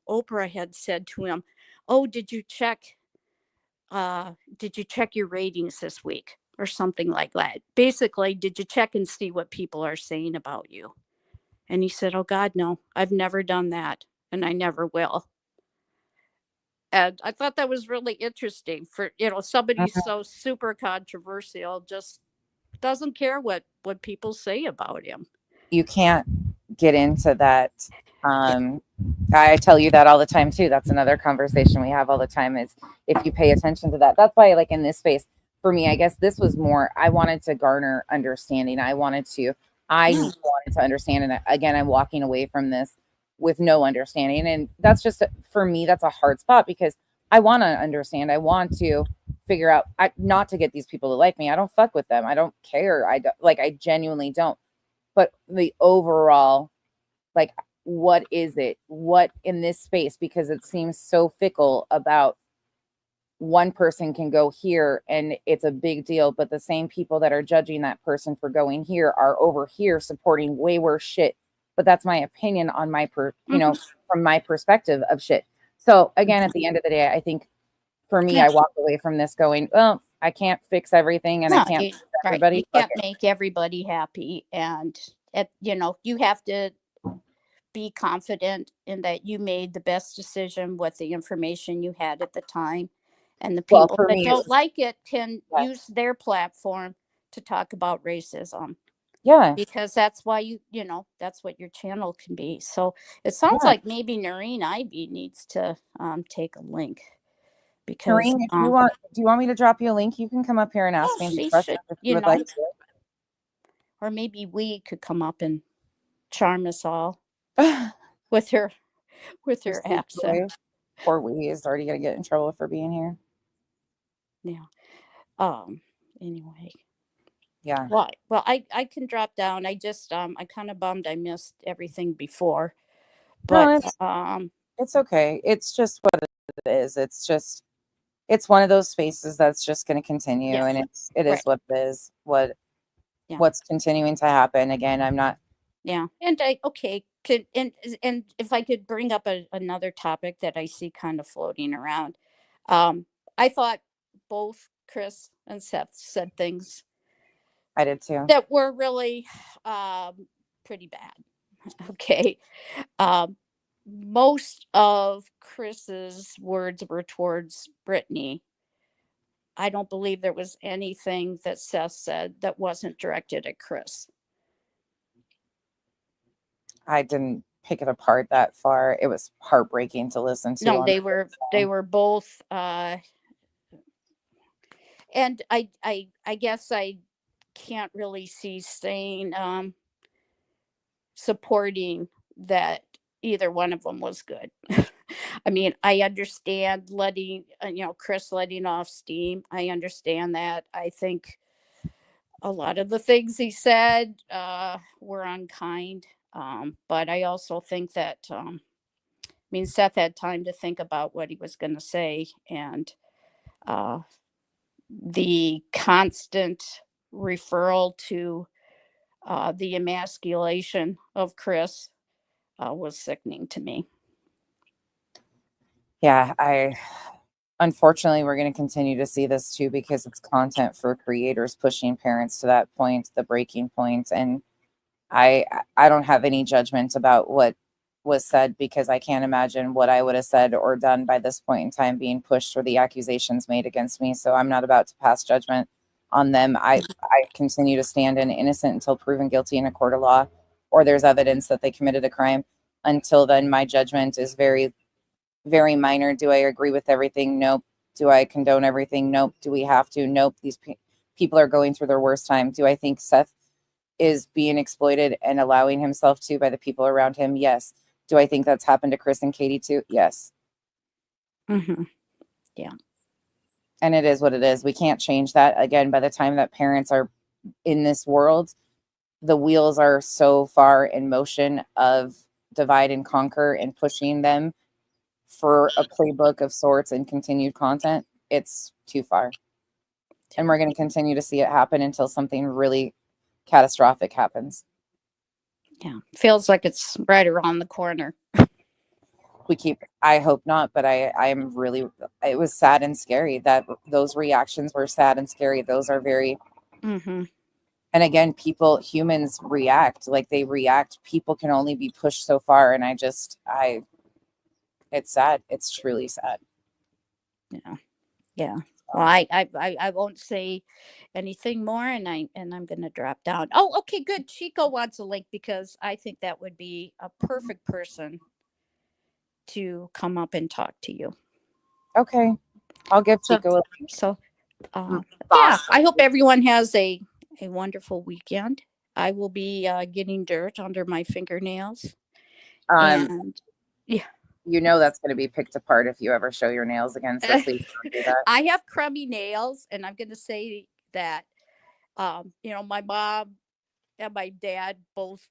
Oprah had said to him, "Oh, did you check your ratings this week?" Or something like that. Basically, did you check and see what people are saying about you? And he said, "Oh God, no, I've never done that, and I never will." And I thought that was really interesting for, somebody Mhm. so super controversial, just doesn't care what people say about him. You can't get into that. Yeah. Um, I tell you that all the time too. That's another conversation we have all the time, is if you pay attention to that. That's why, like in this space, for me, I guess this was more, I wanted to garner understanding. I Yeah. wanted to understand. And again, I'm walking away from this with no understanding. And that's just, for me, that's a hard spot because I want to understand. I want to figure out, not to get these people to like me. I don't fuck with them. I don't care. I genuinely don't. But the overall, like, what is it? What in this space? Because it seems so fickle about, one person can go here and it's a big deal, but the same people that are judging that person for going here are over here supporting way worse shit. But that's my opinion on Hmm. from my perspective of shit. So again, at Hmm. the end of the day, I think for me, Yeah. I walked away from this going, well, I can't fix everything and I No, can't please right. You everybody. Fuck can't it. make everybody happy, and you have to be confident in that you made the best decision with the information you had at the time. And the Well, people for that me, it don't was, like it can yeah, use their platform to talk about racism, yeah, because that's why that's what your channel can be. So it sounds yeah. like maybe Noreen Ivy needs to take a link, because Noreen, if you want, do you want me to drop you a link? You can come up here and ask me these she questions should, if you would like or maybe we could come up and charm us all to. with her You sweet accent. boy. Poor Wee is already gonna get in trouble for being here. Yeah. Um. Anyway. Yeah. Well, I can drop down. I kind of bummed I missed everything before, No, but it's okay. It's just what it is. It's one of those spaces that's just gonna continue, yeah, and it is right, what it is. yeah, What's continuing to happen. Again, I'm not. yeah. And I okay, could and if I could bring up another topic that I see kind of floating around, I thought both Chris and Seth said things I did too. that were really pretty bad. Okay. Um, most of Chris's words were towards Brittany. I don't believe there was anything that Seth said that wasn't directed at Chris. I didn't pick it apart that far. It was heartbreaking to listen to. No, they were both and I guess I can't really see saying supporting that either one of them was good. I mean, I understand letting Chris letting off steam. I understand that. I think a lot of the things he said were unkind. But I also think that I mean, Seth had time to think about what he was going to say, and uh, the constant referral to the emasculation of Chris was sickening to me. Yeah, unfortunately we're going to continue to see this too, because it's content for creators pushing parents to that point, the breaking point. And I don't have any judgment about what was said, because I can't imagine what I would have said or done by this point in time, being pushed or the accusations made against me. So I'm not about to pass judgment on them. I continue to stand in innocent until proven guilty in a court of law, or there's evidence that they committed a crime. Until then, my judgment is very, very minor. Do I agree with everything? Nope. Do I condone everything? Nope. Do we have to? Nope. These people are going through their worst time. Do I think Seth is being exploited and allowing himself to by the people around him? Yes. Do I think that's happened to Chris and Katie too? Yes. Mm-hmm. Yeah. And it is what it is. We can't change that. Again, by the time that parents are in this world, the wheels are so far in motion of divide and conquer and pushing them for a playbook of sorts and continued content. It's too far. And we're going to continue to see it happen until something really catastrophic happens. Yeah. Feels like it's right around the corner. I hope not, but I'm really, it was sad and scary that those reactions were sad and scary. Those are very, Mm-hmm. and again, humans react like they react. People can only be pushed so far. And it's sad. It's truly sad. Yeah. Yeah. Well, I won't say anything more, and I'm gonna drop down. Oh, okay, good. Chico wants a link because I think that would be a perfect person to come up and talk to you. Okay. I'll give So, Chico a link. so yeah, I hope everyone has a wonderful weekend. I will be getting dirt under my fingernails, and yeah, You know that's going to be picked apart if you ever show your nails again. So please don't do that. I have crummy nails, and I'm going to say that my mom and my dad both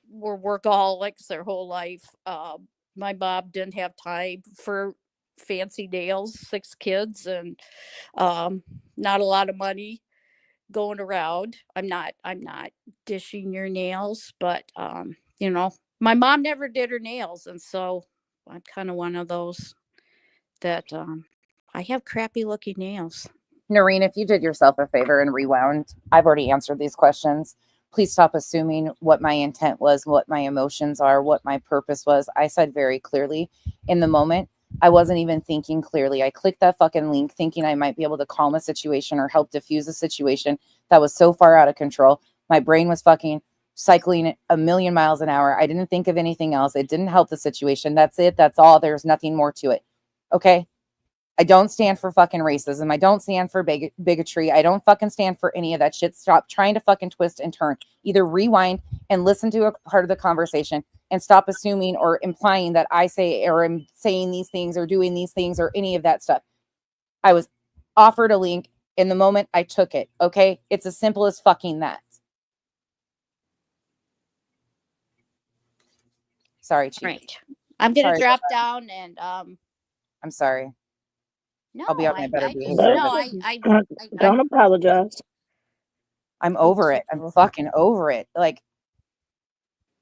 were workaholics their whole life. My mom didn't have time for fancy nails, 6 kids, and not a lot of money going around. I'm not dishing your nails, but my mom never did her nails, and so I'm kind of one of those that I have crappy looking nails. Noreen, if you did yourself a favor and rewound, I've already answered these questions. Please stop assuming what my intent was, what my emotions are, what my purpose was. I said very clearly in the moment, I wasn't even thinking clearly. I clicked that fucking link thinking I might be able to calm a situation or help diffuse a situation that was so far out of control. My brain was fucking cycling a million miles an hour. I didn't think of anything else. It didn't help the situation. That's it. That's all. There's nothing more to it. Okay. I don't stand for fucking racism. I don't stand for bigotry. I don't fucking stand for any of that shit. Stop trying to fucking twist and turn. Either rewind and listen to a part of the conversation and stop assuming or implying that I say or am saying these things or doing these things or any of that stuff. I was offered a link. In the moment, I took it. Okay? It's as simple as fucking that. Sorry, Chief. Right. I'm going to drop down and I'm sorry. no, I'll be on my better I just behavior. no, Don't apologize. I'm over it. I'm fucking over it. Like,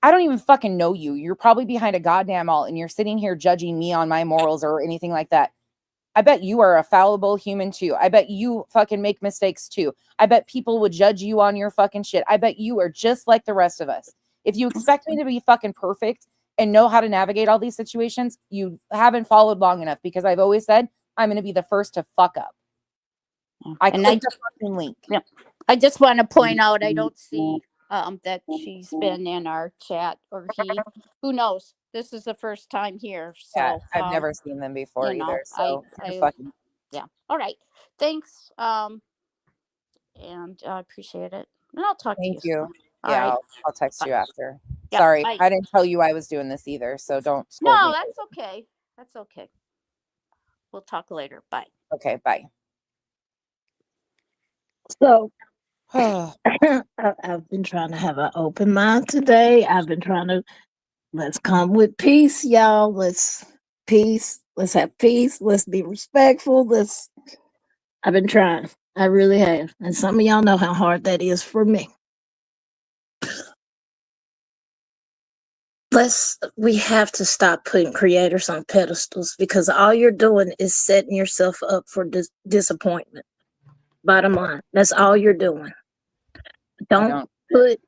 I don't even fucking know you. You're probably behind a goddamn wall and you're sitting here judging me on my morals or anything like that. I bet you are a fallible human too. I bet you fucking make mistakes too. I bet people would judge you on your fucking shit. I bet you are just like the rest of us. If you expect me to be fucking perfect and know how to navigate all these situations, you haven't followed long enough, because I've always said I'm going to be the first to fuck up. I clicked the fucking link. Yeah. I just want to point out, I don't see that she's been in our chat, or he. Who knows? This is the first time here, so Yeah, I've never seen them before either. So fucking yeah. All right. Thanks. And I appreciate it. And I'll talk to you thank you. soon. All Yeah, right. I'll text Bye. you after. Yeah, Sorry, bye. I didn't tell you I was doing this either, so don't scold No, me. that's okay. That's okay. We'll talk later. Bye. Okay, bye. So Oh, I've been trying to have an open mind today. I've been trying to let's come with peace, y'all. Let's peace. Let's have peace. Let's be respectful. I've been trying. I really have. And some of y'all know how hard that is for me. We have to stop putting creators on pedestals, because all you're doing is setting yourself up for disappointment. Bottom line, that's all you're doing. Don't put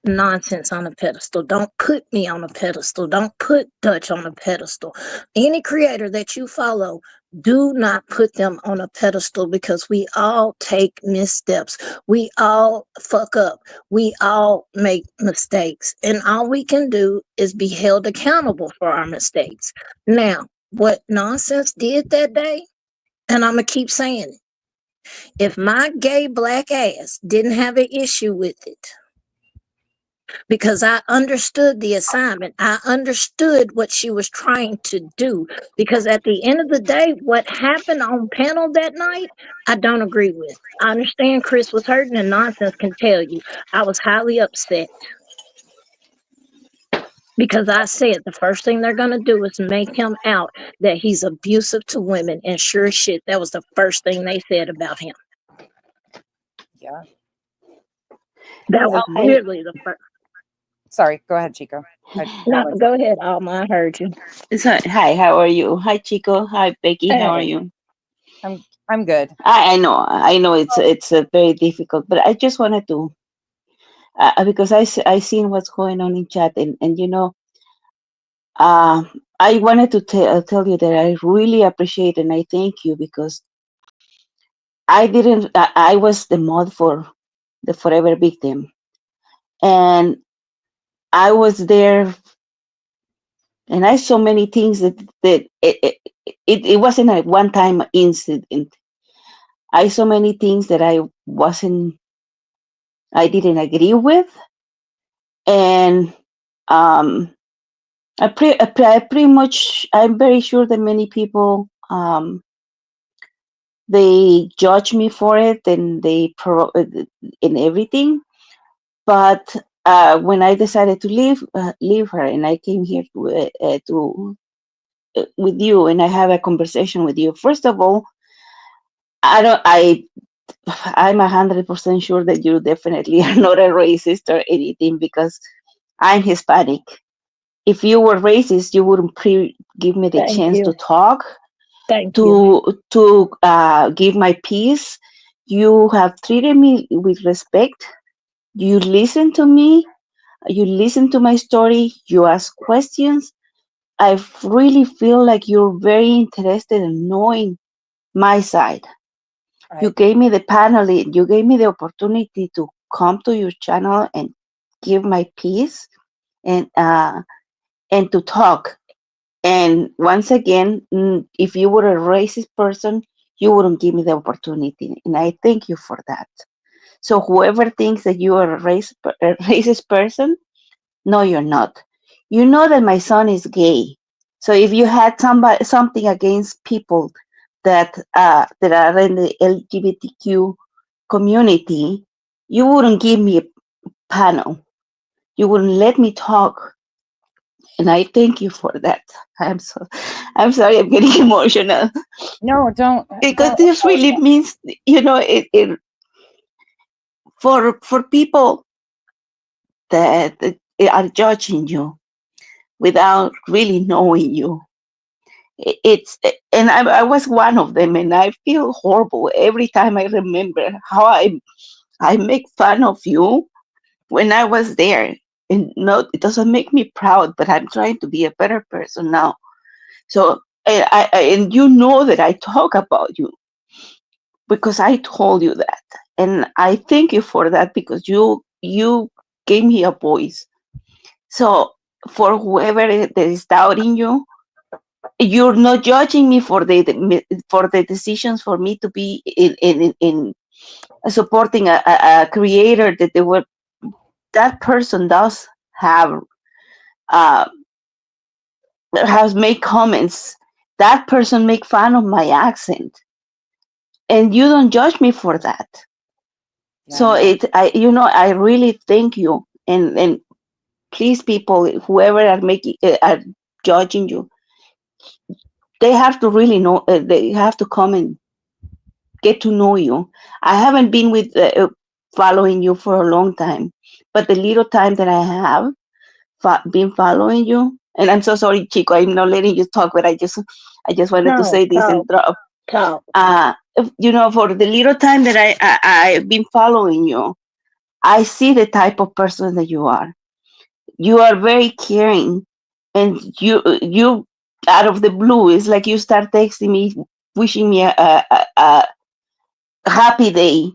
nonsense on a pedestal. Don't put me on a pedestal. Don't put Dutch on a pedestal. Any creator that you follow, do not put them on a pedestal, because we all take missteps. We all fuck up. We all make mistakes. And all we can do is be held accountable for our mistakes. Now, what Nonsense did that day, and I'm going to keep saying it, if my gay black ass didn't have an issue with it, because I understood the assignment. I understood what she was trying to do. Because at the end of the day, what happened on panel that night, I don't agree with. I understand Chris was hurting, and Nonsense can tell you I was highly upset. Because I said the first thing they're going to do is make him out that he's abusive to women. And sure as shit, that was the first thing they said about him. yeah. That was literally the first. Sorry, go ahead, Chico. No, go ahead, Alma. I heard you. So, hi, how are you? Hi, Chico. Hi, Becky. How are Hey. you? I'm good. I know it's very difficult, but I just wanted to because I seen what's going on in chat, and uh, I wanted to tell you that I really appreciate and I thank you, because I was the mod for the forever victim, and I was there, and I saw many things that it wasn't a one time incident. I saw many things that I didn't agree with, and I pretty much, I'm very sure that many people they judge me for it, and in everything. But when I decided to leave her, and I came here to with you, and I have a conversation with you. First of all, I'm 100% sure that you definitely are not a racist or anything, because I'm Hispanic. If you were racist, you wouldn't give me the Thank chance you. to talk, Thank you. to give my piece. You have treated me with respect. You listen to me. You listen to my story. You ask questions. I really feel like you're very interested in knowing my side. You gave me the panel. You gave me the opportunity to come to your channel and give my piece, and to talk. And once again, if you were a racist person, you wouldn't give me the opportunity, and I thank you for that. So whoever thinks that you are a racist person, no, you're not. You know that my son is gay. So if you had something against people that are in the LGBTQ community, you wouldn't give me a panel. You wouldn't let me talk, and I thank you for that. I'm sorry, I'm getting emotional. No, don't. Because this really means, it for people that are judging you without really knowing you. It's and I was one of them, and I feel horrible every time I remember how I make fun of you when I was there. And no, it doesn't make me proud, but I'm trying to be a better person now. So and you know that I talk about you because I told you that, and I thank you for that because you gave me a voice. So for whoever that is doubting you, you're not judging me for the decisions for me to be in supporting a creator that they were that person does have uh, has made comments. That person make fun of my accent, and you don't judge me for that. Yeah, So no. I really thank you, and please, people, whoever are making are judging you, they have to really know. They have to come and get to know you. I haven't been with following you for a long time, but the little time that I have been following you, and I'm so sorry, Chico, I'm not letting you talk, but I just wanted to No, say this and talk, drop. talk. For the little time that I've been following you, I see the type of person that you are. You are very caring, and you out of the blue, it's like you start texting me, wishing me a happy day,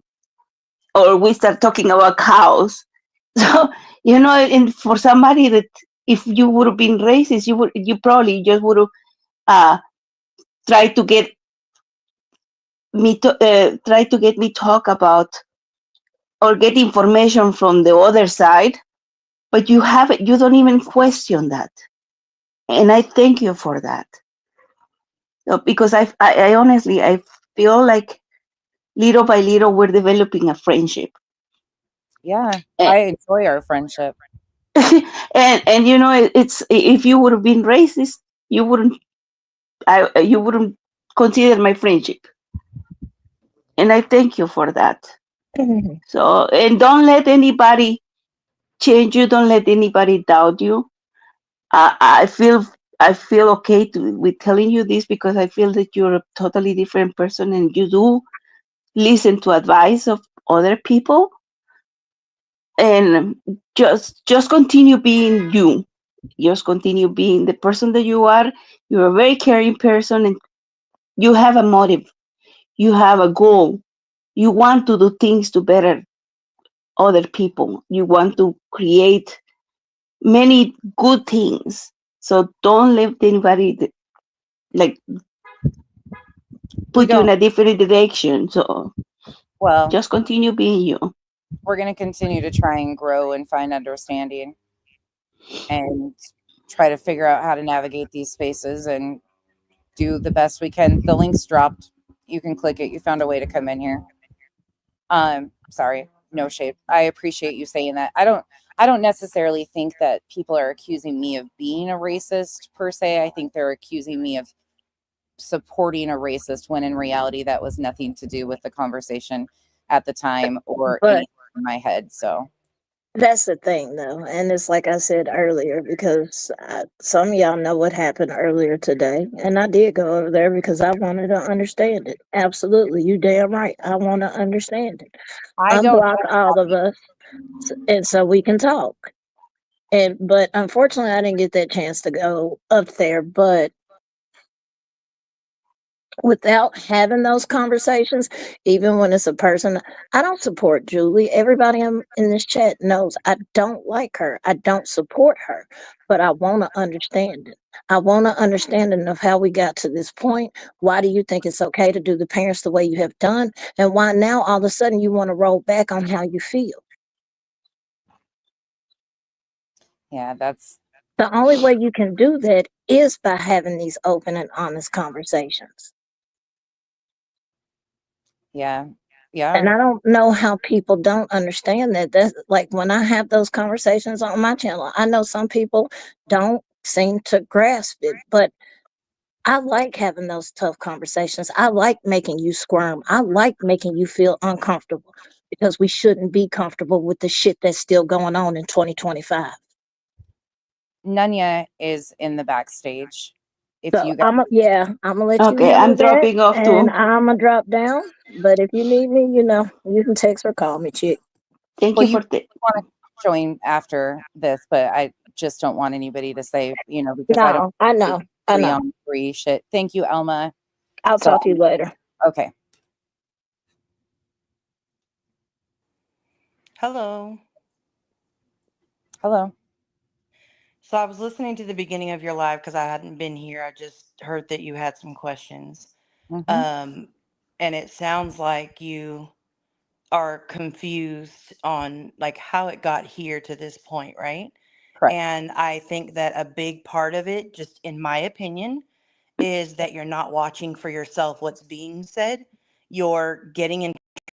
or we start talking about cows. So and for somebody that if you would have been racist, you probably just would have uh, tried to get try to get me talk about or get information from the other side, but you don't even question that, and I thank you for that. Because I honestly I feel like little by little we're developing a friendship. Yeah, and I enjoy our friendship. and it's if you would have been racist, you wouldn't you wouldn't consider my friendship, and I thank you for that. Mhm. So, and don't let anybody change you, don't let anybody doubt you. I feel okay with telling you this because I feel that you're a totally different person, and you do listen to advice of other people, and just continue being you. Just continue being the person that you are. You're a very caring person, and you have a motive. You have a goal. You want to do things to better other people. You want to create many good things. So don't let anybody like We put you in don't, a different direction. So well, just continue being you. we're going to continue to try and grow and find understanding and try to figure out how to navigate these spaces and do the best we can. The link's dropped. You can click it. You found a way to come in here. Sorry, no shade. I appreciate you saying that. I don't necessarily think that people are accusing me of being a racist per se. I think they're accusing me of supporting a racist when in reality that was nothing to do with the conversation at the time or But anything in my head. So that's the thing, though, and it's like I said earlier, because some of y'all know what happened earlier today, and I did go over there because I wanted to understand it. Absolutely, you damn right. I want to understand it. I don't Unblock know all how of us, and so we can talk. But unfortunately, I didn't get that chance to go up there. But without having those conversations, even when it's a person, I don't support Julie. Everybody in this chat knows I don't like her. I don't support her, but I want to understand it. I want to understanding of how we got to this point. Why do you think it's okay to do the parents the way you have done? And why now all of a sudden you want to roll back on how you feel? yeah, that's The only way you can do that is by having these open and honest conversations. yeah. And Yeah. I don't know how people don't understand that. That's like when I have those conversations on my channel, I know some people don't seem to grasp it, but I like having those tough conversations. I like making you squirm. I like making you feel uncomfortable because we shouldn't be comfortable with the shit that's still going on in 2025. Nunya is in the backstage. if So you guys I'm gonna let you Okay, I'm handle that, dropping off and too. I'm gonna drop down. But if you need me, you can text or call me, chick. Thank well you you for the. want to join after this, but I just don't want anybody to say, because I don't No, I know, I agree know. on free shit. Thank you, Elma. I'll So talk to you later. okay. Hello. Hello. So I was listening to the beginning of your live because I hadn't been here. I just heard that you had some questions. Hmm. Um, and it sounds like you are confused on like how it got here to this point, right? Correct. And I think that a big part of it, just in my opinion, is that you're not watching for yourself what's being said. You're getting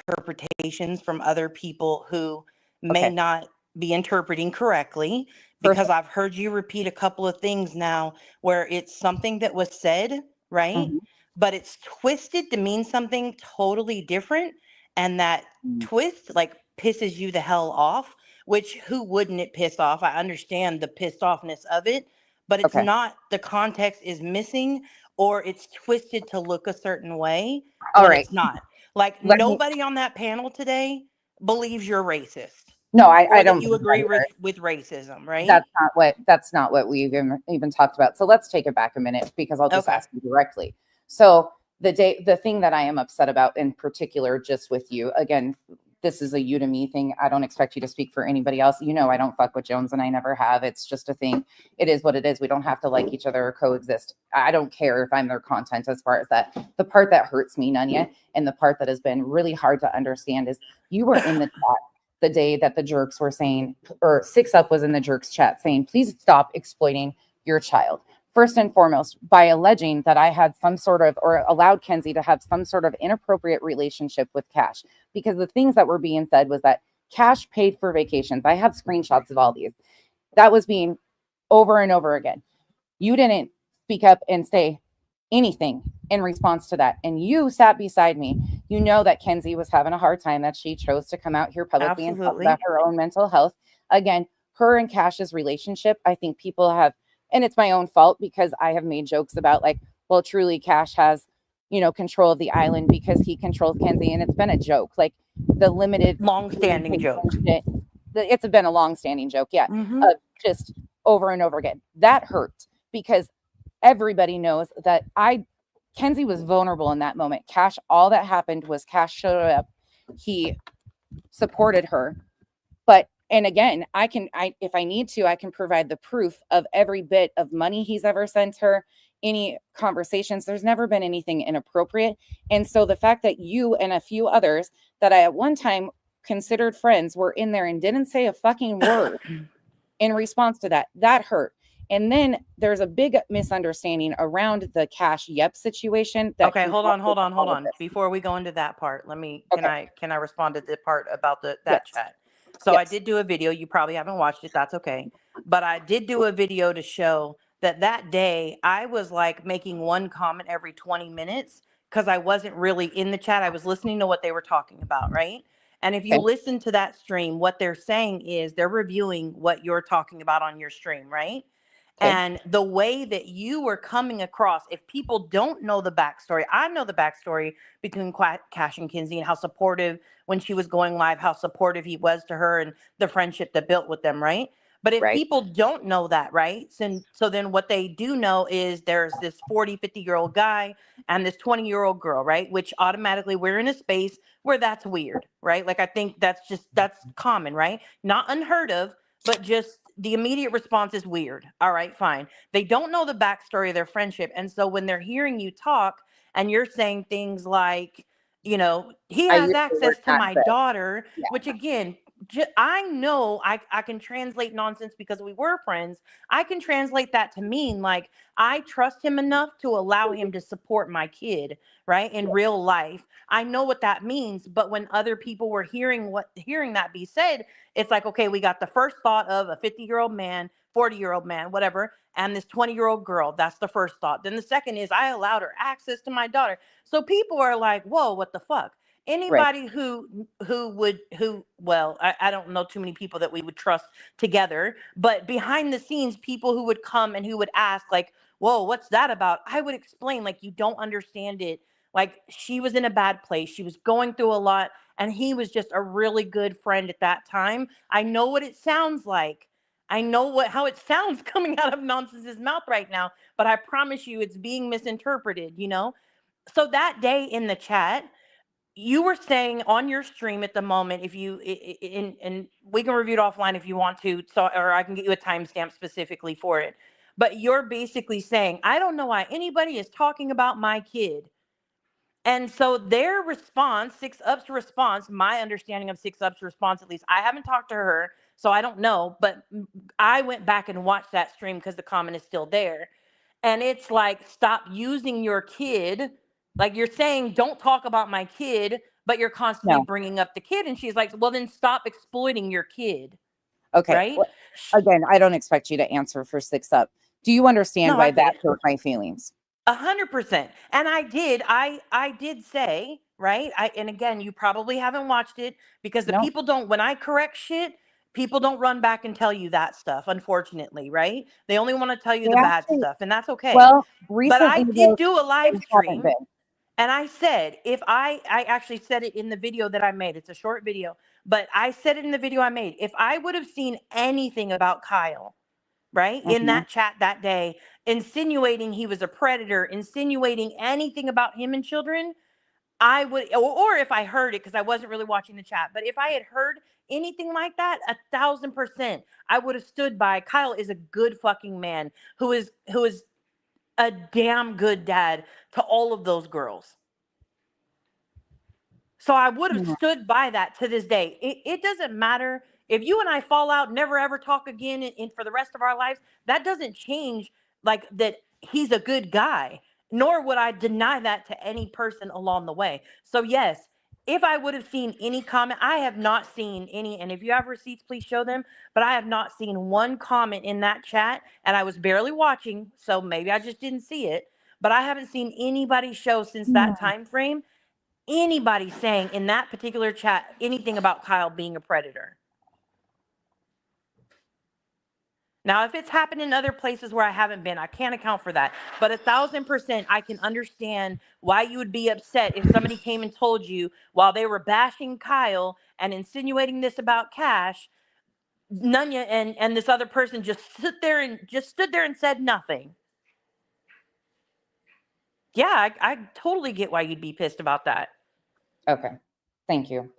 interpretations from other people who may Okay. not be interpreting correctly, First. because I've heard you repeat a couple of things now where it's something that was said, right? Mhm. But it's twisted to mean something totally different. And that Mm. twist like pisses you the hell off, which who wouldn't it piss off? I understand the pissed offness of it, but it's Okay. not, the context is missing, or it's twisted to look a certain way All when right. it's not. Like Let me. nobody on that panel today believes you're racist No, I or that don't you believe that agree either. with racism, right? That's not what we've even talked about. So let's take it back a minute because I'll just Okay. ask you directly. So the thing that I am upset about in particular, just with you, again, this is a you to me thing. I don't expect you to speak for anybody else. I don't fuck with Jones and I never have. It's just a thing. It is what it is. We don't have to like each other or coexist. I don't care if I'm their content as far as that. The part that hurts me, Nunya, and the part that has been really hard to understand is you were in the chat the day that the jerks were saying, or Six Up was in the jerks chat saying, please stop exploiting your child. First and foremost, by alleging that I had some sort of, or allowed Kenzie to have some sort of inappropriate relationship with Cash, because the things that were being said was that Cash paid for vacations. I have screenshots of all these. That was being over and over again. You didn't speak up and say anything in response to that. And you sat beside me. You know that Kenzie was having a hard time, that she chose to come out here publicly and talk about Absolutely. her own mental health. Again, her and Cash's relationship, I think people have, and it's my own fault because I have made jokes about like, well, truly Cash has, control of the island because he controls Kenzie. And it's been a joke. Like the limited Long-standing joke. shit. It's been a long-standing joke. Yeah. Mm-hmm. Just over and over again. That hurt because everybody knows that Kenzie was vulnerable in that moment. Cash, all that happened was Cash showed up. He supported her. But and again, if I need to, I can provide the proof of every bit of money he's ever sent her, any conversations. There's never been anything inappropriate. And so the fact that you and a few others that I at one time considered friends were in there and didn't say a fucking word in response to that, that hurt. And then there's a big misunderstanding around the Cash Yep situation that Okay, hold on, hold confounded on, hold all of on. this. Before we go into that part, let me Okay. can I respond to the part about that Yes. chat? So I Yes. did do a video. You probably haven't watched it. That's okay. But I did do a video to show that that day I was like making one comment every 20 minutes because I wasn't really in the chat. I was listening to what they were talking about, right? And if you Okay. listen to that stream, what they're saying is they're reviewing what you're talking about on your stream, right? Okay. And the way that you were coming across, if people don't know the backstory, I know the backstory between Cash and Kinsey and how supportive when she was going live, how supportive he was to her and the friendship that built with them, right? But if Right. people don't know that, right? So then what they do know is there's this 40, 50-year-old guy and this 20-year-old girl, right? Which automatically we're in a space where that's weird, right? Like I think that's common, right? Not unheard of, but just the immediate response is weird. All right, fine. They don't know the backstory of their friendship. And so when they're hearing you talk and you're saying things like, he I has use the word access to my access. daughter, Yeah. which again, I know I can translate nonsense because we were friends. I can translate that to mean like, I trust him enough to allow him to support my kid, right? In real life. I know what that means. But when other people were hearing that be said, it's like, okay, we got the first thought of a 50-year-old man, 40-year-old man, whatever, and this 20-year-old girl. That's the first thought. Then the second is I allowed her access to my daughter. So people are like, whoa, what the fuck? Right. Anybody I don't know too many people that we would trust together, but behind the scenes, people who would come and who would ask, like, whoa, what's that about? I would explain, like, you don't understand it. Like, she was in a bad place. She was going through a lot. And he was just a really good friend at that time. I know what it sounds like. I know how it sounds coming out of Nonsense's mouth right now, but I promise you it's being misinterpreted, you know? So that day in the chat, you were saying on your stream at the moment, if you and we can review it offline if you want to, so or I can get you a timestamp specifically for it. But you're basically saying, I don't know why anybody is talking about my kid. And so their response, Six Up's response, my understanding of Six Up's response, at least I haven't talked to her, so I don't know, but I went back and watched that stream because the comment is still there. And it's like, stop using your kid. Like, you're saying, don't talk about my kid, but you're constantly No. bringing up the kid. And she's like, well, then stop exploiting your kid. Okay. Right? Well, again, I don't expect you to answer for Six Up. Do you understand No, I why get that it. hurt my feelings? 100%. And I did say, right? And again, you probably haven't watched it because the No. people don't, when I correct shit, people don't run back and tell you that stuff, unfortunately, right? They only want to tell you They the bad actually, stuff, and that's okay. well, But I recently did do a live they haven't stream, been. and I said, if I actually said it in the video that I made, it's a short video, but I said it in the video I made. If I would have seen anything about Kyle, right, in Mhm. that chat that day, insinuating he was a predator, insinuating anything about him and children, I would, or if I heard it, because I wasn't really watching the chat, but if I had heard anything like that, 1,000%, I would have stood by. Kyle is a good fucking man who is a damn good dad to all of those girls. So I would have Mhm. stood by that to this day. It doesn't matter if you and I fall out, never ever talk again for the rest of our lives. That doesn't change, like, that he's a good guy, nor would I deny that to any person along the way. So yes, if I would have seen any comment, I have not seen any. And if you have receipts, please show them. But I have not seen one comment in that chat, and I was barely watching, so maybe I just didn't see it. But I haven't seen anybody show since that Mhm. time frame anybody saying in that particular chat anything about Kyle being a predator. Now, if it's happened in other places where I haven't been, I can't account for that. But 1,000%, I can understand why you would be upset if somebody came and told you while they were bashing Kyle and insinuating this about Cash, Nunya and this other person just stood there and said nothing. Yeah, I totally get why you'd be pissed about that. Okay. Thank you.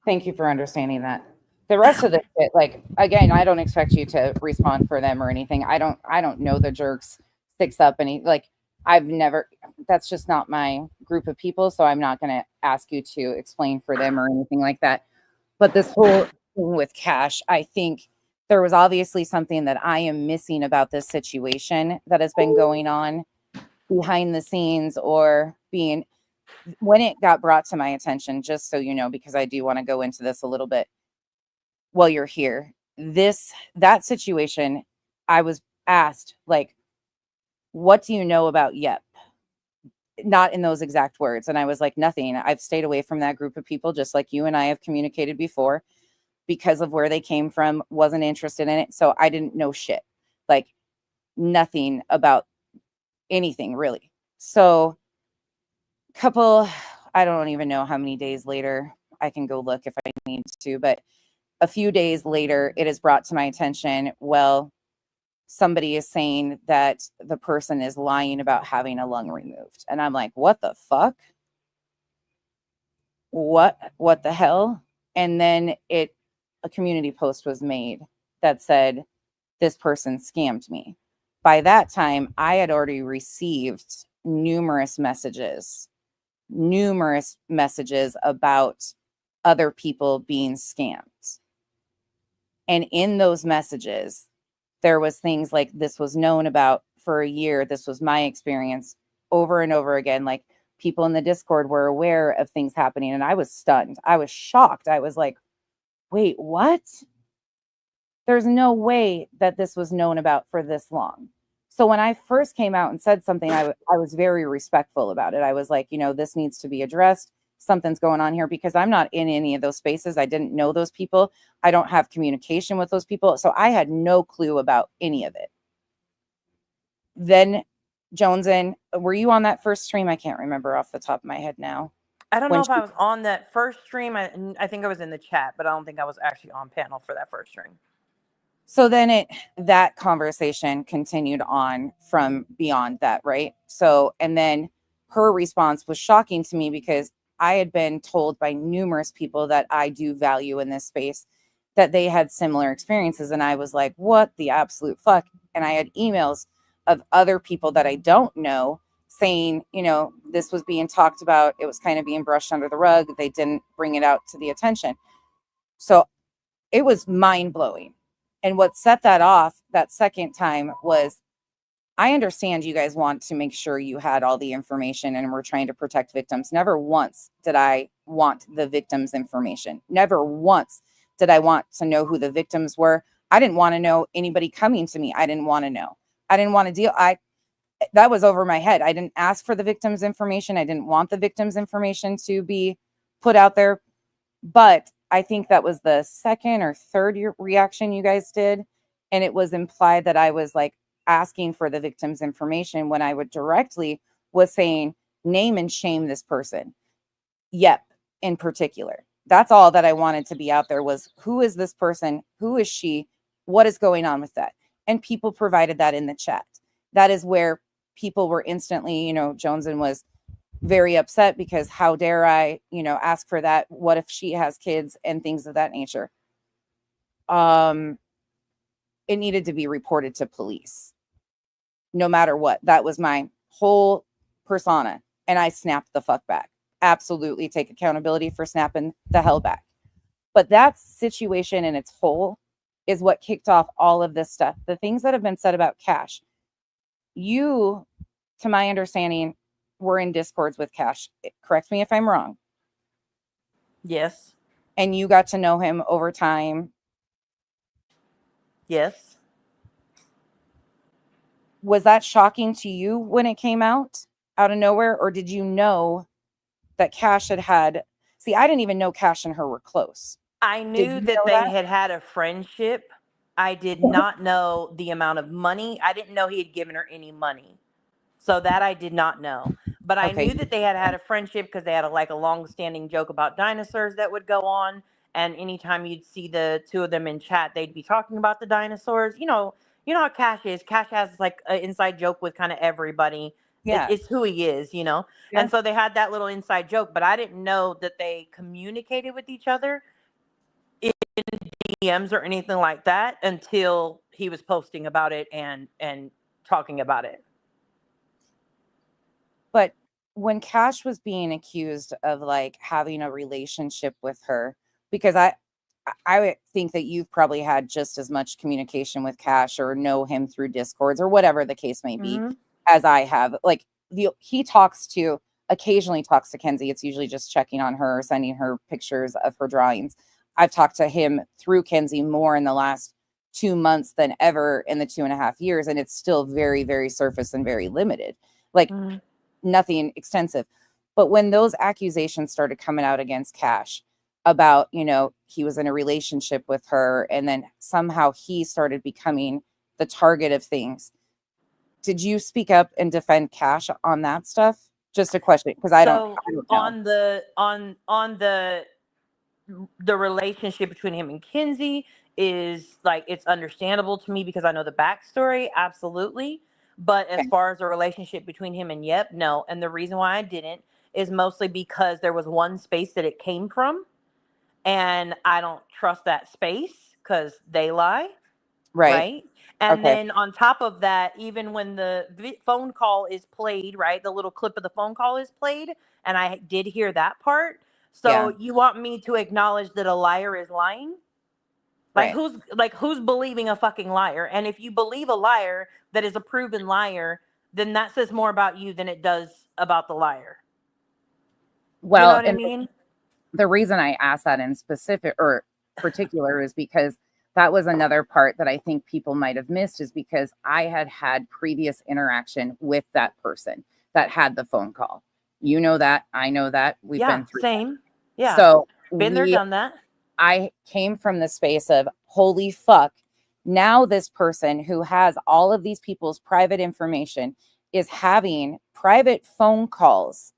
Thank you for understanding that. The rest of the shit, like, again, I don't expect you to respond for them or anything. I don't know the jerks Six Up any, like, I've never, that's just not my group of people, so I'm not going to ask you to explain for them or anything like that. But this whole thing with Cash, I think there was obviously something that I am missing about this situation that has been going on behind the scenes, or being, when it got brought to my attention, just so you know, because I do want to go into this a little bit while you're here. That situation, I was asked, like, what do you know about Yep? Not in those exact words. And I was like, nothing. I've stayed away from that group of people, just like you and I have communicated before, because of where they came from, wasn't interested in it. So I didn't know shit, like, nothing about anything really. So couple, I don't even know how many days later, I can go look if I need to, but a few days later, it is brought to my attention, well, somebody is saying that the person is lying about having a lung removed. And I'm like, what the fuck? What the hell? And then a community post was made that said, this person scammed me. By that time, I had already received numerous messages about other people being scammed. And in those messages, there was things like, this was known about for a year. This was my experience over and over again. Like, people in the Discord were aware of things happening. And I was stunned. I was shocked. I was like, wait, what? There's no way that this was known about for this long. So when I first came out and said something, I was very respectful about it. I was like, this needs to be addressed. Something's going on here, because I'm not in any of those spaces. I didn't know those people. I don't have communication with those people. So I had no clue about any of it. Then Jones, and were you on that first stream? I can't remember off the top of my head now. I don't When know if she, I was on that first stream. I think I was in the chat, but I don't think I was actually on panel for that first stream. so then that conversation continued on from beyond that, right? So, and then her response was shocking to me because I had been told by numerous people that I do value in this space that they had similar experiences. And I was like, what the absolute fuck? And I had emails of other people that I don't know saying, this was being talked about. It was kind of being brushed under the rug. They didn't bring it out to the attention. So it was mind blowing. And what set that off that second time was, I understand you guys want to make sure you had all the information and we're trying to protect victims. Never once did I want the victims' information. Never once did I want to know who the victims were. I didn't want to know anybody coming to me. I didn't want to know. I didn't want to deal. That was over my head. I didn't ask for the victims' information. I didn't want the victims' information to be put out there. But I think that was the second or third reaction you guys did. And it was implied that I was like asking for the victim's information when I would directly was saying, name and shame this person. Yep, in particular. That's all that I wanted to be out there was, who is this person? Who is she? What is going on with that? And people provided that in the chat. That is where people were instantly, Joneson was very upset because how dare I, ask for that? What if she has kids and things of that nature? It needed to be reported to police. No matter what. That was my whole persona. And I snapped the fuck back. Absolutely take accountability for snapping the hell back. But that situation in its whole is what kicked off all of this stuff. The things that have been said about Cash. You, to my understanding, were in discords with Cash. Correct me if I'm wrong. Yes. And you got to know him over time. Yes. Was that shocking to you when it came out of nowhere? Or did you know that Cash had see, I didn't even know Cash and her were close. I knew that they had a friendship. I did not know the amount of money. I didn't know he had given her any money. So that I did not know. But I Okay. knew that they had a friendship because they had a long-standing joke about dinosaurs that would go on. And anytime you'd see the two of them in chat, they'd be talking about the dinosaurs. You know how Cash is. Cash has like an inside joke with kind of everybody. Yeah. It's who he is. Yeah. And so they had that little inside joke, but I didn't know that they communicated with each other in DMs or anything like that until he was posting about it and talking about it. But when Cash was being accused of like having a relationship with her, because I would think that you've probably had just as much communication with Cash or know him through Discords or whatever the case may be as I have. Like he occasionally talks to Kenzie. It's usually just checking on her, sending her pictures of her drawings. I've talked to him through Kenzie more in the last 2 months than ever in the 2.5 years. And it's still very, very surface and very limited. Like nothing extensive. But when those accusations started coming out against Cash about, he was in a relationship with her and then somehow he started becoming the target of things. Did you speak up and defend Cash on that stuff? Just a question, because I don't know. On the relationship between him and Kenzie is like, it's understandable to me because I know the backstory, absolutely. But as far as the relationship between him and Yep, no. And the reason why I didn't is mostly because there was one space that it came from, and I don't trust that space because they lie. Right. And then on top of that, even when the phone call is played, right, the little clip of the phone call is played, and I did hear that part. So you want me to acknowledge that a liar is lying? Who's believing a fucking liar? And if you believe a liar that is a proven liar, then that says more about you than it does about the liar. Well, you know what I mean? The reason I asked that in specific or particular is because that was another part that I think people might have missed, is because I had previous interaction with that person that had the phone call. You know that, I know that, we've been through same. that. Yeah. So Been there, done that. I came from the space of, holy fuck, Now this person who has all of these people's private information is having private phone calls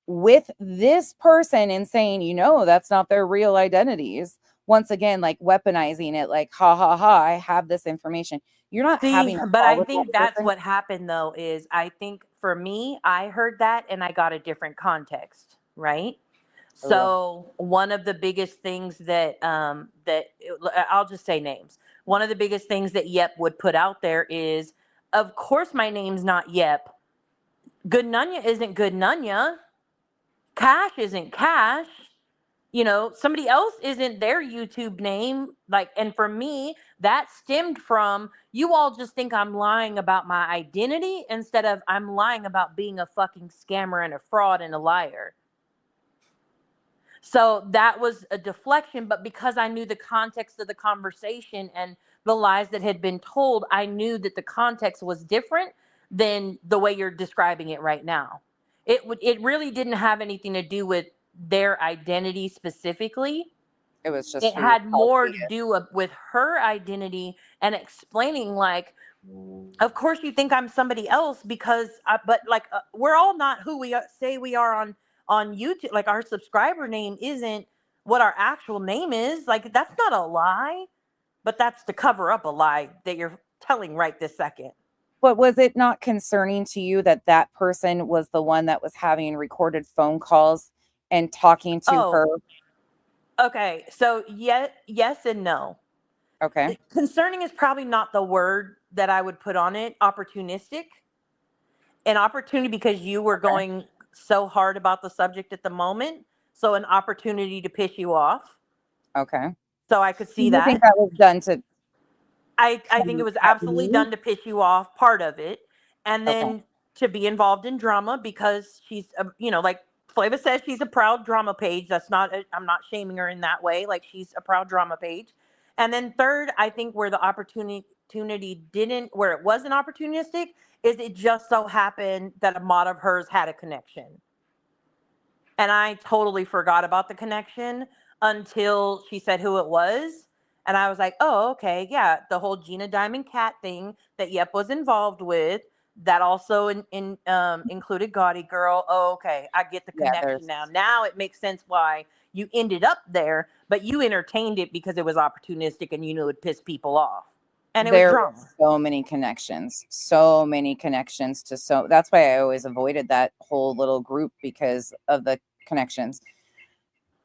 with this person and saying, that's not their real identities. Once again, like weaponizing it, like, ha ha ha, I have this information. You're not See, having a but call I with that think that's person. what happened though, is I think for me, I heard that and I got a different context, right? Oh, So one of the biggest things that I'll just say names. One of the biggest things that Yep would put out there is, of course my name's not Yep. Good Nunya isn't Good Nunya. Cash isn't Cash. Somebody else isn't their YouTube name. Like, and for me, that stemmed from, you all just think I'm lying about my identity instead of I'm lying about being a fucking scammer and a fraud and a liar. So that was a deflection, but because I knew the context of the conversation and the lies that had been told, I knew that the context was different than the way you're describing it right now. It really didn't have anything to do with their identity specifically. it was just It who had how more she to is. do with her identity and explaining, like, of course you think I'm somebody else because but like we're all not who we say we are on YouTube. Like, our subscriber name isn't what our actual name is. Like, that's not a lie, but that's to cover up a lie that you're telling right this second. But was it not concerning to you that that person was the one that was having recorded phone calls and talking to her? Oh, okay. So yes and no. Okay. Concerning is probably not the word that I would put on it. Opportunistic. An opportunity because you were Okay. going so hard about the subject at the moment. So an opportunity to piss you off. Okay. So I could Do see you think that. that was done to I think it come was at absolutely you? done to piss you off, part of it. And Okay. then to be involved in drama because she's, like Flava says, she's a proud drama page. That's not, I'm not shaming her in that way. Like, she's a proud drama page. And then third, I think where the opportunity didn't, where it wasn't opportunistic, is it just so happened that a mod of hers had a connection. And I totally forgot about the connection until she said who it was. And I was like, oh, okay. Yeah. The whole Gina Diamond Cat thing that Yep was involved with. That also included Gaudy Girl. Oh, okay. I get the Yeah, connection there's now. Now it makes sense why you ended up there, but you entertained it because it was opportunistic and you knew it would piss people off. And it was there were drama. so many connections to so that's why I always avoided that whole little group because of the connections.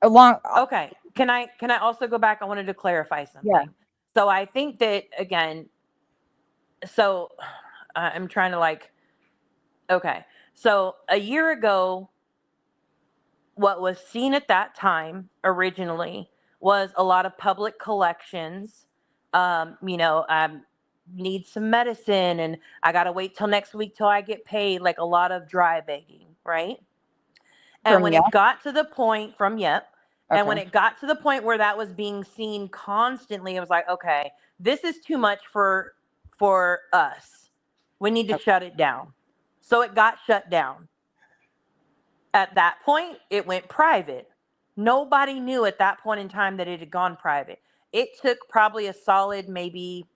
Along Okay. Can I also go back? I wanted to clarify yeah, something. So I think that, again, so I'm trying to, like, okay. So a year ago, what was seen at that time originally was a lot of public collections. I need some medicine and I got to wait till next week till I get paid, like a lot of dry begging, right? And from when yeah, it got to the point from Yep, and when okay. it got to the point where that was being seen constantly, it was like, okay, this is too much for us. We need to Okay. shut it down. So it got shut down. At that point, it went private. Nobody knew at that point in time that it had gone private. It took probably a solid, maybe,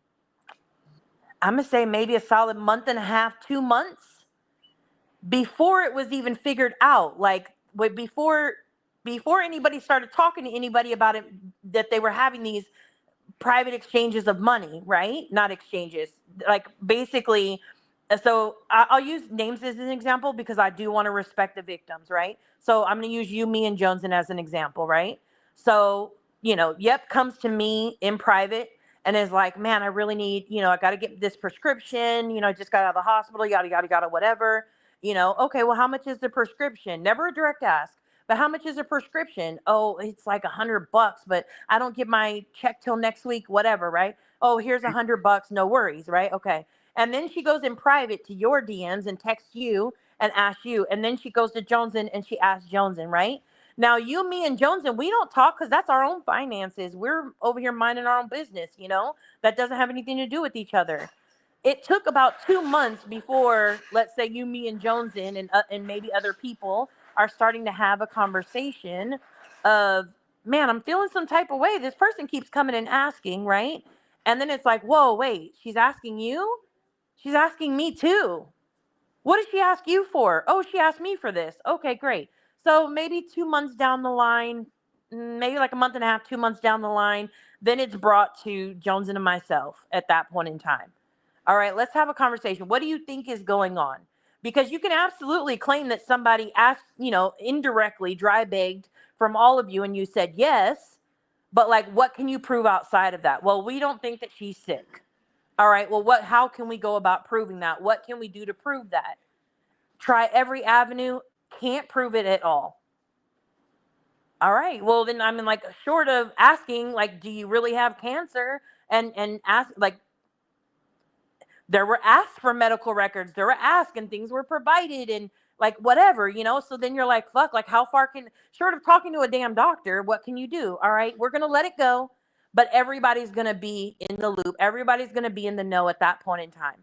I'm going to say maybe a solid month and a half, 2 months before it was even figured out. Like, before anybody started talking to anybody about it, that they were having these private exchanges of money, right? Not exchanges, like, basically. So I'll use names as an example because I do want to respect the victims, right? So I'm going to use you, me, and Johnson as an example, right? So, Yep comes to me in private and is like, man, I really need, I got to get this prescription. I just got out of the hospital, yada, yada, yada, whatever. Okay, well, how much is the prescription? Never a direct ask. But how much is a prescription? Oh, it's like $100, but I don't get my check till next week, whatever, right? Oh, here's $100, no worries, right? Okay. And then she goes in private to your DMs and texts you and asks you. And then she goes to Joneson and she asks Joneson, right? Now, you, me, and Joneson, we don't talk because that's our own finances. We're over here minding our own business, that doesn't have anything to do with each other. It took about 2 months before, let's say, you, me, and Joneson and maybe other people are starting to have a conversation of, man, I'm feeling some type of way. This person keeps coming and asking, right? And then it's like, whoa, wait, she's asking you? She's asking me too. What did she ask you for? Oh, she asked me for this. Okay, great. So maybe 2 months down the line, maybe like a month and a half, 2 months down the line, then it's brought to Jones and myself at that point in time. All right, let's have a conversation. What do you think is going on? Because you can absolutely claim that somebody asked, indirectly, dry begged from all of you, and you said yes. But like, what can you prove outside of that? Well, we don't think that she's sick. All right, well, how can we go about proving that? What can we do to prove that? Try every avenue, can't prove it at all. All right, well, then I mean, like, short of asking, like, do you really have cancer? And ask, like, there were asked for medical records, there were asked, and things were provided, and like whatever. So then you're like, fuck, like, how far can, short of talking to a damn doctor, what can you do? All right, we're gonna let it go, but everybody's gonna be in the loop, everybody's gonna be in the know at that point in time.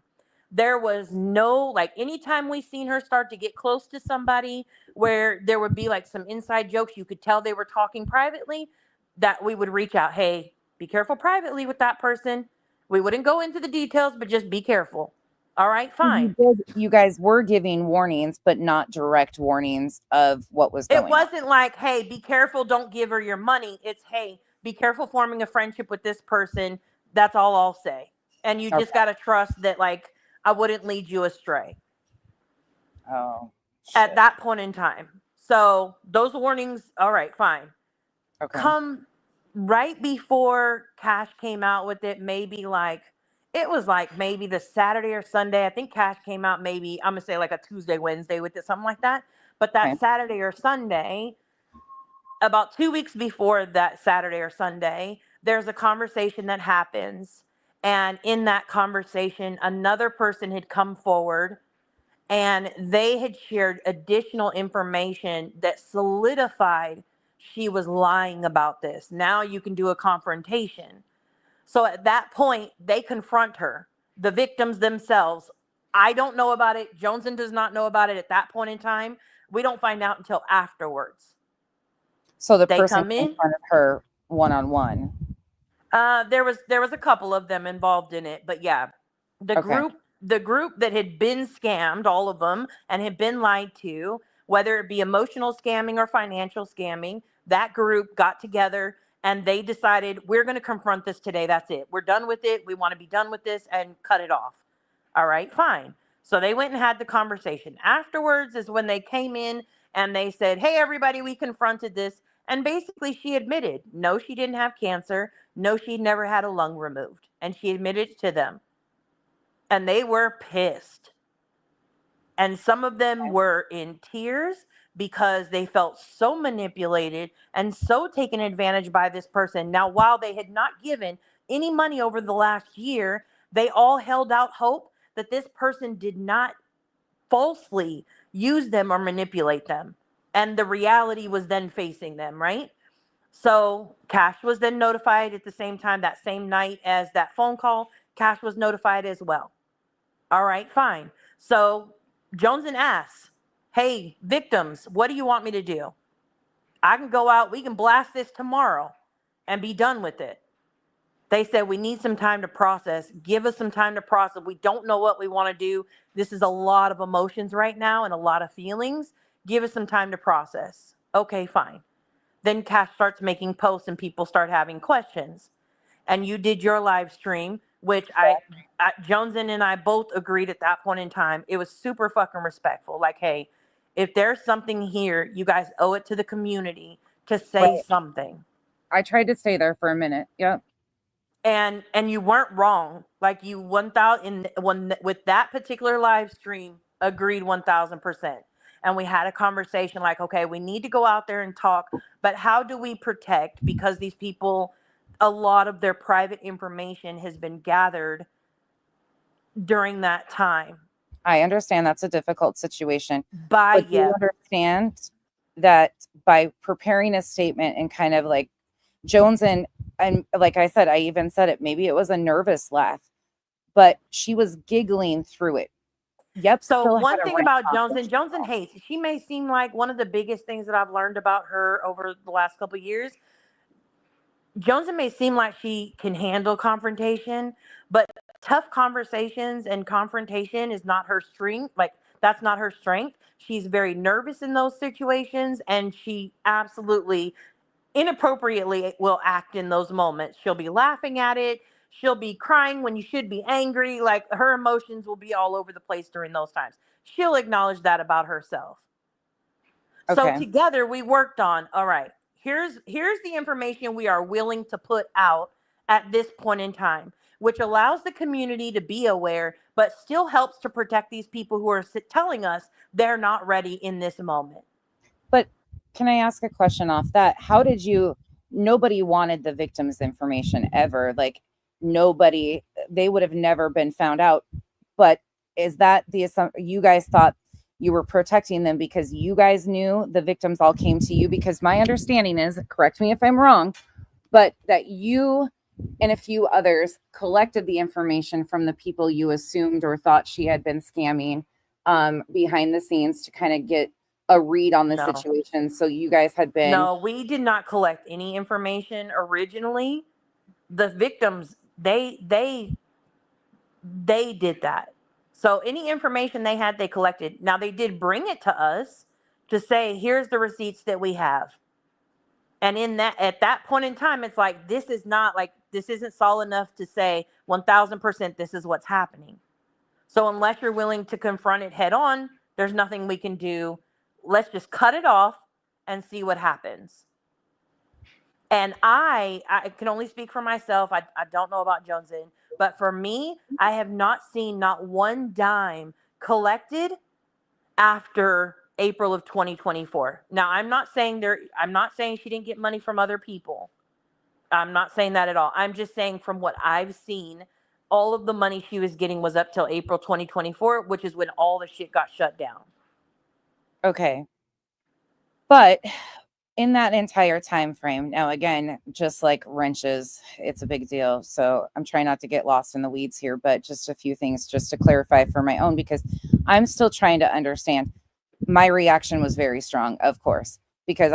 There was no, like, anytime we seen her start to get close to somebody where there would be like some inside jokes, you could tell they were talking privately, that we would reach out, hey, be careful privately with that person. We wouldn't go into the details, but just be careful. All right, fine. You guys were giving warnings, but not direct warnings of what was It going on. wasn't like, hey, be careful, don't give her your money. It's, hey, be careful forming a friendship with this person. That's all I'll say. And you just Okay. got to trust that, like, I wouldn't lead you astray Oh, at shit. that point in time. So those warnings, all right, fine. Okay. Come right before Cash came out with it, maybe like, it was like maybe the Saturday or Sunday. I think Cash came out maybe, I'm gonna say like a Tuesday, Wednesday with it, something like that. But Okay. that Saturday or Sunday, about 2 weeks before that Saturday or Sunday, there's a conversation that happens. And in that conversation, another person had come forward and they had shared additional information that solidified she was lying about this. Now you can do a confrontation. So at that point, they confront her, the victims themselves. I don't know about it. Johnson does not know about it at that point in time. We don't find out until afterwards. So the They person come in. confronted her one-on-one. There was a couple of them involved in it, but yeah, the Okay. group that had been scammed, all of them, and had been lied to, whether it be emotional scamming or financial scamming, that group got together and they decided, we're going to confront this today. That's it. We're done with it. We want to be done with this and cut it off. All right, fine. So they went and had the conversation. Afterwards is when they came in and they said, hey, everybody, we confronted this. And basically, she admitted, no, she didn't have cancer. No, she'd never had a lung removed. And she admitted to them. And they were pissed. And some of them were in tears because they felt so manipulated and so taken advantage by this person. Now, while they had not given any money over the last year, they all held out hope that this person did not falsely use them or manipulate them. And the reality was then facing them, right? So Cash was then notified at the same time, that same night as that phone call. Cash was notified as well. All right, fine. So Jones and asks, hey, victims, what do you want me to do? I can go out, we can blast this tomorrow and be done with it. They said, we need some time to process. Give us some time to process. We don't know what we want to do. This is a lot of emotions right now and a lot of feelings. Give us some time to process. Okay, fine. Then Cash starts making posts and people start having questions. And you did your live stream, which Joneson and I both agreed at that point in time. It was super fucking respectful. Like, hey, if there's something here, you guys owe it to the community to say Right. something. I tried to stay there for a minute. Yep. And you weren't wrong. Like, you 1,000 with that particular live stream agreed 1,000%. And we had a conversation like, okay, we need to go out there and talk, but how do we protect, because these people, a lot of their private information has been gathered during that time. I understand that's a difficult situation. By But do you understand that by preparing a statement and kind of like Jones and like I said, I even said it, maybe it was a nervous laugh, but she was giggling through it. Yep. So still one had a thing right about confidence. Jones and hates, she may seem like one of the biggest things that I've learned about her over the last couple of years. Jonesy may seem like she can handle confrontation, but tough conversations and confrontation is not her strength. Like, that's not her strength. She's very nervous in those situations, and she absolutely inappropriately will act in those moments. She'll be laughing at it. She'll be crying when you should be angry. Like, her emotions will be all over the place during those times. She'll acknowledge that about herself. So Okay. together we worked on, all right, here's the information we are willing to put out at this point in time, which allows the community to be aware, but still helps to protect these people who are telling us they're not ready in this moment. But can I ask a question off that? How did you, nobody wanted the victim's information ever. Like, nobody, they would have never been found out. But is that the assumption? You guys thought you were protecting them because you guys knew the victims all came to you? Because my understanding is, correct me if I'm wrong, but that you and a few others collected the information from the people you assumed or thought she had been scamming behind the scenes to kind of get a read on the No. situation. So you guys had been No, we did not collect any information originally. The victims, they did that. So any information they had, they collected. Now they did bring it to us to say, here's the receipts that we have. And in that, at that point in time, it's like, this is not like, this isn't solid enough to say 1000% this is what's happening. So unless you're willing to confront it head on, there's nothing we can do. Let's just cut it off and see what happens. And I can only speak for myself. I don't know about Joneson, but for me, I have not seen not one dime collected after April of 2024. Now, I'm not saying she didn't get money from other people. I'm not saying that at all. I'm just saying from what I've seen, all of the money she was getting was up till April 2024, which is when all the shit got shut down. okay. But in that entire time frame, now again, just like wrenches, it's a big deal. So I'm trying not to get lost in the weeds here, but just a few things just to clarify for my own, because I'm still trying to understand. My reaction was very strong, of course, because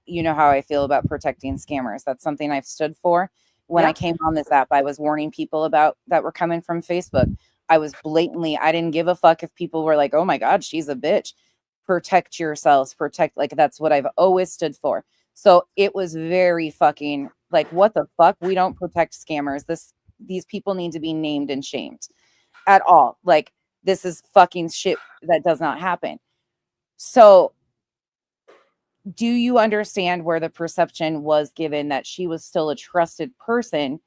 you know how I feel about protecting scammers. That's something I've stood for. When I came on this app, I was warning people about that were coming from Facebook. I was blatantly, I didn't give a fuck if people were like, oh my God, she's a bitch. Protect yourselves, like that's what I've always stood for. So it was very fucking like, what the fuck? We don't protect scammers. These people need to be named and shamed at all. Like, this is fucking shit that does not happen. So do you understand where the perception was given that she was still a trusted person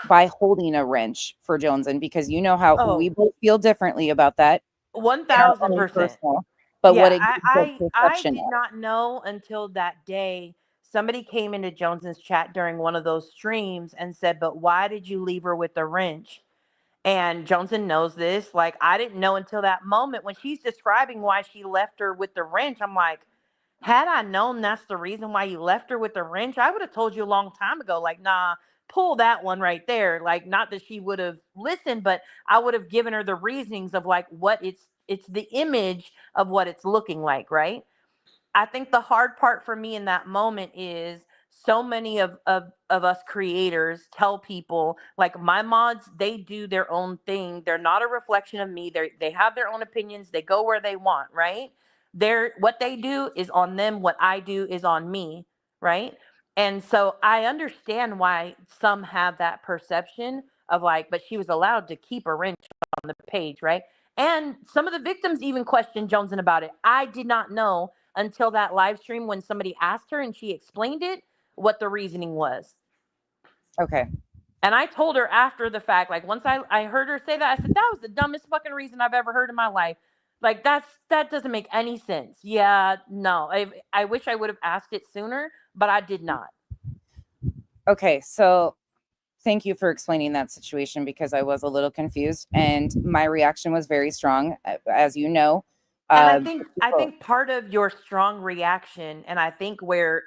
by holding a wrench for Joneson? Because you know how we both feel differently about that in our own 1000%. personal, but what Yeah, it gives the I perception did of. not know until that day. Somebody came into Jones's chat during one of those streams and said, but why did you leave her with the wrench? And Johnson knows this. Like, I didn't know until that moment when she's describing why she left her with the wrench. I'm like, had I known that's the reason why you left her with the wrench, I would have told you a long time ago, like, nah, pull that one right there. Like, not that she would have listened, but I would have given her the reasonings of like what it's the image of what it's looking like, right? I think the hard part for me in that moment is so many of us creators tell people, like, my mods, they do their own thing. They're not a reflection of me. They have their own opinions. They go where they want, right? What they do is on them. What I do is on me, right? And so I understand why some have that perception of like, but she was allowed to keep a wrench on the page, right? And some of the victims even questioned Joneson about it. I did not know until that live stream when somebody asked her and she explained it, what the reasoning was. Okay. And I told her after the fact, like, once I heard her say that, I said, that was the dumbest fucking reason I've ever heard in my life. Like, that doesn't make any sense. Yeah, no. I wish I would have asked it sooner, but I did not. Okay, so thank you for explaining that situation, because I was a little confused and my reaction was very strong, as you know. And I think part of your strong reaction, and I think where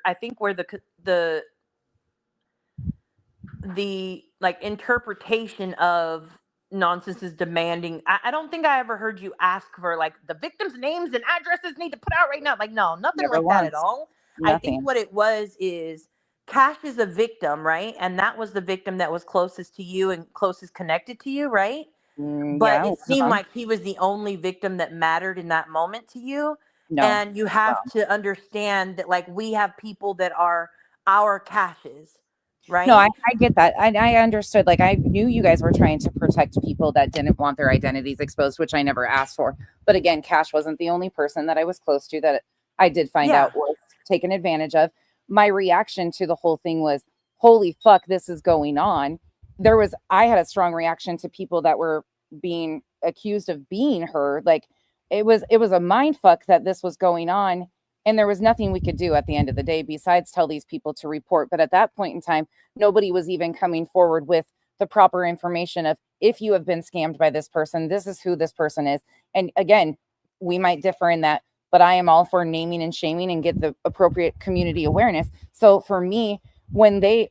the like interpretation of nonsense is demanding. I don't think I ever heard you ask for like the victims' names and addresses need to put out right now. Like, no, nothing Never like that at once. all. I think Nothing. what it was is Cash is a victim, right? And that was the victim that was closest to you and closest connected to you, right? But Yeah. it seemed Uh-huh. like he was the only victim that mattered in that moment to you. No. And you have to understand that, like, we have people that are our caches, No, right? I get that. I understood. Like, I knew you guys were trying to protect people that didn't want their identities exposed, which I never asked for. But again, Cash wasn't the only person that I was close to that I did find Yeah. out was taken advantage of. My reaction to the whole thing was, holy fuck, this is going on. I had a strong reaction to people that were being accused of being her. Like, it was a mind fuck that this was going on. And there was nothing we could do at the end of the day besides tell these people to report. But at that point in time, nobody was even coming forward with the proper information of, if you have been scammed by this person, this is who this person is. And again, we might differ in that, but I am all for naming and shaming and get the appropriate community awareness. So for me, when it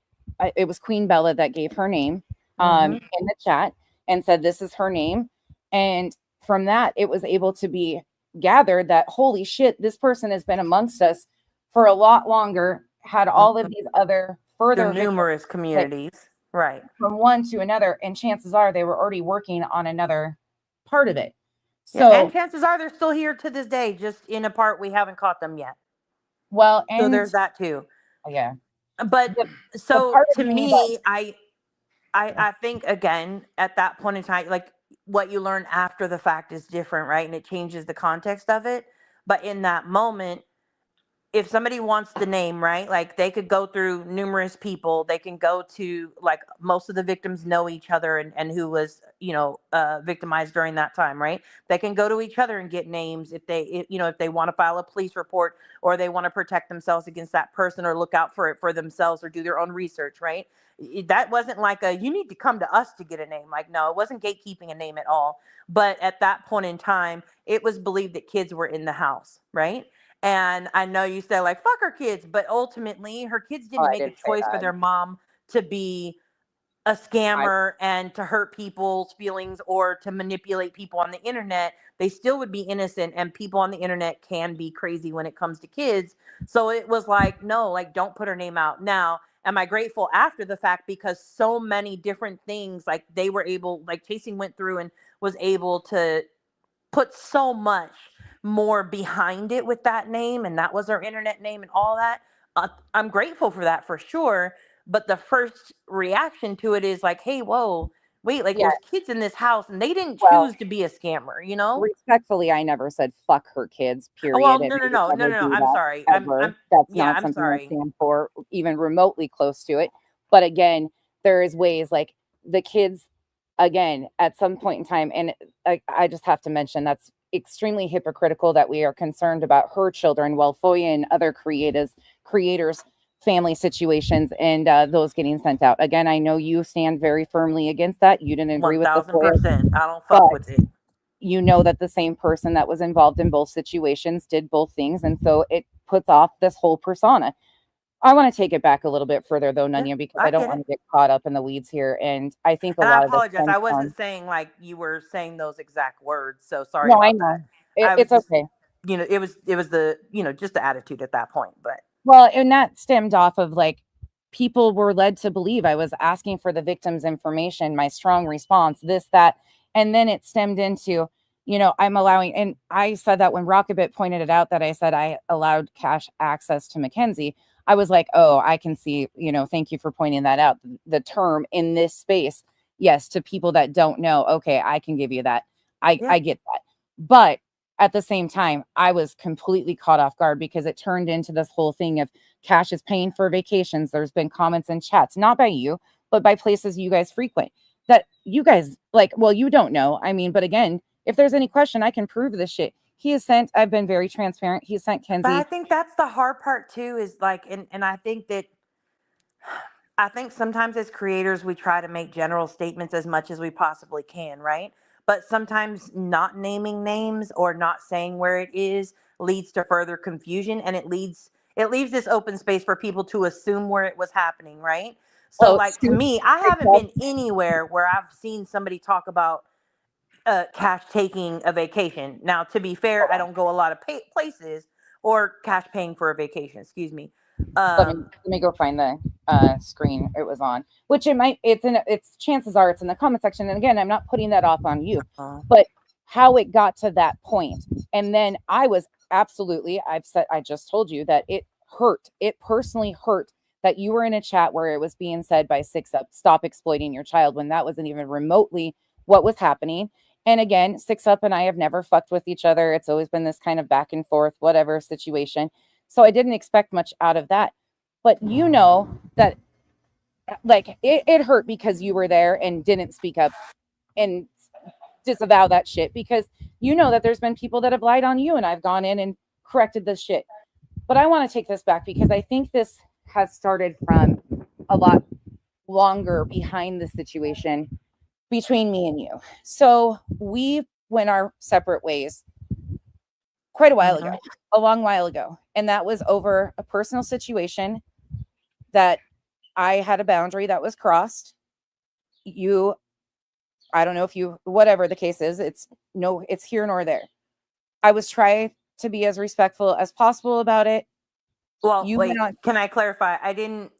was Queen Bella that gave her name Mm-hmm. in the chat and said, this is her name. And from that, it was able to be gathered that, holy shit, this person has been amongst us for a lot longer, had all of these other They're further victims numerous communities, right? from one to another, and chances are they were already working on another part of it. Yeah, and So, chances are they're still here to this day, just in a part we haven't caught them yet. well, So and there's that too. yeah, But the so part of to me that me, I think, again, at that point in time, like, what you learn after the fact is different, right? And it changes the context of it. But in that moment, if somebody wants the name, right, like, they could go through numerous people. They can go to, like, most of the victims know each other, and who was, victimized during that time, right? They can go to each other and get names if they want to file a police report, or they want to protect themselves against that person, or look out for it for themselves, or do their own research, right? That wasn't like a, you need to come to us to get a name. Like, no, it wasn't gatekeeping a name at all. But at that point in time, it was believed that kids were in the house, right? And I know you say, like, fuck her kids, but ultimately her kids oh, didn't I make a did say choice for that. their mom to be a I scammer and to hurt people's feelings or to manipulate people on the internet. They still would be innocent, and people on the internet can be crazy when it comes to kids. So it was like, no, like, don't put her name out. Now, am I grateful after the fact, because so many different things, like, they were able, like, Chasing went through and was able to put so much more behind it with that name, and that was her internet name and all that. I'm grateful for that, for sure. But the first reaction to it is like, hey, whoa, wait, like, yeah, there's kids in this house and they didn't well, choose to be a scammer. respectfully, I never said fuck her kids, Oh, well, period, and no, I no, would no, no, never no, no. do I'm that sorry. ever. I'm, That's yeah, not I'm something I sorry. stand for, even remotely close to it. But again, there is ways like the kids, again, at some point in time, and I just have to mention that's extremely hypocritical that we are concerned about her children while Foya and other creators family situations and those getting sent out. Again, I know you stand very firmly against that. You didn't agree with the Foya, 1000%. I don't but fuck with it. you know that the same person that was involved in both situations did both things. And so it puts off this whole persona. I want to take it back a little bit further, though, Yeah, Nunya, because I I don't get want it. to get caught up in the weeds here. And I think a And I lot of this apologize. stems I wasn't from, saying like you were saying those exact words. So sorry no, I about that. know I was it's just, okay. it was the, just the attitude at that point. But Well, and that stemmed off of like people were led to believe I was asking for the victim's information, my strong response, this, that. And then it stemmed into, I'm allowing, and I said that when Rockabit pointed it out that I said I allowed cash access to Mackenzie. I was like, oh, I can see, thank you for pointing that out. The term in this space, yes, to people that don't know, okay, I can give you that. yeah, I get that. But at the same time, I was completely caught off guard because it turned into this whole thing of Cash is paying for vacations. There's been comments in chats, not by you, but by places you guys frequent that you guys like. Well, you don't know. I mean, but again, if there's any question, I can prove this shit. He has sent, I've been very transparent. He sent but I Kenzie. think that's the hard part too. Is like, and I think sometimes as creators we try to make general statements as much as we possibly can, right? But sometimes not naming names or not saying where it is leads to further confusion, and it leaves this open space for people to assume where it was happening, right? So, Well, like, to Scoop me, I picked haven't up. been anywhere where I've seen somebody talk about Cash taking a vacation. Now, to be fair, I don't go a lot of places, or Cash paying for a vacation, excuse me. Let me go find the screen it was on, which it's chances are it's in the comment section. And again, I'm not putting that off on you, but how it got to that point. And then I just told you that it personally hurt that you were in a chat where it was being said by 6up, stop exploiting your child, when that wasn't even remotely what was happening. And again, 6up and I have never fucked with each other. It's always been this kind of back and forth, whatever situation. So I didn't expect much out of that. But you know that like it hurt because you were there and didn't speak up and disavow that shit, because you know that there's been people that have lied on you and I've gone in and corrected this shit. But I want to take this back because I think this has started from a lot longer behind the situation between me and you. So we went our separate ways quite a while ago, a long while ago. And that was over a personal situation that I had a boundary that was crossed. I don't know if you, whatever the case is, it's here nor there. I was trying to be as respectful as possible about it. Well, wait, can I clarify? I didn't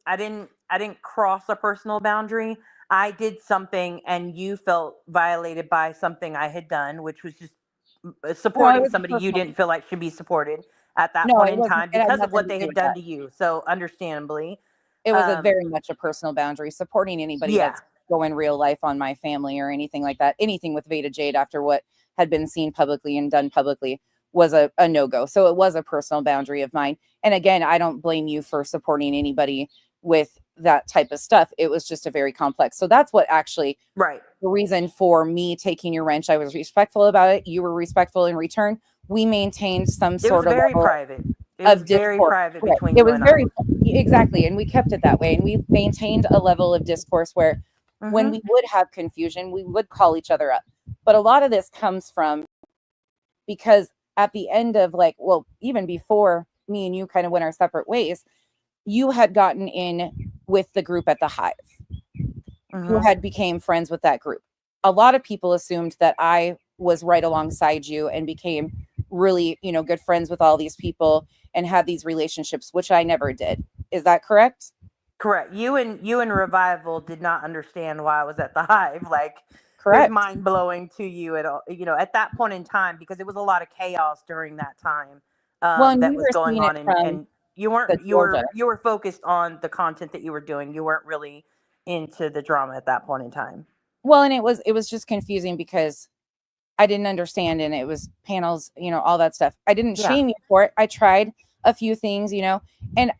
cross a personal boundary. I did something and you felt violated by something I had done, which was just supporting somebody you didn't feel like should be supported at that point in time because of what they had done to you. So understandably, it was a very much a personal boundary. Supporting anybody that's going real life on my family or anything like that, anything with Veda Jade after what had been seen publicly and done publicly was a no-go. So it was a personal boundary of mine. And again, I don't blame you for supporting anybody with that type of stuff. It was just a very complex. So that's what actually, right, the reason for me taking your wrench. I was respectful about it. You were respectful in return. We maintained some sort of very private. It of was very discourse. private between you and I. Exactly. And we kept it that way. And we maintained a level of discourse where when we would have confusion, we would call each other up. But a lot of this comes from because at the end of even before me and you kind of went our separate ways, you had gotten in with the group at the Hive. You had became friends with that group. A lot of people assumed that I was right alongside you and became really, good friends with all these people and had these relationships, which I never did. Is that correct? Correct. You and Revival did not understand why I was at the Hive. Like, correct. It was mind blowing to you at all, at that point in time, because it was a lot of chaos during that time that was going on, and you weren't you were focused on the content that you were doing. You weren't really into the drama at that point in time. Well, and it was just confusing because I didn't understand, and it was panels, all that stuff. I didn't shame you for it. I tried a few things, and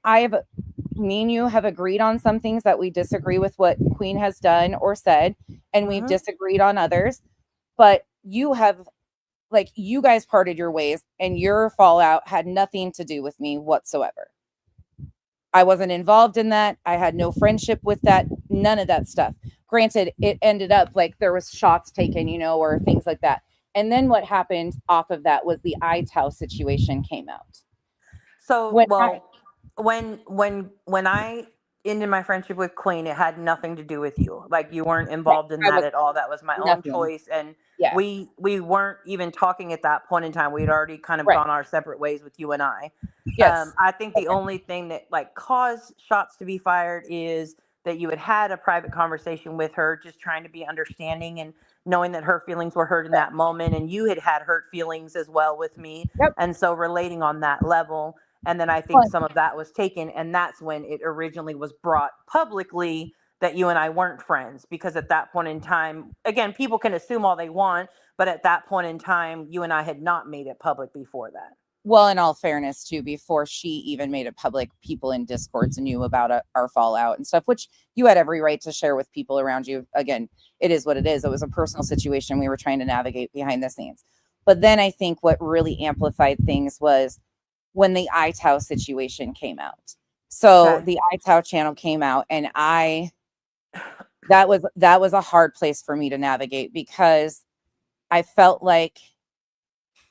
me and you have agreed on some things that we disagree with what Queen has done or said, and we've disagreed on others. But you guys parted your ways, and your fallout had nothing to do with me whatsoever. I wasn't involved in that. I had no friendship with that. None of that stuff. Granted, it ended up like there was shots taken, or things like that. And then what happened off of that was the iTow situation came out. So, when I ended my friendship with Queen, it had nothing to do with you. Like, you weren't involved in that at all. That was my own choice, and we weren't even talking at that point in time. We had already kind of gone our separate ways with you and I. Yes. I think the only thing that caused shots to be fired is that you had a private conversation with her, just trying to be understanding and knowing that her feelings were hurt in that moment, and you had hurt feelings as well with me, and so relating on that level. And then I think some of that was taken, and that's when it originally was brought publicly that you and I weren't friends, because at that point in time, again, people can assume all they want, but at that point in time, you and I had not made it public before that. Well, in all fairness, too, before she even made it public, people in Discords knew about our fallout and stuff, which you had every right to share with people around you. Again, it is what it is. It was a personal situation we were trying to navigate behind the scenes. But then I think what really amplified things was when the iTow situation came out. So the iTow channel came out, and that was a hard place for me to navigate, because I felt like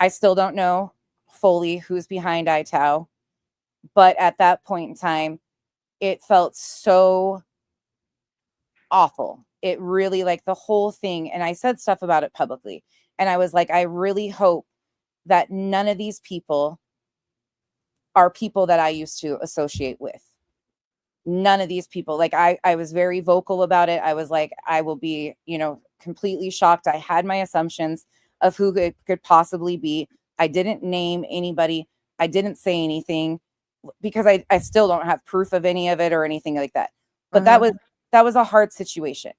I still don't know fully who's behind iTow, but at that point in time, it felt so awful. It really, like, the whole thing, and I said stuff about it publicly, and I was like, I really hope that none of these people are people that I used to associate with. None of these people, like I was very vocal about it. I was like, I will be, completely shocked. I had my assumptions of who it could possibly be. I didn't name anybody. I didn't say anything because I still don't have proof of any of it or anything like that. But that was a hard situation.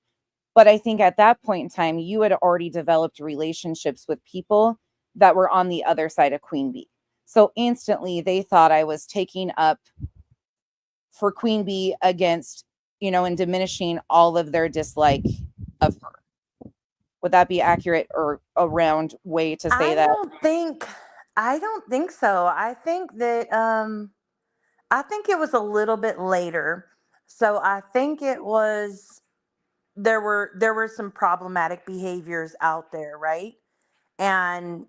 But I think at that point in time, you had already developed relationships with people that were on the other side of Queen Bee. So instantly they thought I was taking up for Queen Bee against, and diminishing all of their dislike of her. Would that be accurate or a round way to say that? I don't think so. I think it was a little bit later. So I think it was there were some problematic behaviors out there, right? And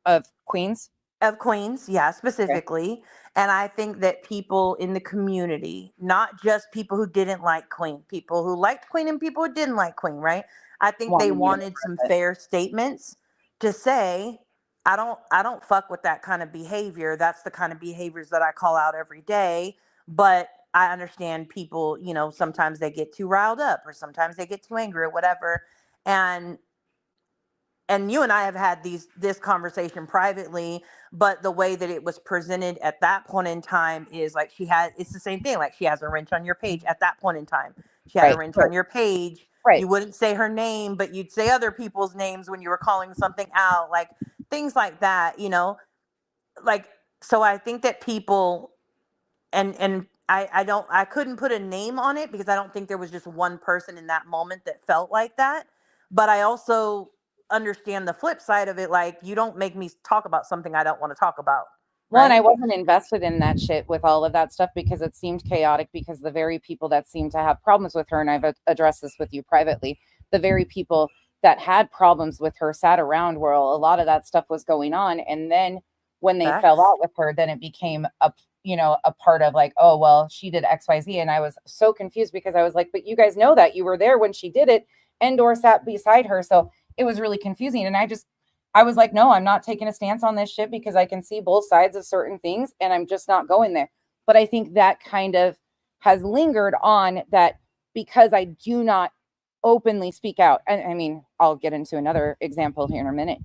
Of Queens? of Queens, yeah, Okay. specifically. And I think that people in the community, not just people who didn't like Queen, people who liked Queen and people who didn't like Queen, right? I think they Wanting you to wanted some press it. fair statements to say, I don't fuck with that kind of behavior. That's the kind of behaviors that I call out every day. But I understand people, sometimes they get too riled up or sometimes they get too angry or whatever. And you and I have had this conversation privately, but the way that it was presented at that point in time is like it's the same thing. Like she has a wrench on your page at that point in time. She had a Right. wrench on your page. Right. You wouldn't say her name, but you'd say other people's names when you were calling something out, like things like that, like, so I think that people, and I couldn't put a name on it because I don't think there was just one person in that moment that felt like that. But I also understand the flip side of it. Like, you don't make me talk about something I don't want to talk about. Well, and I Right. wasn't invested in that shit with all of that stuff because it seemed chaotic, because the very people that seemed to have problems with her, and I've addressed this with you privately, the very people that had problems with her sat around where a lot of that stuff was going on. And then when they fell Facts. out with her, then it became a part of like, oh, well, she did XYZ. And I was so confused because I was like, but you guys know that you were there when she did it and or sat beside her. So it was really confusing. And I was like, no, I'm not taking a stance on this shit because I can see both sides of certain things and I'm just not going there. But I think that kind of has lingered on that because I do not openly speak out. And I mean, I'll get into another example here in a minute.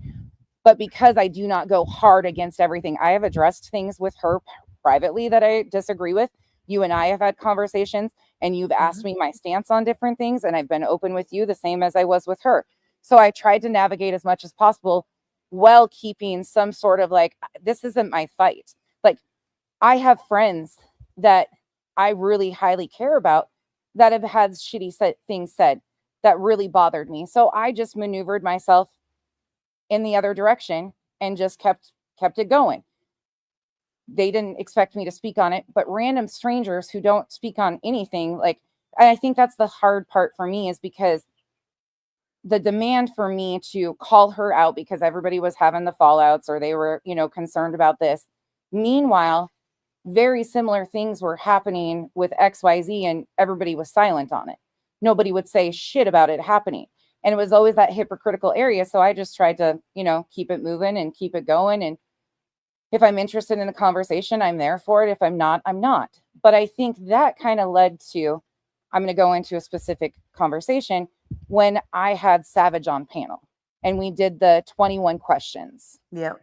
But because I do not go hard against everything, I have addressed things with her privately that I disagree with. You and I have had conversations and you've asked me my stance on different things, and I've been open with you the same as I was with her. So I tried to navigate as much as possible while keeping some sort of like, this isn't my fight. Like, I have friends that I really highly care about that have had shitty things said that really bothered me. So I just maneuvered myself in the other direction and just kept it going. They didn't expect me to speak on it, but random strangers who don't speak on anything, like, I think that's the hard part for me, is because the demand for me to call her out because everybody was having the fallouts or they were, concerned about this. Meanwhile, very similar things were happening with XYZ and everybody was silent on it. Nobody would say shit about it happening. And it was always that hypocritical area. So I just tried to, keep it moving and keep it going. And if I'm interested in a conversation, I'm there for it. If I'm not, I'm not. But I think that kind of led to, I'm going to go into a specific conversation when I had Savage on panel and we did the 21 questions. Yep.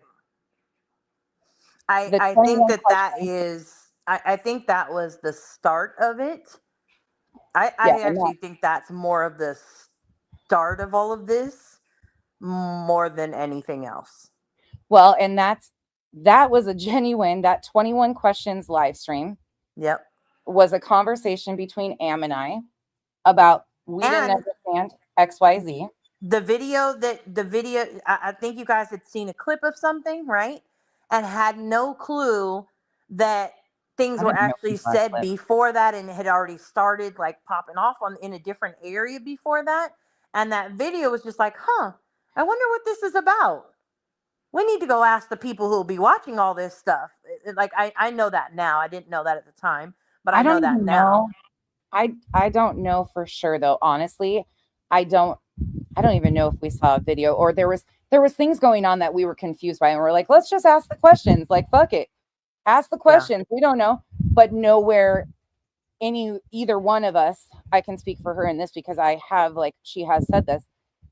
I The I think 21 that questions. I think that was the start of it. Yeah. I And that, actually think that's more of the start of all of this more than anything else. well, and that was a genuine, that 21 questions live stream Yep. was a conversation between Am and I about we didn't And understand XYZ. I think you guys had seen a clip of something, right? And had no clue that things I were didn't know we actually saw a said clip. before that, and it had already started like popping off on in a different area before that. And that video was just like, huh, I wonder what this is about. We need to go ask the people who will be watching all this stuff. Like, I know that now. I didn't know that at the time, but I I know don't that even now. know. I don't know for sure though. Honestly, I don't I don't even know if we saw a video or there was things going on that we were confused by and we're like, let's just ask the questions. Like, fuck it. Ask the Yeah. questions. We don't know, but nowhere either one of us, I can speak for her in this because I have, like, she has said this,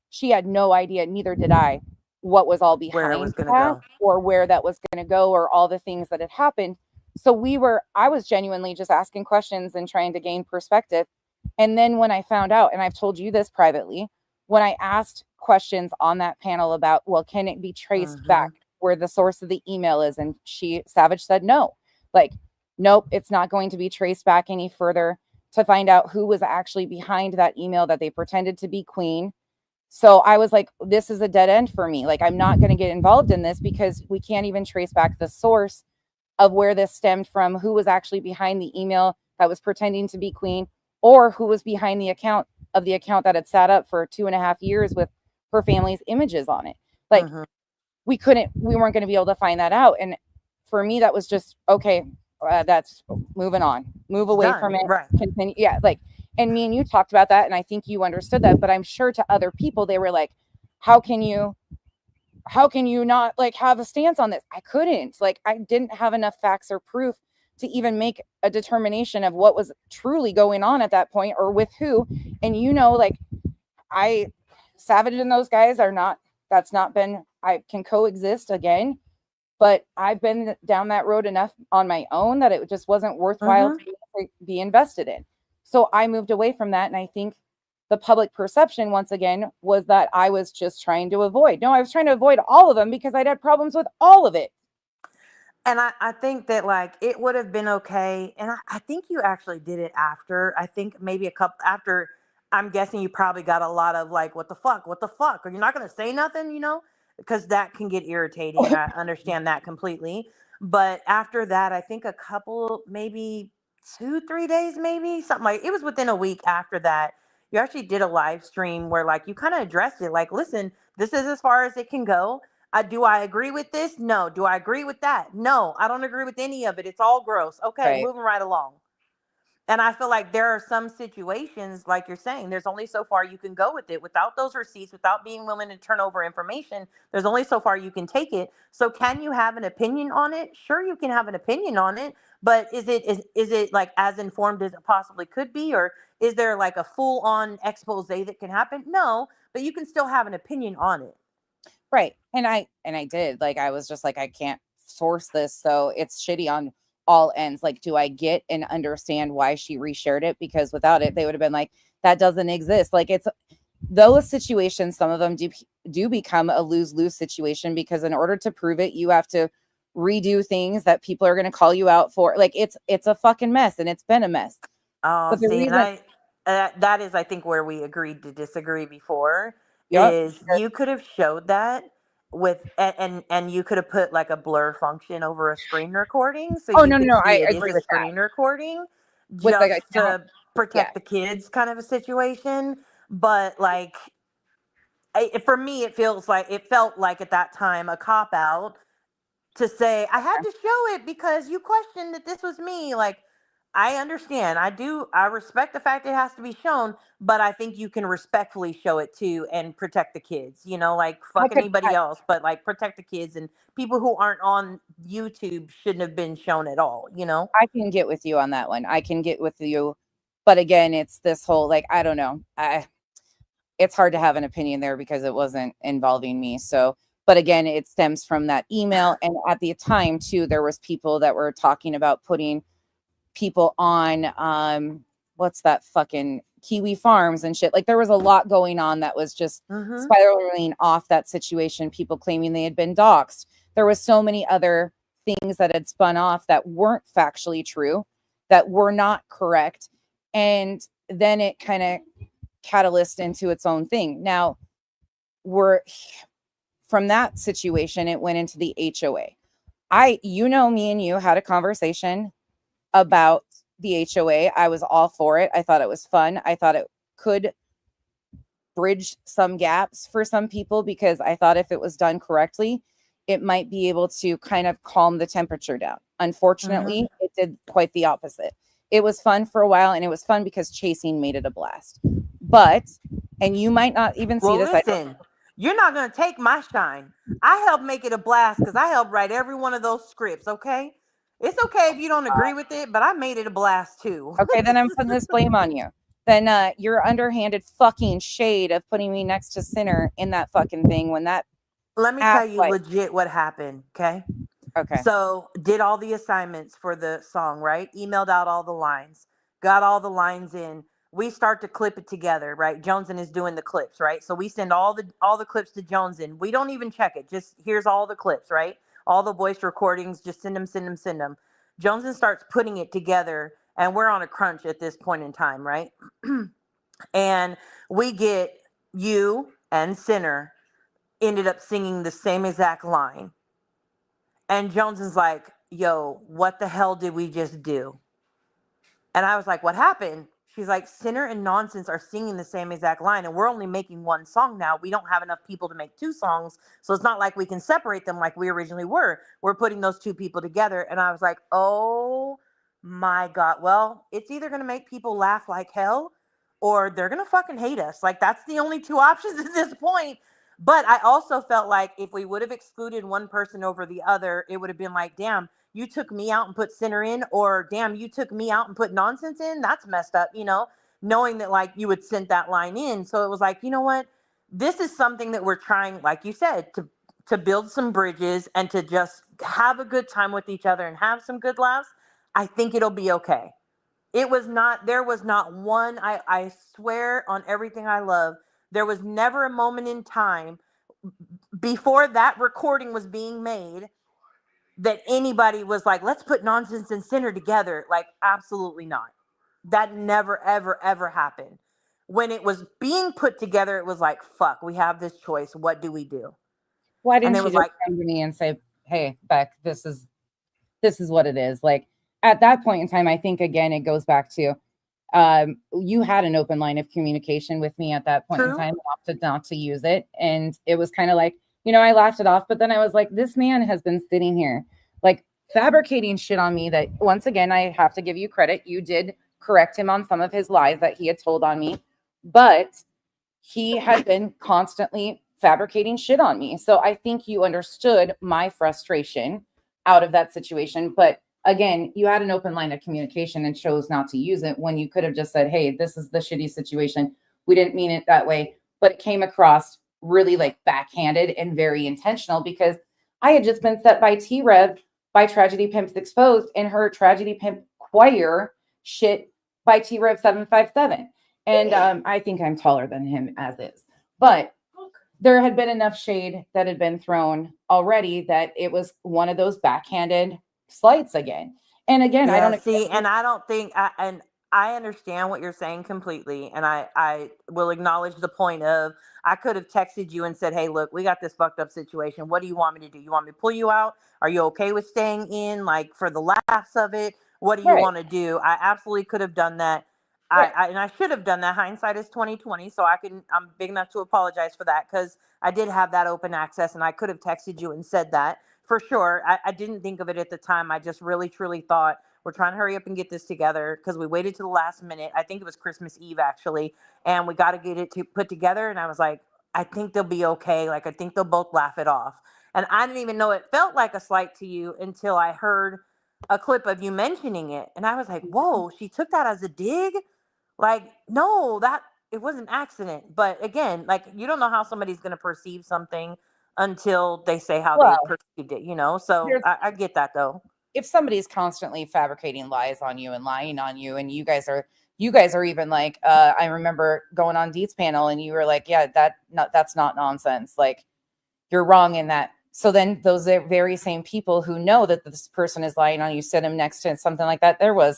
she had no idea, neither did I, what was all Where it was behind gonna that go. or where that was going to go or all the things that had happened. So I was genuinely just asking questions and trying to gain perspective. And then when I found out, and I've told you this privately, when I asked questions on that panel about, well, can it be traced Mm-hmm. back where the source of the email is? And Savage said no. Like, nope, it's not going to be traced back any further to find out who was actually behind that email that they pretended to be Queen. So I was like, this is a dead end for me. Like, I'm not going to get involved in this because we can't even trace back the source of where this stemmed from, who was actually behind the email that was pretending to be Queen, or who was behind the account that had sat up for 2.5 years with her family's images on it. Like, Mm-hmm. we weren't going to be able to find that out. And for me, that was just, okay, that's moving on, move It's away from done. it, Right. continue. Yeah. Like, and me and you talked about that. And I think you understood that, but I'm sure to other people, they were like, how can you not, like, have a stance on this? I couldn't, like, I didn't have enough facts or proof to even make a determination of what was truly going on at that point or with who. And, like, Savage and those guys are not, that's not been, I can coexist again, but I've been down that road enough on my own that it just wasn't worthwhile Mm-hmm. to be invested in. So I moved away from that. And I think the public perception, once again, was that I was just trying to avoid. No, I was trying to avoid all of them because I'd had problems with all of it. And I think that like it would have been okay. And I think you actually did it after. I think maybe a couple after. I'm guessing you probably got a lot of like, what the fuck? Are you not going to say nothing, Because that can get irritating. I understand that completely. But after that, I think a couple, maybe 2, 3 days, maybe something like it was within a week after that. You actually did a live stream where like you kind of addressed it like, listen, this is as far as it can go. Do I agree with this? No. Do I agree with that? No, I don't agree with any of it. It's all gross. Okay, Right. moving right along. And I feel like there are some situations, like you're saying, there's only so far you can go with it without those receipts, without being willing to turn over information. There's only so far you can take it. So, can you have an opinion on it? Sure, you can have an opinion on it, but is it like as informed as it possibly could be, or is there like a full on expose that can happen? No, but you can still have an opinion on it. Right. And I did. Like, I was just like, I can't source this. So it's shitty on all ends. Like, do I get and understand why she reshared it? Because without it, they would have been like, that doesn't exist. Like, it's those situations, some of them do become a lose-lose situation because in order to prove it, you have to redo things that people are going to call you out for. Like, it's a fucking mess, and it's been a mess. Oh, But the see, and reason, that is, I think, where we agreed to disagree before. yep. Is you could have showed that with and you could have put like a blur function over a screen recording so Oh, you no, no, could no, I see it is agree a with that. screen recording With the just account, to yeah. protect the kids kind of a situation. But like for me, it felt like at that time a cop out to say I had to show it because you questioned that this was me. Like, I understand. I respect the fact it has to be shown, but I think you can respectfully show it too and protect the kids. Like I fuck could, anybody else, but like protect the kids and people who aren't on YouTube shouldn't have been shown at all. I can get with you on that one. I can get with you. But again, it's this whole, like, I don't know. It's hard to have an opinion there because it wasn't involving me. So, but again, it stems from that email. And at the time too, there was people that were talking about putting people on what's that fucking Kiwi Farms and shit. Like, there was a lot going on that was just Mm-hmm. spiraling off that situation, people claiming they had been doxxed. There was so many other things that had spun off that weren't factually true, that were not correct. And then it kind of catalyst into its own thing. Now, we're from that situation, it went into the HOA. Me and you had a conversation about the HOA. I was all for it. I thought it was fun. I thought it could bridge some gaps for some people because I thought if it was done correctly, it might be able to kind of calm the temperature down. Mm-hmm. Unfortunately, it did quite the opposite. It was fun for a while, and it was fun because chasing made it a blast. But, and you might not even see Well, this. listen, you're not going to take my shine. I helped make it a blast because I helped write every one of those scripts, okay? It's okay if you don't agree with it, but I made it a blast too. Okay, then I'm putting this blame on you. Then your underhanded fucking shade of putting me next to Sinner in that fucking thing when that Let me tell act you like legit what happened, okay? okay. So, did all the assignments for the song, right? Emailed out all the lines, got all the lines in. We start to clip it together, right? Joneson is doing the clips, right? So we send all the clips to Joneson. We don't even check it. Just here's all the clips, right? All the voice recordings, just send them, send them, send them. Joneson starts putting it together, and we're on a crunch at this point in time, right? And we get you and Sinner ended up singing the same exact line. And Joneson's like, yo, what the hell did we just do? And I was like, what happened? She's like, Sinner and Nonsense are singing the same exact line, and we're only making one song now. We don't have enough people to make two songs. So it's not like we can separate them like we originally were. We're putting those two people together. And I was like, oh my God. Well, it's either going to make people laugh like hell or they're going to fucking hate us. Like, that's the only two options at this point. But I also felt like if we would have excluded one person over the other, it would have been like, damn, you took me out and put Sinner in, or damn, you took me out and put Nonsense in. That's messed up, knowing that like you would send that line in. So it was like, you know what? This is something that we're trying, like you said, to build some bridges and to just have a good time with each other and have some good laughs. I think it'll be okay. There was not one, I swear on everything I love, there was never a moment in time before that recording was being made that anybody was like, let's put Nonsense and Sinner together. Like, absolutely not. That never, ever, ever happened. When it was being put together, it was like, fuck, we have this choice. What do we do? Why And didn't it you was just like, come to me and say, hey, Beck, this is what it is. Like at that point in time, I think again it goes back to you had an open line of communication with me at that point in true. time, opted not to use it. And it was kind of like, I laughed it off, but then I was like, this man has been sitting here like fabricating shit on me that once again, I have to give you credit. You did correct him on some of his lies that he had told on me, but he had been constantly fabricating shit on me. So I think you understood my frustration out of that situation. But again, you had an open line of communication and chose not to use it when you could have just said, hey, this is the shitty situation. We didn't mean it that way. But it came across really like backhanded and very intentional because I had just been set by T Rev by Tragedy Pimps Exposed and her Tragedy Pimp choir shit by T Rev 757. And I think I'm taller than him as is. But there had been enough shade that had been thrown already that it was one of those backhanded slights again. And again, I Yeah, don't see, expect you. and I don't think and I understand what you're saying completely, and I will acknowledge the point of I could have texted you and said, "Hey, look, we got this fucked up situation. What do you want me to do? You want me to pull you out? Are you okay with staying in, like for the laughs of it? What do you Right, want to do?" I absolutely could have done that. right. And I should have done that. Hindsight is 2020, so I'm big enough to apologize for that because I did have that open access, and I could have texted you and said that for sure. I didn't think of it at the time. I just really truly thought we're trying to hurry up and get this together because we waited to the last minute. I think it was Christmas Eve actually, and we got to get it put together. And I was like, I think they'll be okay. Like I think they'll both laugh it off. And I didn't even know it felt like a slight to you until I heard a clip of you mentioning it, and I was like, whoa, she took that as a dig. Like no, that it was an accident. But again, like you don't know how somebody's going to perceive something until they say how they Well, perceived it. So there's I get that though. if somebody's constantly fabricating lies on you and lying on you, and you guys are even like, I remember going on Deet's panel, and you were like, yeah, that's not nonsense. Like you're wrong in that. So then those are very same people who know that this person is lying on you, sit them next to something like that.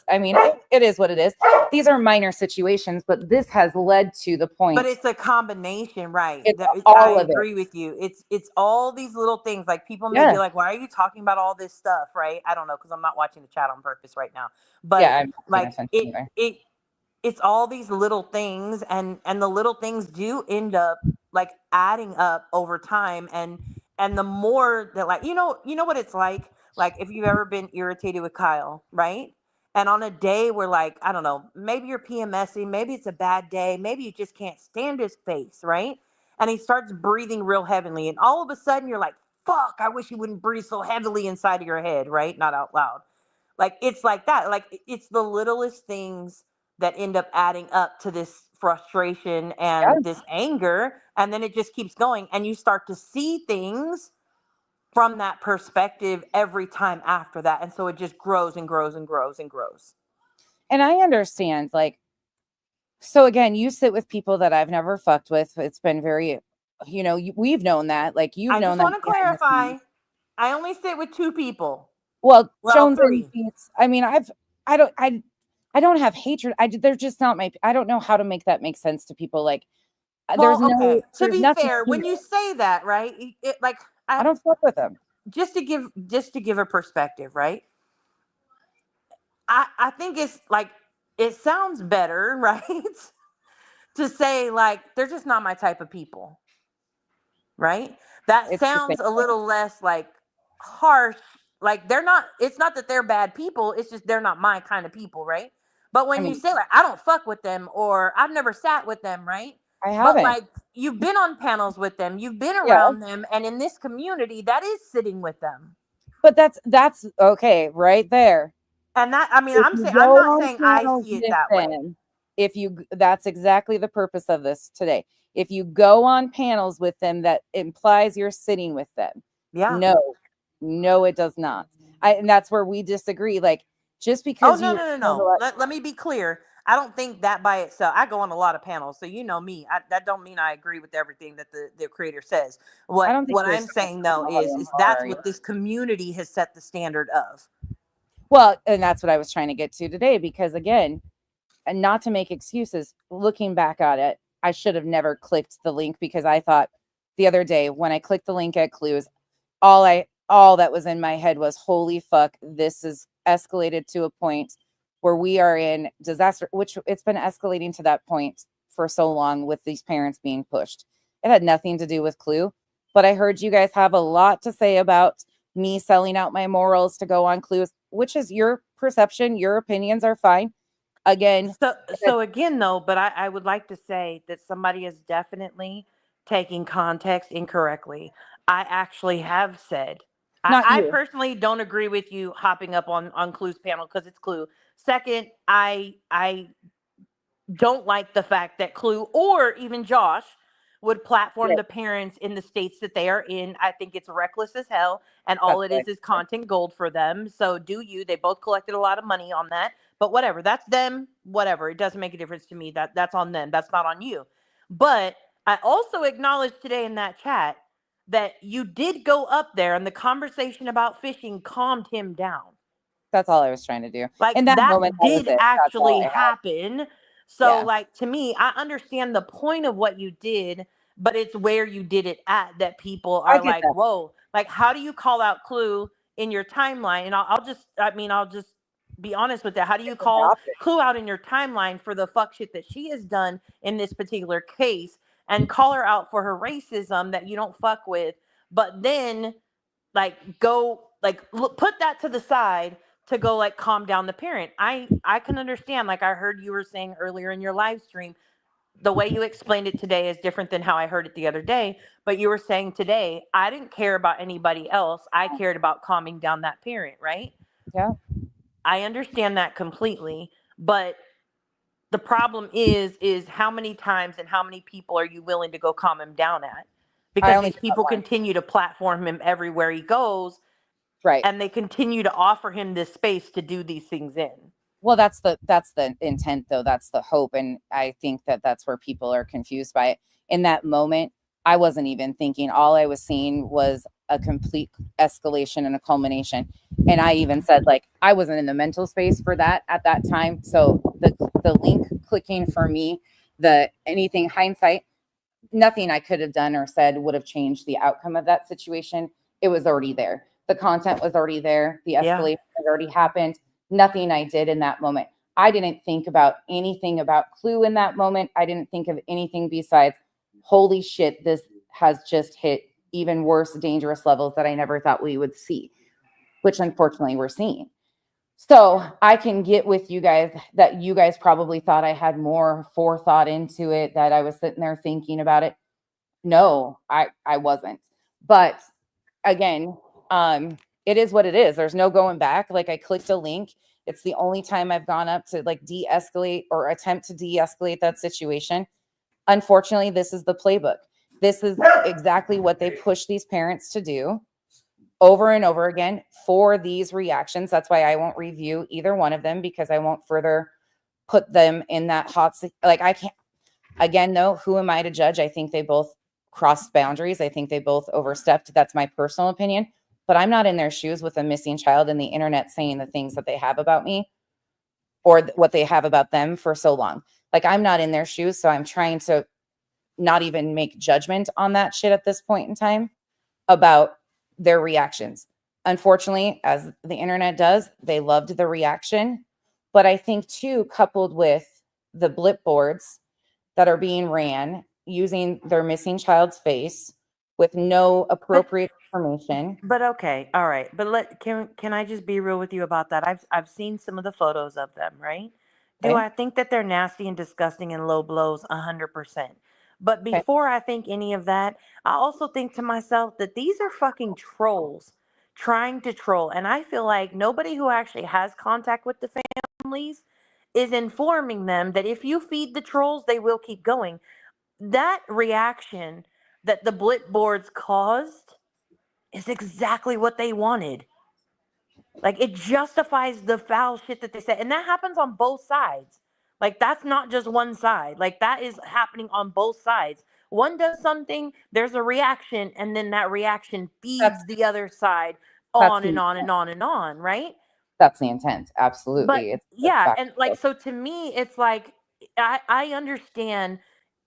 I mean, it is what it is. These are minor situations, but this has led to the But point. it's a combination, right? It's I all of it. agree with you. It's all these little things. Like people may be Yeah. like, "Why are you talking about all this stuff?" Right? I don't know because I'm not watching the chat on purpose right now. Yeah. But I'm not paying like attention it either. it it's all these little things, and the little things do end up like adding up over time, and the more that like you know what it's like if you've ever been irritated with Kyle, right? And on a day where like I don't know, maybe you're PMSing, maybe it's a bad day, maybe you just can't stand his face, right? And he starts breathing real heavily, and all of a sudden you're like, fuck, I wish he wouldn't breathe so heavily inside of your head, right? Not out loud. Like it's like that. Like it's the littlest things that end up adding up to this frustration Yeah. and this anger, and then it just keeps going, and you start to see things from that perspective every time after that, and so it just grows and grows and grows and grows. And I understand, like, so again, you sit with people that I've never fucked with. It's been very, we've known that. Like, you've I known just that want to behind the clarify, scenes. I only sit with two people. Well, Well, Jones and three. Beats. I mean, I don't have hatred. They're just not my. I don't know how to make that make sense to people. Like, Well, okay. To there's be nothing fair, when here. you say that, right? Like I I don't fuck with them. just to give a perspective, right? I think it's like it sounds better, right? To say like they're just not my type of people, right? That It's the same sounds a thing. little less like harsh. Like they're not. It's not that they're bad people. It's just they're not my kind of people, right? But I when you mean, say like I don't fuck with them or I've never sat with them, right? I But haven't. like you've been on panels with them, you've been Yeah, around them, and in this community, that is sitting with them. but that's okay right there. And that I mean, If you I'm go not on saying I panels see it with that way. them, that's exactly the purpose of this today. If you go on panels with them, that implies you're sitting with them. Yeah. No, no, it does not. And that's where we disagree. Like, just Oh because no you no no attend a no. lot, Let me be clear. I don't think that by itself. I go on a lot of panels, so you know me. That don't mean I agree with everything that the creator says. I What don't think what you're I'm supposed saying to though in all of is them, is that's are you? what this community has set the standard of. Well, and that's what I was trying to get to today, because again, and not to make excuses, looking back at it, I should have never clicked the link, because I thought the other day when I clicked the link at Clues, all that was in my head was, holy fuck, this is escalated to a point where we are in disaster, which it's been escalating to that point for so long with these parents being pushed. It had nothing to do with Clue, but I heard you guys have a lot to say about me selling out my morals to go on Clues, which is your perception. Your opinions are fine. Again, So again though, but I would like to say that somebody is definitely taking context incorrectly. I actually have said not I you. personally don't agree with you hopping up on Clue's panel because it's Clue. Second, I don't like the fact that Clue or even Josh would platform Yeah, the parents in the states that they are in. I think it's reckless as hell, and all that's it what I is said. content gold for them. So do you? They both collected a lot of money on that, but whatever. That's them. Whatever. It doesn't make a difference to me. That's on them. That's not on you. But I also acknowledged today in that chat that you did go up there, and the conversation about fishing calmed him down. That's all I was trying to do. Like In that that moment, that was did it. That's all actually I had. happen. So Yeah, like to me, I understand the point of what you did, but it's where you did it at that people I are get like, that. whoa, like how do you call out Clue in your timeline? And I'll just be honest with that. How do you It's call adopted. Clue out in your timeline for the fuck shit that she has done in this particular case and call her out for her racism that you don't fuck with, but then like go like put that to the side to go like calm down the parent. I can understand, like I heard you were saying earlier in your live stream, the way you explained it today is different than how I heard it the other day, but you were saying today I didn't care about anybody else, I cared about calming down that parent, right? Yeah, I understand that completely, but the problem is how many times and how many people are you willing to go calm him down at? I Because only these did that people once. continue to platform him everywhere he goes, Right. and they continue to offer him this space to do these things in. Well, that's the intent, though. That's the hope, and I think that that's where people are confused by it. In that moment, I wasn't even thinking. All I was seeing was a complete escalation and a culmination. And I even said, like, I wasn't in the mental space for that at that time. So the link clicking for me, the anything hindsight, nothing I could have done or said would have changed the outcome of that situation. It was already there. The content was already there. The Yeah. escalation had already happened. Nothing I did in that moment. I didn't think about anything about Clue in that moment. I didn't think of anything besides, holy shit, this has just hit even worse, dangerous levels that I never thought we would see, which unfortunately we're seeing. So I can get with you guys that you guys probably thought I had more forethought into it, that I was sitting there thinking about it. No, I wasn't. But again, it is what it is. There's no going back. Like, I clicked a link. It's the only time I've gone up to like de-escalate or attempt to de-escalate that situation. Unfortunately, this is the playbook. This is exactly what they push these parents to do over and over again for these reactions. That's why I won't review either one of them, because I won't further put them in that hot seat. Like, I can't, again, though, who am I to judge? I think they both crossed boundaries. I think they both overstepped. That's my personal opinion. But I'm not in their shoes with a missing child and the internet saying the things that they have about me or what they have about them for so long. Like, I'm not in their shoes. So I'm trying to not even make judgment on that shit at this point in time about their reactions. Unfortunately, as the internet does, they loved the reaction. But I think, too, coupled with the blip boards that are being ran using their missing child's face with no appropriate information. But okay, all right. But can I just be real with you about that? I've seen some of the photos of them, right? Do Okay. I think that they're nasty and disgusting and low blows? 100%. But Okay. before I think any of that, I also think to myself that these are fucking trolls trying to troll. And I feel like nobody who actually has contact with the families is informing them that if you feed the trolls, they will keep going. That reaction that the blip boards caused is exactly what they wanted. Like, it justifies the foul shit that they said. And that happens on both sides. Like, that's not just one side. Like, that is happening on both sides. One does something, there's a reaction, and then that reaction That's feeds the other side that's on and the on and on and on, right? that's the intent. But Absolutely. It's the yeah, fact. and like, so to me it's like, I understand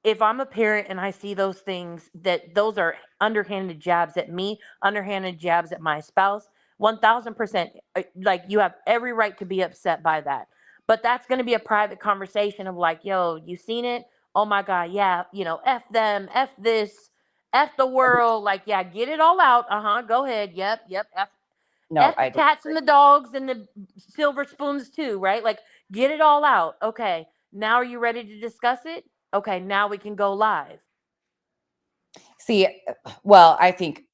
if I'm a parent and I see those things, that those are underhanded jabs at me, underhanded jabs at my spouse. 1000%. Like, you have every right to be upset by that, but that's going to be a private conversation of like, yo, you seen it? Oh my god, yeah, f them, f this, f the world. Like, yeah, get it all out. Uh-huh, go ahead. Yep, f No, F the I do. cats and the dogs and the silver spoons too, right? Like, get it all out. Okay, now are you ready to discuss it? Okay, now we can go live. See, well, I think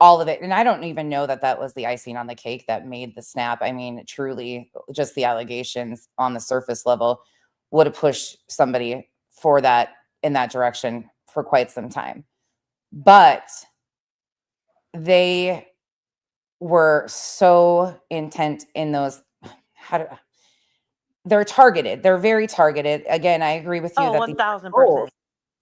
all of it, and I don't even know that that was the icing on the cake that made the snap. I mean, truly, just the allegations on the surface level would have pushed somebody for that in that direction for quite some time. But they were so intent in those. How do, they're targeted. They're very targeted. Again, I agree with you Oh, that one these thousand are trolls. percent.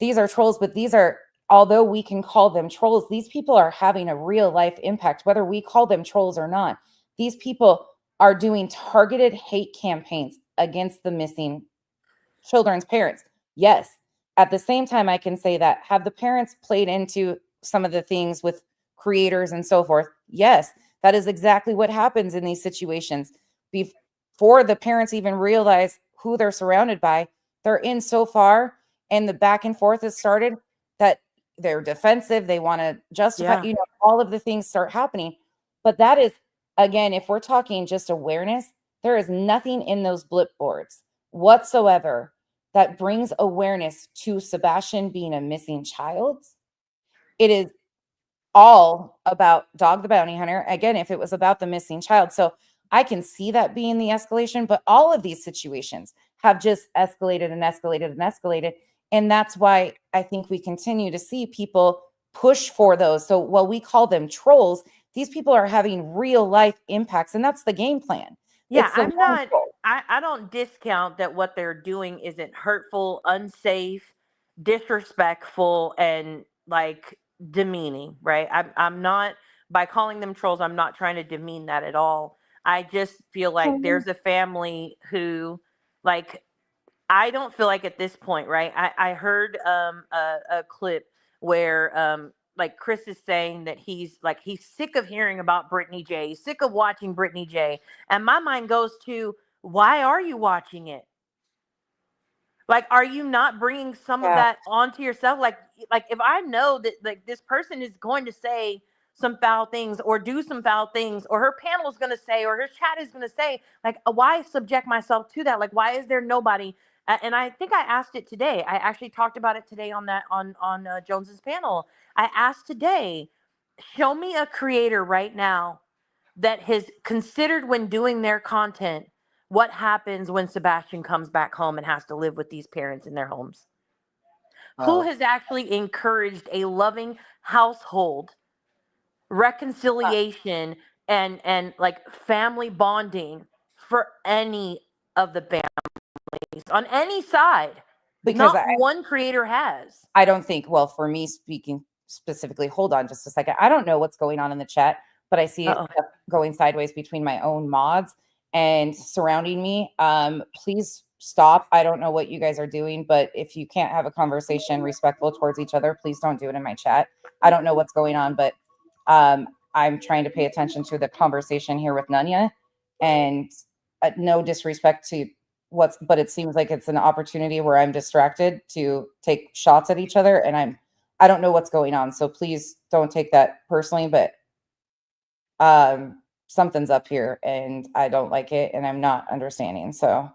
These are trolls, but these are, although we can call them trolls, these people are having a real life impact, whether we call them trolls or not. These people are doing targeted hate campaigns against the missing children's parents. Yes. At the same time, I can say that have the parents played into some of the things with creators and so forth? Yes. That is exactly what happens in these situations. Before the parents even realize who they're surrounded by, they're in so far and the back and forth has started that they're defensive. They want to justify, Yeah. all of the things start happening. But that is, again, if we're talking just awareness, there is nothing in those blip boards whatsoever that brings awareness to Sebastian being a missing child. It is all about Dog the Bounty Hunter. Again, if it was about the missing child. So I can see that being the escalation, but all of these situations have just escalated and escalated and escalated. And that's why I think we continue to see people push for those. So while we call them trolls, these people are having real life impacts, and that's the game plan. Yeah, It's the I'm long not goal. I don't discount that what they're doing isn't hurtful, unsafe, disrespectful, and like demeaning, right? I'm not, by calling them trolls, I'm not trying to demean that at all. I just feel like there's a family who, like, I don't feel like at this point, right? I heard a clip where like Chris is saying that he's sick of hearing about Brittany J, he's sick of watching Brittany J, and my mind goes to, why are you watching it? Like, are you not bringing some of Yeah. that onto yourself? Like if I know that like this person is going to say some foul things or do some foul things, or her panel is going to say, or her chat is going to say, like, why subject myself to that? Like, why is there nobody? And I think I asked it today. I actually talked about it today on that on Jones's panel. I asked today, show me a creator right now that has considered when doing their content what happens when Sebastian comes back home and has to live with these parents in their homes? Who has actually encouraged a loving household, reconciliation, and like family bonding for any of the families on any side? Because Not one creator has. I don't think, well, for me speaking specifically, hold on just a second. I don't know what's going on in the chat, but I see it going sideways between my own mods and surrounding me. Please stop. I don't know what you guys are doing, but if you can't have a conversation respectful towards each other, please don't do it in my chat. I don't know what's going on, but I'm trying to pay attention to the conversation here with Nuna, and no disrespect to but it seems like it's an opportunity where I'm distracted to take shots at each other, and I don't know what's going on. So please don't take that personally, but something's up here and I don't like it and I'm not understanding. So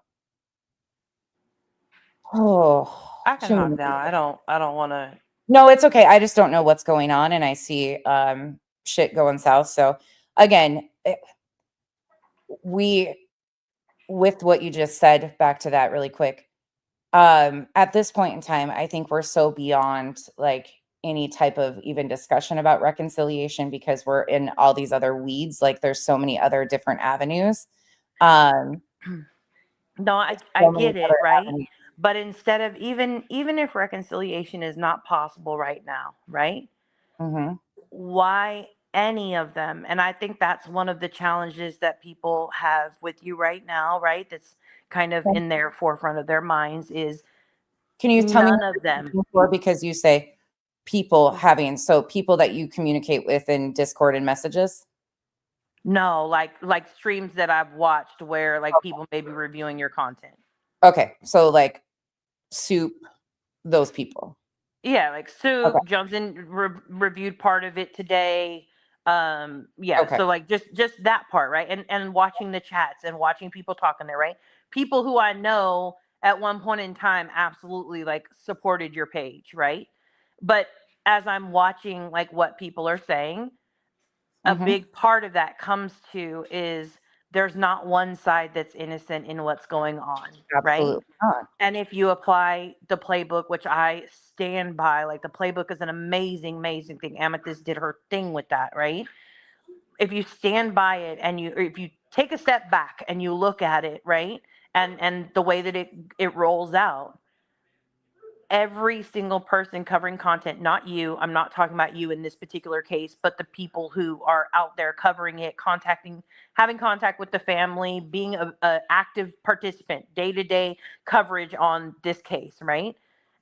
I can hop down. I don't want to. No, it's okay. I just don't know what's going on and I see shit going south. So again, with what you just said, back to that really quick. At this point in time, I think we're so beyond like any type of even discussion about reconciliation because we're in all these other weeds. Like there's so many other different avenues. No, I get it, right? Avenues. But instead of even if reconciliation is not possible right now, right? Mm-hmm. Why any of them? And I think that's one of the challenges that people have with you right now, right? That's kind of in their forefront of their minds is can you tell me none of them? Because you say people that you communicate with in Discord and messages? No, like streams that I've watched where like people may be reviewing your content. Okay, so like Soup, those people. Yeah, like Soup jumps in, reviewed part of it today. So like just that part, right? And watching the chats and watching people talking there, right? People who I know at one point in time absolutely like supported your page, right? But as I'm watching like what people are saying, a big part of that comes to is there's not one side that's innocent in what's going on, Absolutely right? not. And if you apply the playbook, which I stand by, like the playbook is an amazing, amazing thing. Amethyst did her thing with that, right? If you stand by it and if you take a step back and you look at it, right? And the way that it rolls out, every single person covering content, not you, I'm not talking about you in this particular case, but the people who are out there covering it, having contact with the family, being a active participant, day-to-day coverage on this case, right?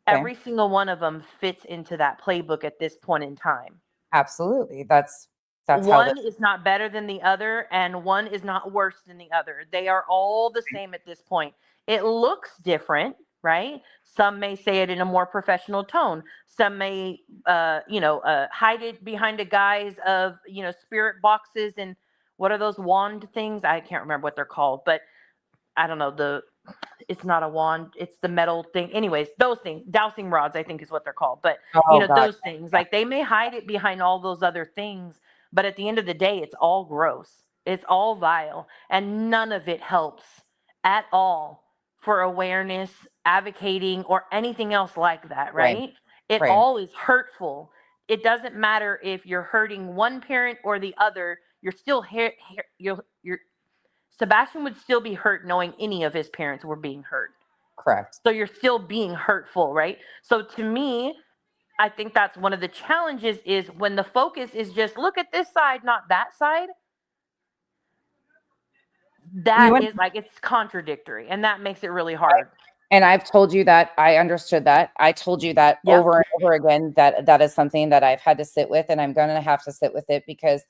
Every single one of them fits into that playbook at this point in time. Absolutely. That's one is not better than the other and one is not worse than the other. They are all the same at this point. It looks different, right? Some may say it in a more professional tone. Some may hide it behind a guise of spirit boxes and what are those wand things? I can't remember what they're called, but I don't know, it's not a wand, it's the metal thing. Anyways, those things, dowsing rods, I think is what they're called. But those things, like they may hide it behind all those other things, but at the end of the day, it's all gross. It's all vile, and none of it helps at all for awareness, advocating, or anything else like that, right? It all is hurtful. It doesn't matter if you're hurting one parent or the other, you're still you're Sebastian would still be hurt knowing any of his parents were being hurt. Correct. So you're still being hurtful, right? So to me, I think that's one of the challenges is when the focus is just look at this side, not that side. That is like, it's contradictory and that makes it really hard. And I've told you that. I understood that. I told you that over and over again, that is something that I've had to sit with, and I'm going to have to sit with it because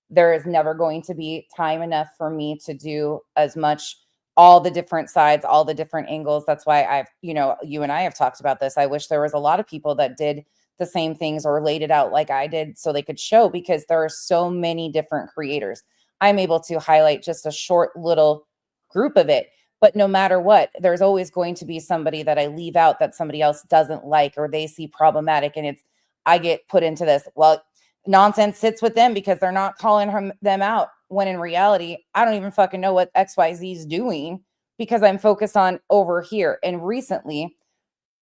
there is never going to be time enough for me to do as much, all the different sides, all the different angles. That's why you and I have talked about this. I wish there was a lot of people that did the same things or laid it out like I did so they could show, because there are so many different creators. I'm able to highlight just a short little group of it. But no matter what, there's always going to be somebody that I leave out that somebody else doesn't like or they see problematic. And I get put into this, well, nonsense sits with them because they're not calling them out. when in reality, I don't even fucking know what XYZ is doing because I'm focused on over here. And recently,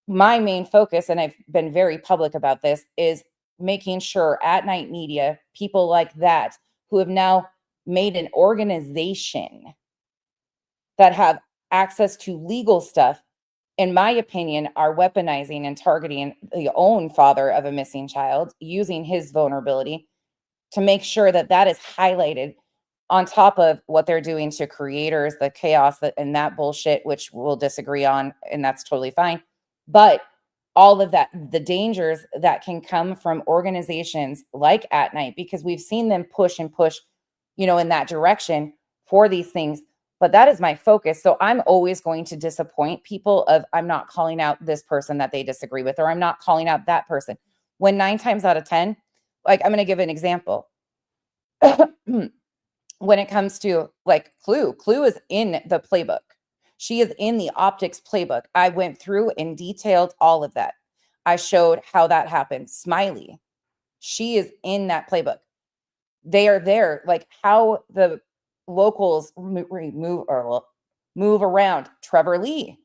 my main focus, and I've been very public about this, is making sure At Night Media, people like that who have now made an organization that have access to legal stuff, in my opinion, are weaponizing and targeting the own father of a missing child, using his vulnerability to make sure that that is highlighted on top of what they're doing to creators, the chaos that and that bullshit, which we'll disagree on, and that's totally fine. But all of that, the dangers that can come from organizations like At Night, because we've seen them push and push, in that direction for these things. But that is my focus. So I'm always going to disappoint people of I'm not calling out this person that they disagree with, or I'm not calling out that person. When 9 times out of 10, like I'm going to give an example. When it comes to like Clue is in the playbook. She is in the optics playbook. I went through and detailed all of that. I showed how that happened. Smiley, she is in that playbook. They are there, like how the locals move around. Trevor Lee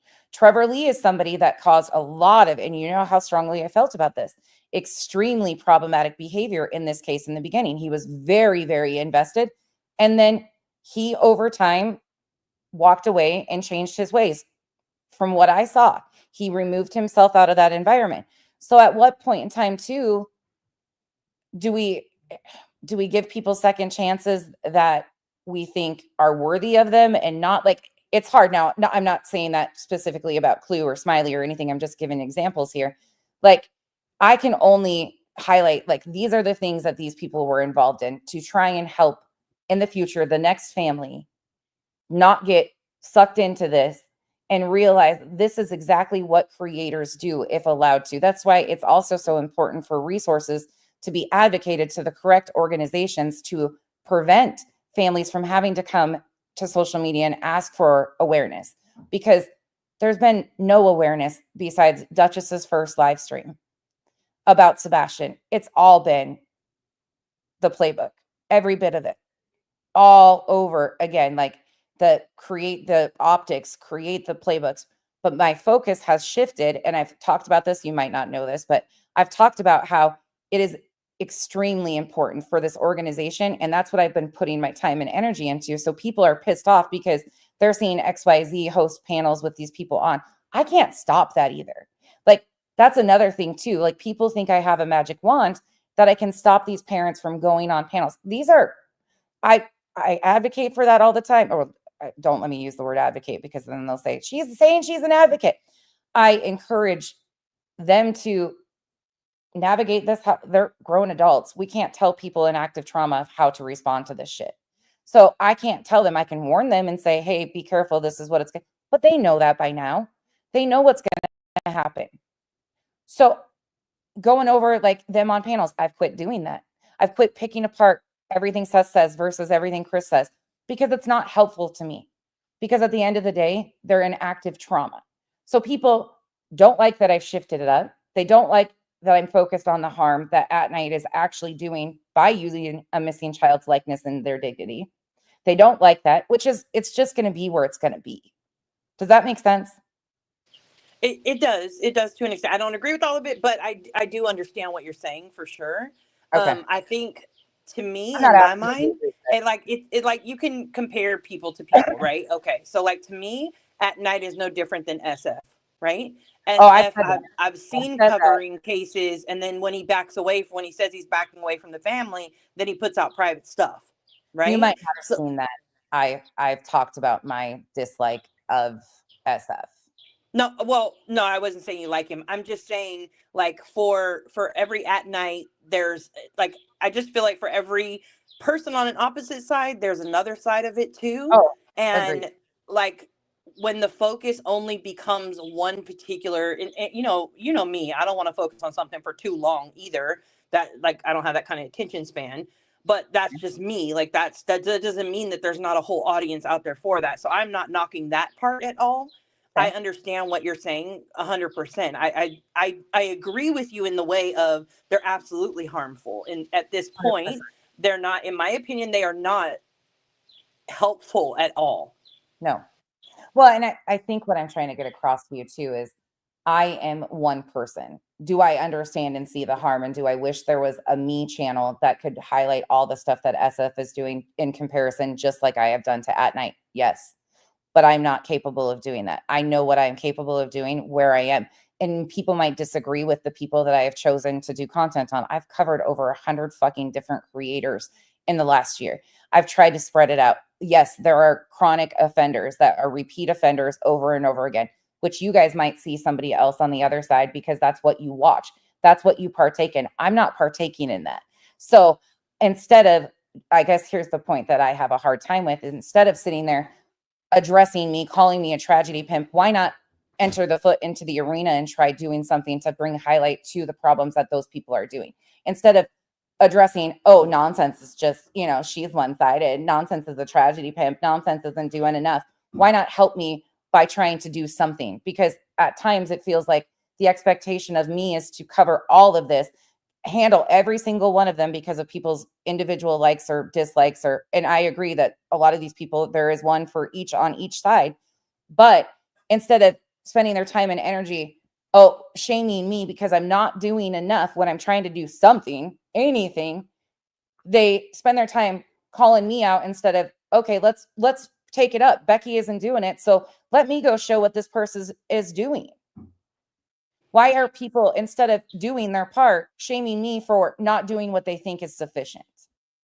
is somebody that caused a lot of, and you know how strongly I felt about this, extremely problematic behavior in this case. In the beginning, he was very, very invested, and then he over time walked away and changed his ways. From what I saw, he removed himself out of that environment. So at what point in time too do we give people second chances that we think are worthy of them, and not like, it's hard now. No, I'm not saying that specifically about Clue or Smiley or anything. I'm just giving examples here. Like, I can only highlight, like, these are the things that these people were involved in to try and help in the future the next family not get sucked into this and realize this is exactly what creators do if allowed to. That's why it's also so important for resources to be advocated to the correct organizations to prevent families from having to come to social media and ask for awareness, because there's been no awareness besides Duchess's first live stream about Sebastian. It's all been the playbook, every bit of it, all over again, like create the optics, create the playbooks. But my focus has shifted, and I've talked about this, you might not know this, but I've talked about how it is extremely important for this organization, and that's what I've been putting my time and energy into. So people are pissed off because they're seeing XYZ host panels with these people on. I can't stop that either. Like, that's another thing too. Like, people think I have a magic wand that I can stop these parents from going on panels. These are, I advocate for that all the time. Or don't let me use the word advocate, because then they'll say she's saying she's an advocate. I encourage them to navigate this. They're grown adults. We can't tell people in active trauma how to respond to this shit. So I can't tell them. I can warn them and say, hey, be careful. This is what it's going. But they know that by now. They know what's going to happen. So going over like them on panels, I've quit doing that. I've quit picking apart everything Seth says versus everything Chris says, because it's not helpful to me. Because at the end of the day, they're in active trauma. So people don't like that I've shifted it up. They don't like that I'm focused on the harm that At Night is actually doing by using a missing child's likeness and their dignity. They don't like that, which is, it's just going to be where it's going to be. Does that make sense? It does. It does to an extent. I don't agree with all of it, but I do understand what you're saying for sure. Okay. I think, to I'm me, not in my asking you to mind, agree with it. it like it like you can compare people to people, right? Okay, so like to me, At Night is no different than SF, right? Oh, I SF, said that. I've I seen said that. covering cases, and then when he backs away, when he says he's backing away from the family, then he puts out private stuff, You right? might not have So seen that. I've talked about my dislike of SF. no, well, no, I wasn't saying you like him. I'm just saying, like, for every At Night, there's like, I just feel like for every person on an opposite side, there's another side of it too. Oh, agreed. And like, when the focus only becomes one particular, and you know me, I don't want to focus on something for too long either. That, like, I don't have that kind of attention span. But that's just me. Like, that doesn't mean that there's not a whole audience out there for that. So I'm not knocking that part at all. I Okay. understand what you're saying 100%. I agree with you in the way of they're absolutely harmful. And at this 100%. point, they're not, in my opinion, they are not helpful at all. No. Well, and I think what I'm trying to get across to you too is I am one person. Do I understand and see the harm? And do I wish there was a me channel that could highlight all the stuff that SF is doing in comparison, just like I have done to At Night? Yes. But I'm not capable of doing that. I know what I'm capable of doing where I am. And people might disagree with the people that I have chosen to do content on. I've covered over 100 fucking different creators in the last year. I've tried to spread it out. Yes, there are chronic offenders that are repeat offenders over and over again, which you guys might see somebody else on the other side because that's what you watch. That's what you partake in. I'm not partaking in that. So instead of, I guess here's the point that I have a hard time with, is instead of sitting there addressing me, calling me a tragedy pimp, why not enter the foot into the arena and try doing something to bring highlight to the problems that those people are doing instead of addressing, oh, nonsense is just, she's one-sided. Nonsense is a tragedy pimp. Nonsense isn't doing enough. Why not help me by trying to do something? Because at times it feels like the expectation of me is to cover all of this, handle every single one of them because of people's individual likes or dislikes, and I agree that a lot of these people, there is one for each on each side. But instead of spending their time and energy, shaming me because I'm not doing enough when I'm trying to do something, anything, they spend their time calling me out instead of, okay, let's take it up. Becky isn't doing it, so let me go show what this person is doing. Why are people, instead of doing their part, shaming me for not doing what they think is sufficient?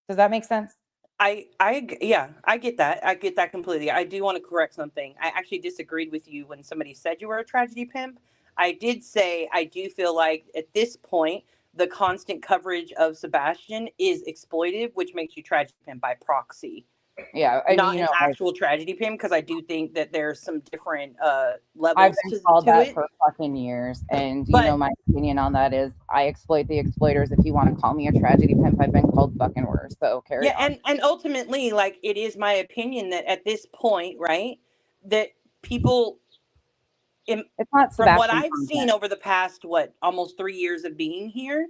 Does that make sense? Yeah, I get that. I get that completely. I do want to correct something. I actually disagreed with you when somebody said you were a tragedy pimp. I did say I do feel like at this point the constant coverage of Sebastian is exploitive, which makes you tragedy pimp by proxy. Yeah, I mean, Not an actual tragedy pimp, because I do think that there's some different I've levels been called to that it. for fucking years, and But my opinion on that is I exploit the exploiters. If you want to call me a tragedy pimp, I've been called fucking worse. So carry yeah, on. and ultimately, like, it is my opinion that at this point, right, that people It's not from what Sebastian I've seen content. over the past, what, almost 3 years of being here,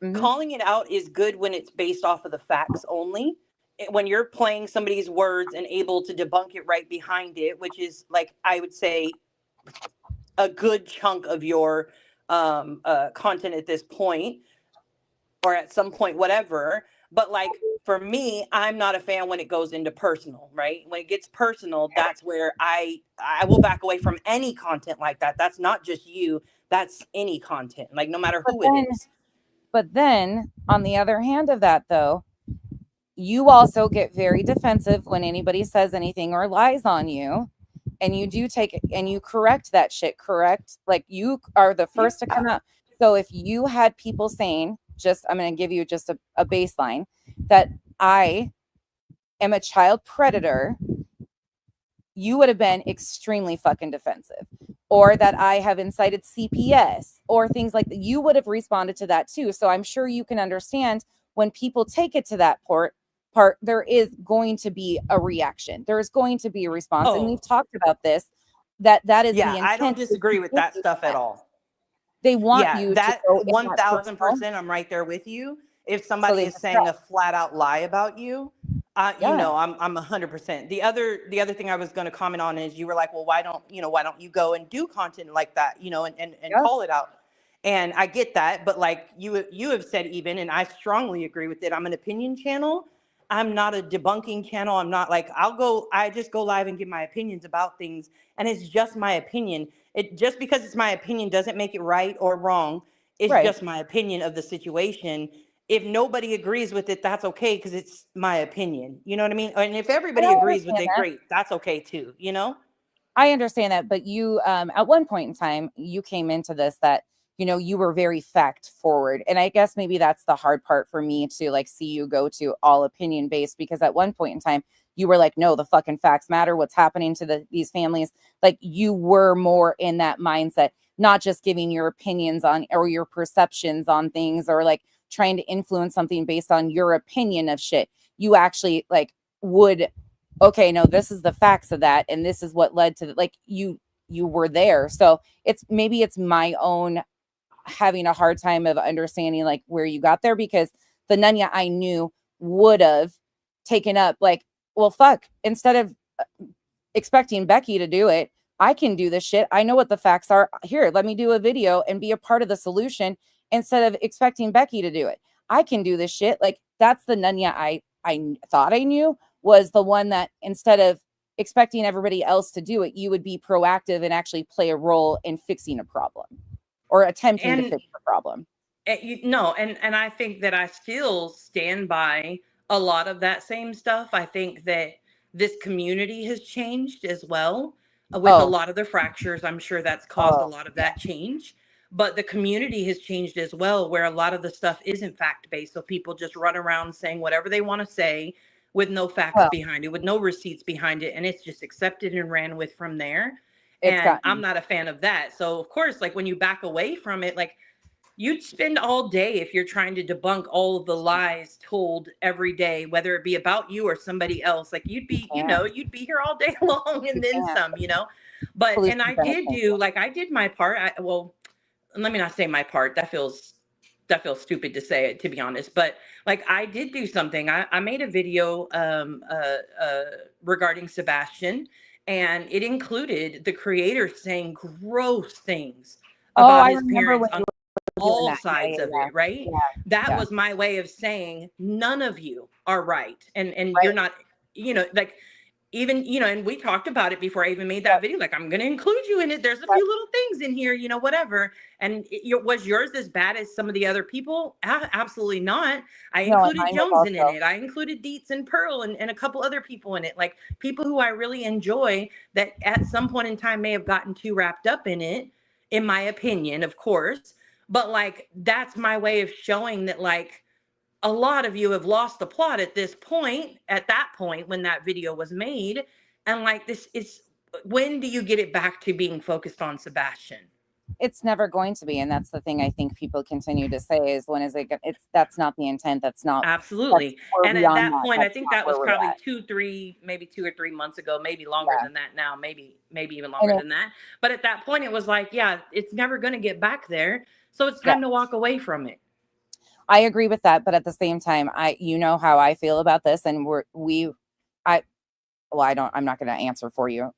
Hmm. calling it out is good when it's based off of the facts only. When you're playing somebody's words and able to debunk it right behind it, which is, like, I would say a good chunk of your content at this point, or at some point, whatever. But, like, for me, I'm not a fan when it goes into personal, right? When it gets personal, that's where I will back away from any content like that. That's not just you, that's any content, like, no matter But who it then, is. on the other hand of that, though, you also get very defensive when anybody says anything or lies on you, and you do take it and you correct that shit. Correct, like you are the Yeah. first to come out. So if you had people saying, just, I'm going to give you just a baseline, that I am a child predator, you would have been extremely fucking defensive. Or that I have incited CPS or things like that, you would have responded to that too. So I'm sure you can understand when people take it to that part, there is going to be a reaction. There is going to be a response. And Oh, we've talked about this, that is yeah, the I don't intent. disagree with that stuff at all. They want Yeah, you to that go in that personal. 1000%, I'm right there with you. If So somebody they is saying a distract. flat out lie about you, Yeah. I'm 100%. The other thing I was going to comment on is, you were like, well, why don't you go and do content like that, and Yep. call it out. And I get that, but, like, you have said, even, and I strongly agree with it, I'm an opinion channel. I'm not a debunking channel. I'm not, like, I just go live and give my opinions about things, and it's just my opinion. It just because it's my opinion doesn't make it right or wrong. It's Right. just my opinion of the situation. If nobody agrees with it, that's okay, because it's my opinion. You know what I mean? And if And everybody I agrees with understand it, that. great. That's okay too. I understand that, but you, at one point in time, you came into this that, you were very fact forward. And I guess maybe that's the hard part for me to like see you go to all opinion based, because at one point in time, you were like, no, the fucking facts matter. What's happening to these families? Like you were more in that mindset, not just giving your opinions on or your perceptions on things or like trying to influence something based on your opinion of shit. You actually like would, okay, no, this is the facts of that, and this is what led to like you were there. So it's my own having a hard time of understanding like where you got there, because the Nunya I knew would have taken up like well, fuck, instead of expecting Becky to do it, I can do this shit. I know what the facts are. Here, let me do a video and be a part of the solution instead of expecting Becky to do it. I can do this shit. Like, that's the Nunya I thought I knew, was the one that instead of expecting everybody else to do it, you would be proactive and actually play a role in fixing a problem or attempting to And fix the problem. no, and I think that I still stand by a lot of that same stuff. I think that this community has changed as well, with a Oh, lot of the fractures. I'm sure that's caused a oh, lot of yeah. that change. But the community has changed as well, where a lot of the stuff isn't fact based. So people just run around saying whatever they want to say with no facts Well, behind it, with no receipts behind it. And it's just accepted and ran with from there. it's And I'm gotten not a fan of that. So, of course, like when you back away from it, like, you'd spend all day if you're trying to debunk all of the lies told every day, whether it be about you or somebody else. Like, you'd be, can't. you'd be here all day long You and then can't. some. But, and Solutions I are did do, unattainable. like, I did my part. Well, let me not say my part. That feels stupid to say it, to be honest. But like, I did do something. I made a video regarding Sebastian, and it included the creator saying gross things Oh, about I his remember parents when on you were doing all that. Yeah, sides of yeah, it, right? yeah, That yeah, was my way of saying none of you are right, and you're right. not, like, even, and we talked about it before I even made that Yep, video. Like, I'm going to include you in it. There's a yep. few little things in here, whatever. And was yours as bad as some of the other people? Absolutely not. I No, and included mine was Jones in also it. I included Dietz and Pearl and a couple other people in it. Like, people who I really enjoy that at some point in time may have gotten too wrapped up in it, in my opinion, of course. But like, that's my way of showing that, like, a lot of you have lost the plot at that point when that video was made. And like, this is, when do you get it back to being focused on Sebastian? it's never going to be, and that's the thing I think people continue to say is when is it it's that's not the intent. That's Absolutely. we're And at beyond that that. point, I That's think not that where was we're probably at. 2 or 3 months ago, maybe longer Yeah. than that now, maybe even And longer it's than that. But at that point, it was like, yeah, it's never going to get back there. So it's yeah, time to walk away from it. I agree with that, but at the same time, you know how I feel about this, and I well, I'm not going to answer for you.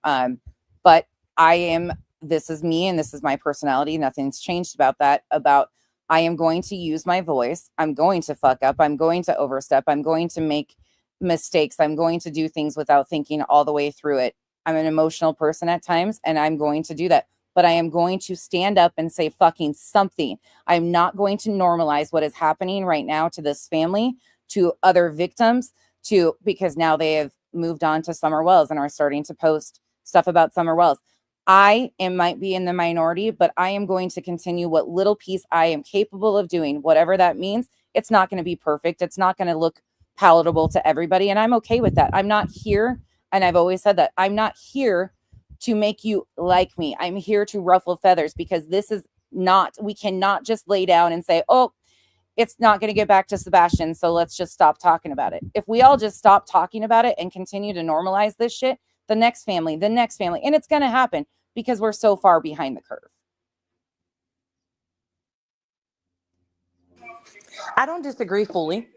But I am, this is me and this is my personality. Nothing's changed about that. About, I am going to use my voice. I'm going to fuck up. I'm going to overstep. I'm going to make mistakes. I'm going to do things without thinking all the way through it. I'm an emotional person at times, and I'm going to do that. But I am going to stand up and say fucking something. I'm not going to normalize what is happening right now to this family, to other victims, to, because now they have moved on to Summer Wells and are starting to post stuff about Summer Wells. Might be in the minority, but I am going to continue what little piece I am capable of doing, whatever that means. It's not going to be perfect. It's not going to look palatable to everybody. And I'm okay with that. I'm not here. And I've always said that I'm not here to make you like me. I'm here to ruffle feathers, because this is not, we cannot just lay down and say, oh, it's not going to get back to Sebastian, so let's just stop talking about it. If we all just stop talking about it and continue to normalize this shit, the next family, and it's going to happen because we're so far behind the curve. I don't disagree fully.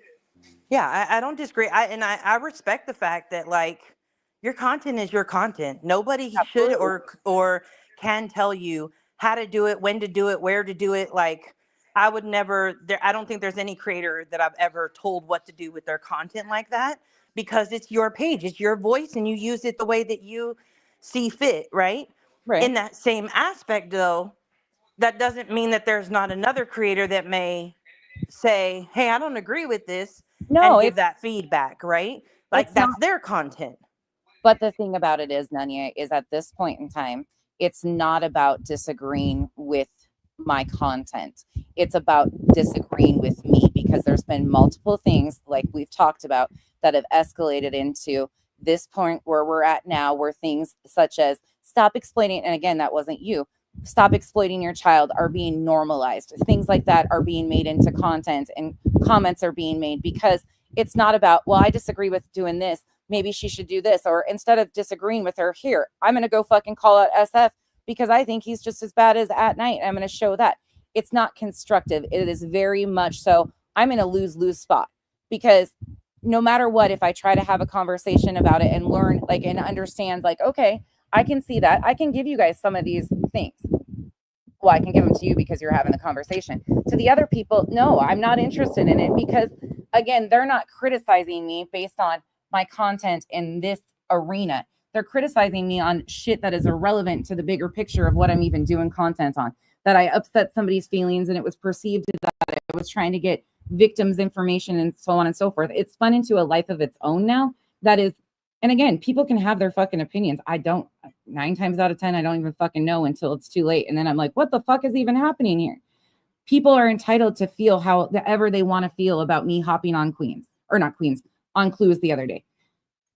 Yeah, I don't disagree. I respect the fact that, like, your content is your content. Nobody should Absolutely. or can tell you how to do it, when to do it, where to do it. Like, I would never there I don't think there's any creator that I've ever told what to do with their content like that, because it's your page, it's your voice, and you use it the way that you see fit, right? Right. In that same aspect, though, that doesn't mean that there's not another creator that may say, hey, I don't agree with this, No, and give that feedback, right? Like, it's not. that's their content. But the thing about it is, Nanya, is at this point in time, it's not about disagreeing with my content. It's about disagreeing with me, because there's been multiple things like we've talked about that have escalated into this point where we're at now, where things such as stop explaining, and again, that wasn't you, stop exploiting your child, are being normalized. Things like that are being made into content, and comments are being made, because it's not about, well, I disagree with doing this, maybe she should do this. Or instead of disagreeing with her, here, I'm going to go fucking call out SF because I think he's just as bad as At Night. I'm going to show that. It's not constructive. It is very much so. I'm in a lose-lose spot, because no matter what, if I try to have a conversation about it and learn, like, and understand, like, okay, I can see that. I can give you guys some of these things. Well, I can give them to you because you're having the conversation. To the other people, no, I'm not interested in it because, again, they're not criticizing me based on my content in this arena. They're criticizing me on shit that is irrelevant to the bigger picture of what I'm even doing content on. That I upset somebody's feelings and it was perceived that I was trying to get victims' information and so on and so forth. It's spun into a life of its own now. That is, and again, people can have their fucking opinions. I don't, 9 times out of 10, I don't even fucking know until it's too late. And then I'm like, what the fuck is even happening here? People are entitled to feel however they want to feel about me hopping on Queens, or not Queens, on Clues the other day.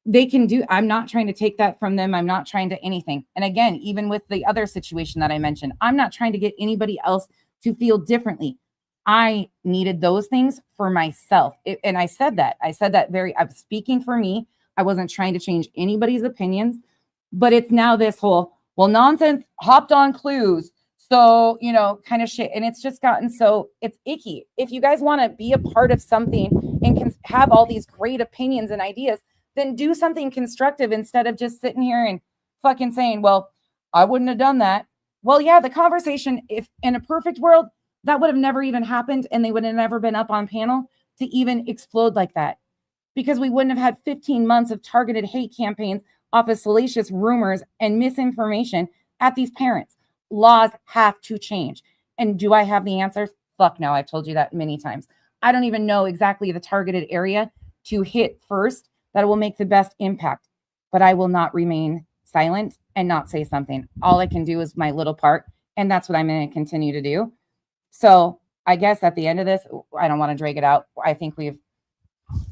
They can do, I'm not trying to take that from them. I'm not trying to anything. And again, even with the other situation that I mentioned, I'm not trying to get anybody else to feel differently. I needed those things for myself. And I said that I'm speaking for me. I wasn't trying to change anybody's opinions, but it's now this whole, well, nonsense hopped on Clues. So, kind of shit. And it's just gotten so, it's icky. If you guys want to be a part of something and can have all these great opinions and ideas, then do something constructive instead of just sitting here and fucking saying, well, I wouldn't have done that. Well, yeah, the conversation, if in a perfect world, that would have never even happened and they would have never been up on panel to even explode like that, because we wouldn't have had 15 months of targeted hate campaigns off of salacious rumors and misinformation at these parents. Laws have to change. And do I have the answers? Fuck no. I've told you that many times. I don't even know exactly the targeted area to hit first that will make the best impact, but I will not remain silent and not say something. All I can do is my little part, and that's what I'm going to continue to do. So I guess at the end of this, I don't want to drag it out. I think we've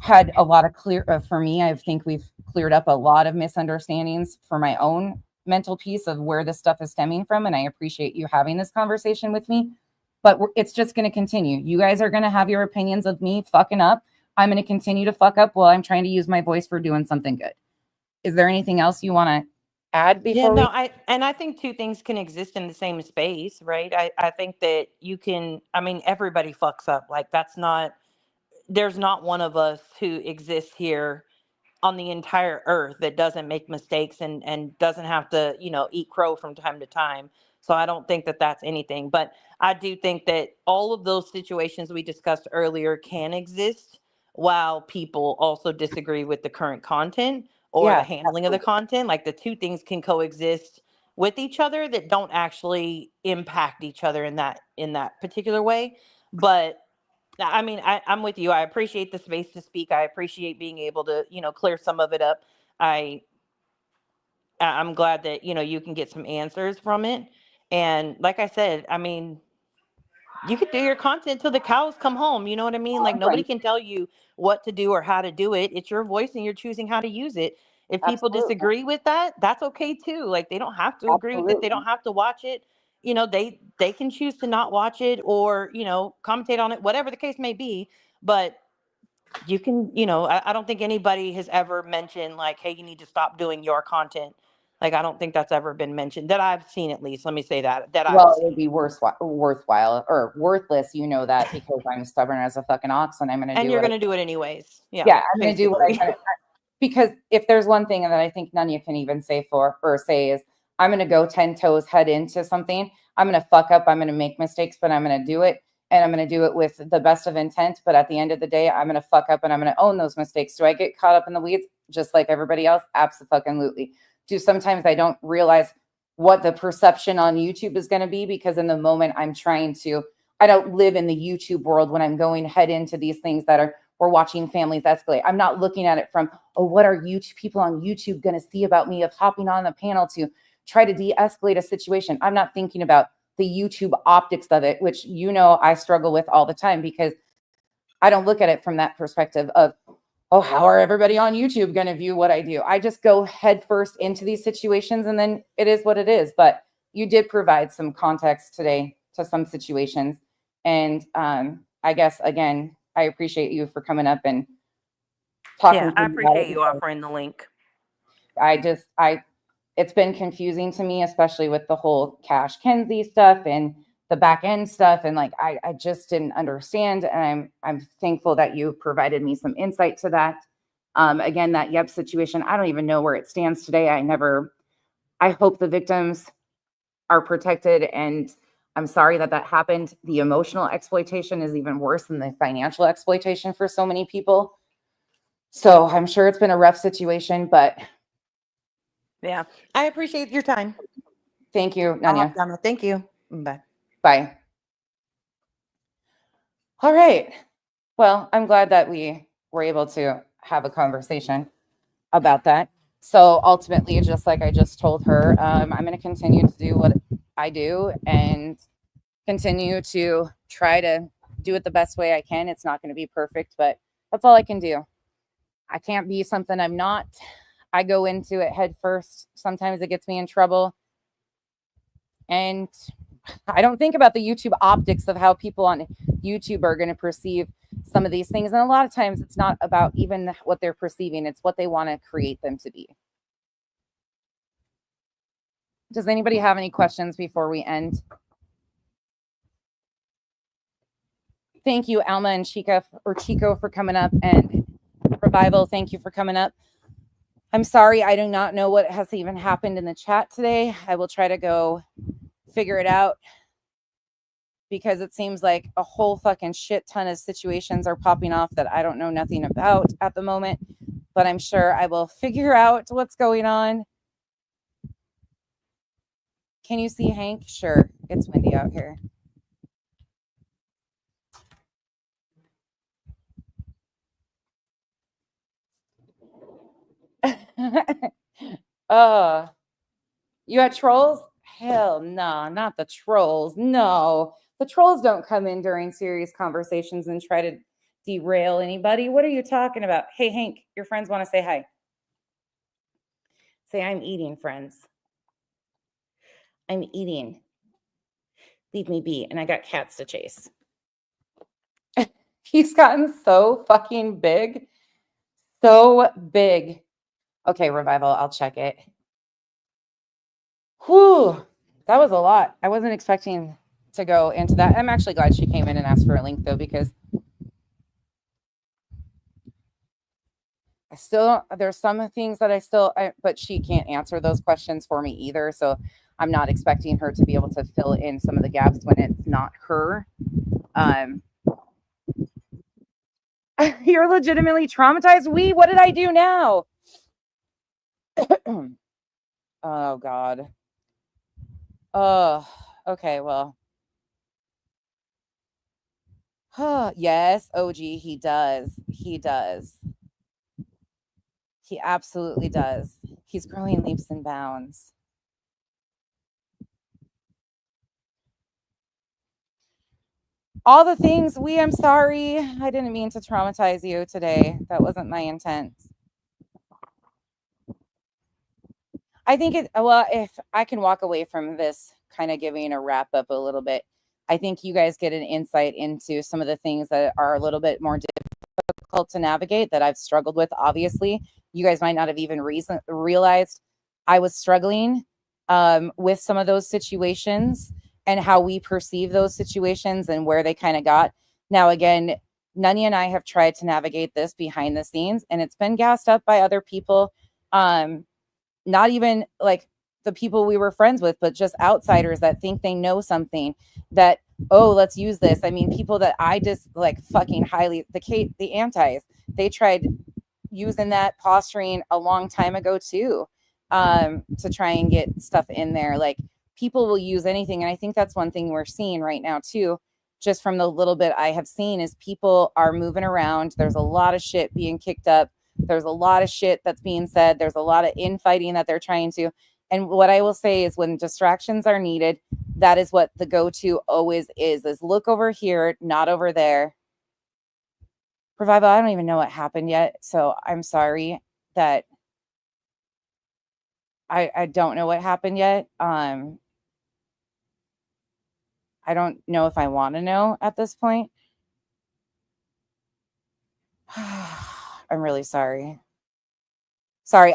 had a lot of for me, I think we've cleared up a lot of misunderstandings for my own mental piece of where this stuff is stemming from. And I appreciate you having this conversation with me, but it's just going to continue. You guys are going to have your opinions of me fucking up. I'm going to continue to fuck up while I'm trying to use my voice for doing something good. Is there anything else you want to add before no, I think two things can exist in the same space, right? I think that you can, I mean, everybody fucks up. Like, there's not one of us who exists here on the entire earth that doesn't make mistakes and doesn't have to, eat crow from time to time. So I don't think that that's anything, but I do think that all of those situations we discussed earlier can exist while people also disagree with the current content or the Yeah, handling of the content. Like, the two things can coexist with each other that don't actually impact each other in that particular way. But I mean, I'm with you. I appreciate the space to speak. I appreciate being able to, clear some of it up. I I'm glad that, you can get some answers from it. And like I said, I mean, you could do your content till the cows come home. You know what I mean? Like, nobody right. can tell you what to do or how to do it. It's your voice and you're choosing how to use it. If people Absolutely. disagree with that, that's okay too. Like, they don't have to agree with it. They Absolutely. don't have to watch it. They can choose to not watch it or, commentate on it, whatever the case may be. But you can, I don't think anybody has ever mentioned like, hey, you need to stop doing your content. Like, I don't think that's ever been mentioned that I've seen, at least. Let me say that I've Well, it would seen. be worthwhile or worthless. You know that because I'm stubborn as a fucking ox and I'm going to And do you're what going to do it anyways. Yeah, yeah, I'm going to do what I basically. can. Because if there's one thing that I think Nuna can even say is I'm going to go 10 toes head into something. I'm going to fuck up. I'm going to make mistakes, but I'm going to do it. And I'm going to do it with the best of intent. But at the end of the day, I'm going to fuck up and I'm going to own those mistakes. Do I get caught up in the weeds just like everybody else? Absolutely. Do sometimes I don't realize what the perception on YouTube is going to be because in the moment I don't live in the YouTube world when I'm going head into these things that are we're watching families escalate. I'm not looking at it from, oh, what are people on YouTube going to see about me of hopping on the panel to try to de-escalate a situation? I'm not thinking about the YouTube optics of it, which I struggle with all the time because I don't look at it from that perspective of, oh, how are everybody on YouTube going to view what I do? I just go head first into these situations and then it is what it is. But you did provide some context today to some situations. And I guess, again, I appreciate you for coming up and talking Yeah, to I me about appreciate it. you offering the link. It's been confusing to me, especially with the whole Kenzie stuff and the back end stuff. And like, I just didn't understand. And I'm thankful that you provided me some insight to that. Again, that Yep situation, I don't even know where it stands today. I hope the victims are protected, and I'm sorry that happened. The emotional exploitation is even worse than the financial exploitation for so many people. So I'm sure it's been a rough situation, but Yeah. I appreciate your time. thank you, I'll Nanya. hop down. Thank you. Bye. Bye. All right. Well, I'm glad that we were able to have a conversation about that. So ultimately, just like I just told her, I'm going to continue to do what I do and continue to try to do it the best way I can. It's not going to be perfect, but that's all I can do. I can't be something I'm not. I go into it head first. Sometimes it gets me in trouble. And I don't think about the YouTube optics of how people on YouTube are going to perceive some of these things. And a lot of times it's not about even what they're perceiving, it's what they want to create them to be. Does anybody have any questions before we end? Thank you, Alma and Chico for coming up, and Revival, thank you for coming up. I'm sorry, I do not know what has even happened in the chat today. I will try to go figure it out, because it seems like a whole fucking shit ton of situations are popping off that I don't know nothing about at the moment, but I'm sure I will figure out what's going on. Can you see Hank? Sure, it's windy out here. You had trolls? Hell no, not the trolls. No, the trolls don't come in during serious conversations and try to derail anybody. What are you talking about? Hey, Hank, your friends want to say hi. Say, I'm eating, friends. I'm eating. Leave me be. And I got cats to chase. He's gotten so fucking big. So big. Okay, Revival, I'll check it. Whew, that was a lot. I wasn't expecting to go into that. I'm actually glad she came in and asked for a link, though, because there's some things that but she can't answer those questions for me either. So I'm not expecting her to be able to fill in some of the gaps when it's not her. You're legitimately traumatized. What did I do now? Oh, God. Oh, okay, well. Yes, OG, he does. He does. He absolutely does. He's growing leaps and bounds. All the things I'm sorry. I didn't mean to traumatize you today. That wasn't my intent. I think if I can walk away from this kind of giving a wrap up a little bit, I think you guys get an insight into some of the things that are a little bit more difficult to navigate that I've struggled with. Obviously, you guys might not have even realized I was struggling with some of those situations and how we perceive those situations and where they kind of got. Now, again, Nunny and I have tried to navigate this behind the scenes, and it's been gassed up by other people. Not even like the people we were friends with, but just outsiders that think they know something that, oh, let's use this. I mean, people that I just like fucking highly, the antis, they tried using that posturing a long time ago too, to try and get stuff in there. Like, people will use anything. And I think that's one thing we're seeing right now too, just from the little bit I have seen, is people are moving around. There's a lot of shit being kicked up. There's a lot of shit that's being said. There's a lot of infighting that they're trying to. And what I will say is, when distractions are needed, that is what the go-to always is look over here, not over there. Revival, I don't even know what happened yet. So I'm sorry that I don't know what happened yet. I don't know if I want to know at this point. I'm really sorry. Sorry,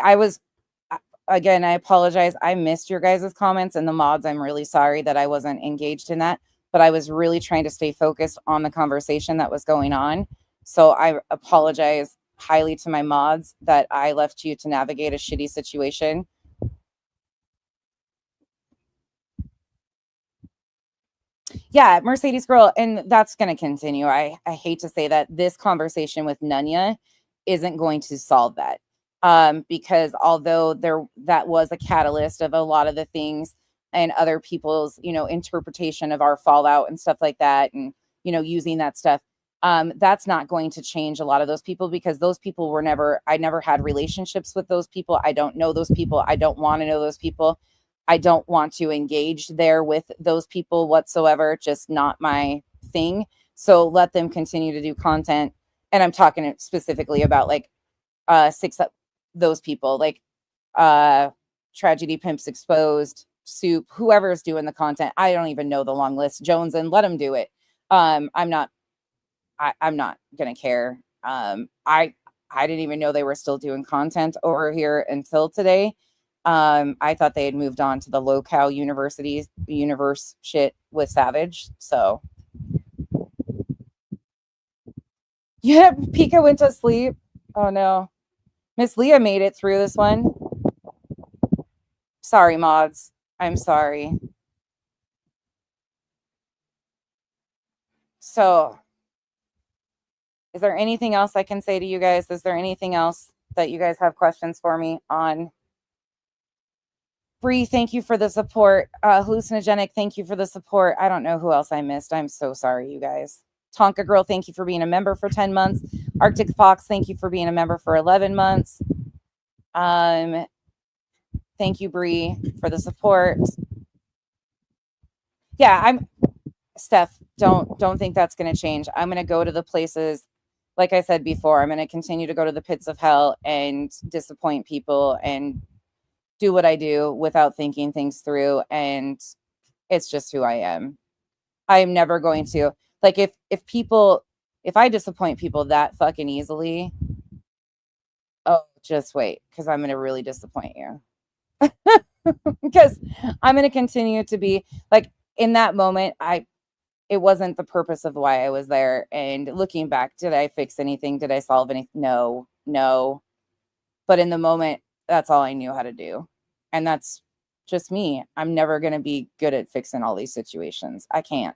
again, I apologize. I missed your guys' comments and the mods. I'm really sorry that I wasn't engaged in that, but I was really trying to stay focused on the conversation that was going on. So I apologize highly to my mods that I left you to navigate a shitty situation. Yeah, Mercedes girl, and that's going to continue. I hate to say that this conversation with Nuna isn't going to solve that. Because although that was a catalyst of a lot of the things and other people's, interpretation of our fallout and stuff like that, and using that stuff, that's not going to change a lot of those people, because those people I never had relationships with those people. I don't know those people. I don't want to know those people. I don't want to engage there with those people whatsoever. Just not my thing. So let them continue to do content. And I'm talking specifically about like those people, like Tragedy Pimps Exposed, Soup, whoever's doing the content. I don't even know the long list. Jones, and let them do it. I'm not gonna care. I didn't even know they were still doing content over here until today. I thought they had moved on to the local universe shit with Savage. So yeah, Pika went to sleep. Oh no. Miss Leah made it through this one. Sorry, mods. I'm sorry. So is there anything else I can say to you guys? Is there anything else that you guys have questions for me on? Bree, thank you for the support. Hallucinogenic, thank you for the support. I don't know who else I missed. I'm so sorry, you guys. Tonka Girl, thank you for being a member for 10 months. Arctic Fox, thank you for being a member for 11 months. Thank you, Bree, for the support. Yeah, Steph, don't think that's going to change. I'm going to go to the places, like I said before, I'm going to continue to go to the pits of hell and disappoint people and do what I do without thinking things through. And it's just who I am. I'm never going to, like, if I disappoint people that fucking easily, oh, just wait, because I'm going to really disappoint you. Because I'm going to continue to be like, in that moment, it wasn't the purpose of why I was there. And looking back, did I fix anything? Did I solve anything? No. But in the moment, that's all I knew how to do. And that's just me. I'm never going to be good at fixing all these situations. I can't.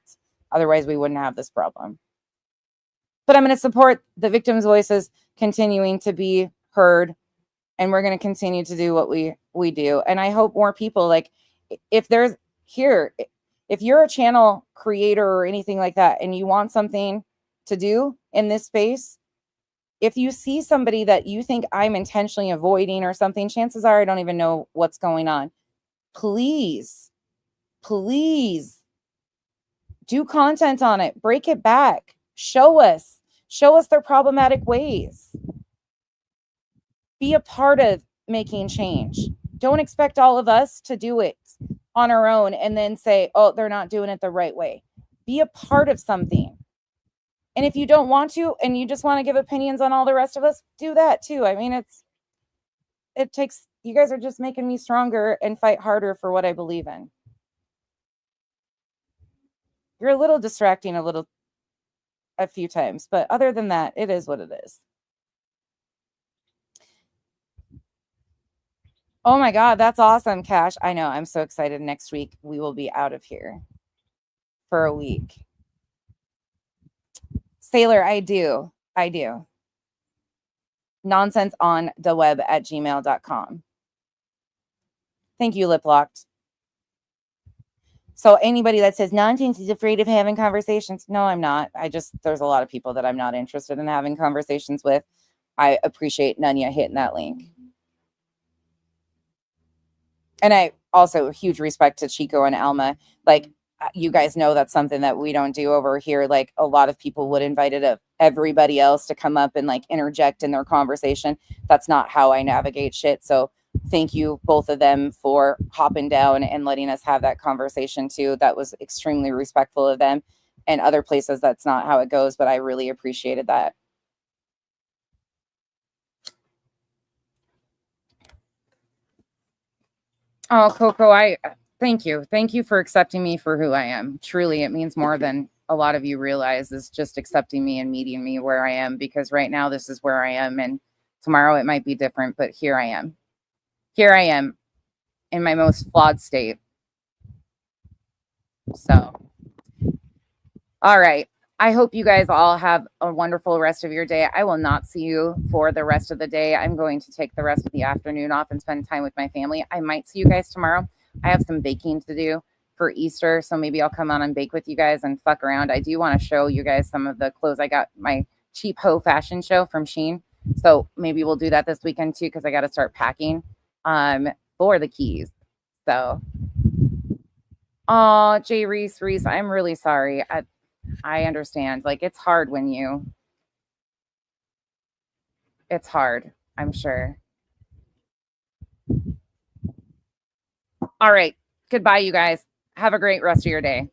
Otherwise, we wouldn't have this problem. But I'm going to support the victims' voices continuing to be heard. And we're going to continue to do what we do. And I hope more people, like, if you're a channel creator or anything like that, and you want something to do in this space, if you see somebody that you think I'm intentionally avoiding or something, chances are I don't even know what's going on. Please do content on it. Break it back. Show us their problematic ways. Be a part of making change. Don't expect all of us to do it on our own and then say, oh, they're not doing it the right way. Be a part of something. And if you don't want to, and you just want to give opinions on all the rest of us, do that too. I mean, you guys are just making me stronger and fight harder for what I believe in. You're a little distracting a few times, but other than that, it is what it is. Oh my God, that's awesome, Cash. I know. I'm so excited. Next week, we will be out of here for a week. Sailor, I do. Nonsense on the web at gmail.com. Thank you, Lip Locked. So anybody that says nonsense is afraid of having conversations, no, I'm not. There's a lot of people that I'm not interested in having conversations with. I appreciate Nuna hitting that link. And I also huge respect to Chico and Alma. Like, you guys know that's something that we don't do over here. Like, a lot of people would invite everybody else to come up and like interject in their conversation. That's not how I navigate shit. So thank you, both of them, for hopping down and letting us have that conversation too. That was extremely respectful of them. And other places, that's not how it goes, but I really appreciated that. Oh, Coco, thank you. Thank you for accepting me for who I am. Truly, it means more than a lot of you realize is just accepting me and meeting me where I am, because right now this is where I am, and tomorrow it might be different, but here I am. Here I am in my most flawed state. So, all right. I hope you guys all have a wonderful rest of your day. I will not see you for the rest of the day. I'm going to take the rest of the afternoon off and spend time with my family. I might see you guys tomorrow. I have some baking to do for Easter, so maybe I'll come on and bake with you guys and fuck around. I do want to show you guys some of the clothes I got, my cheap hoe fashion show from Shein. So maybe we'll do that this weekend too, because I got to start packing for the keys. So, oh, Jay Reese, I'm really sorry. I understand. Like, it's hard when it's hard, I'm sure. All right. Goodbye, you guys. Have a great rest of your day.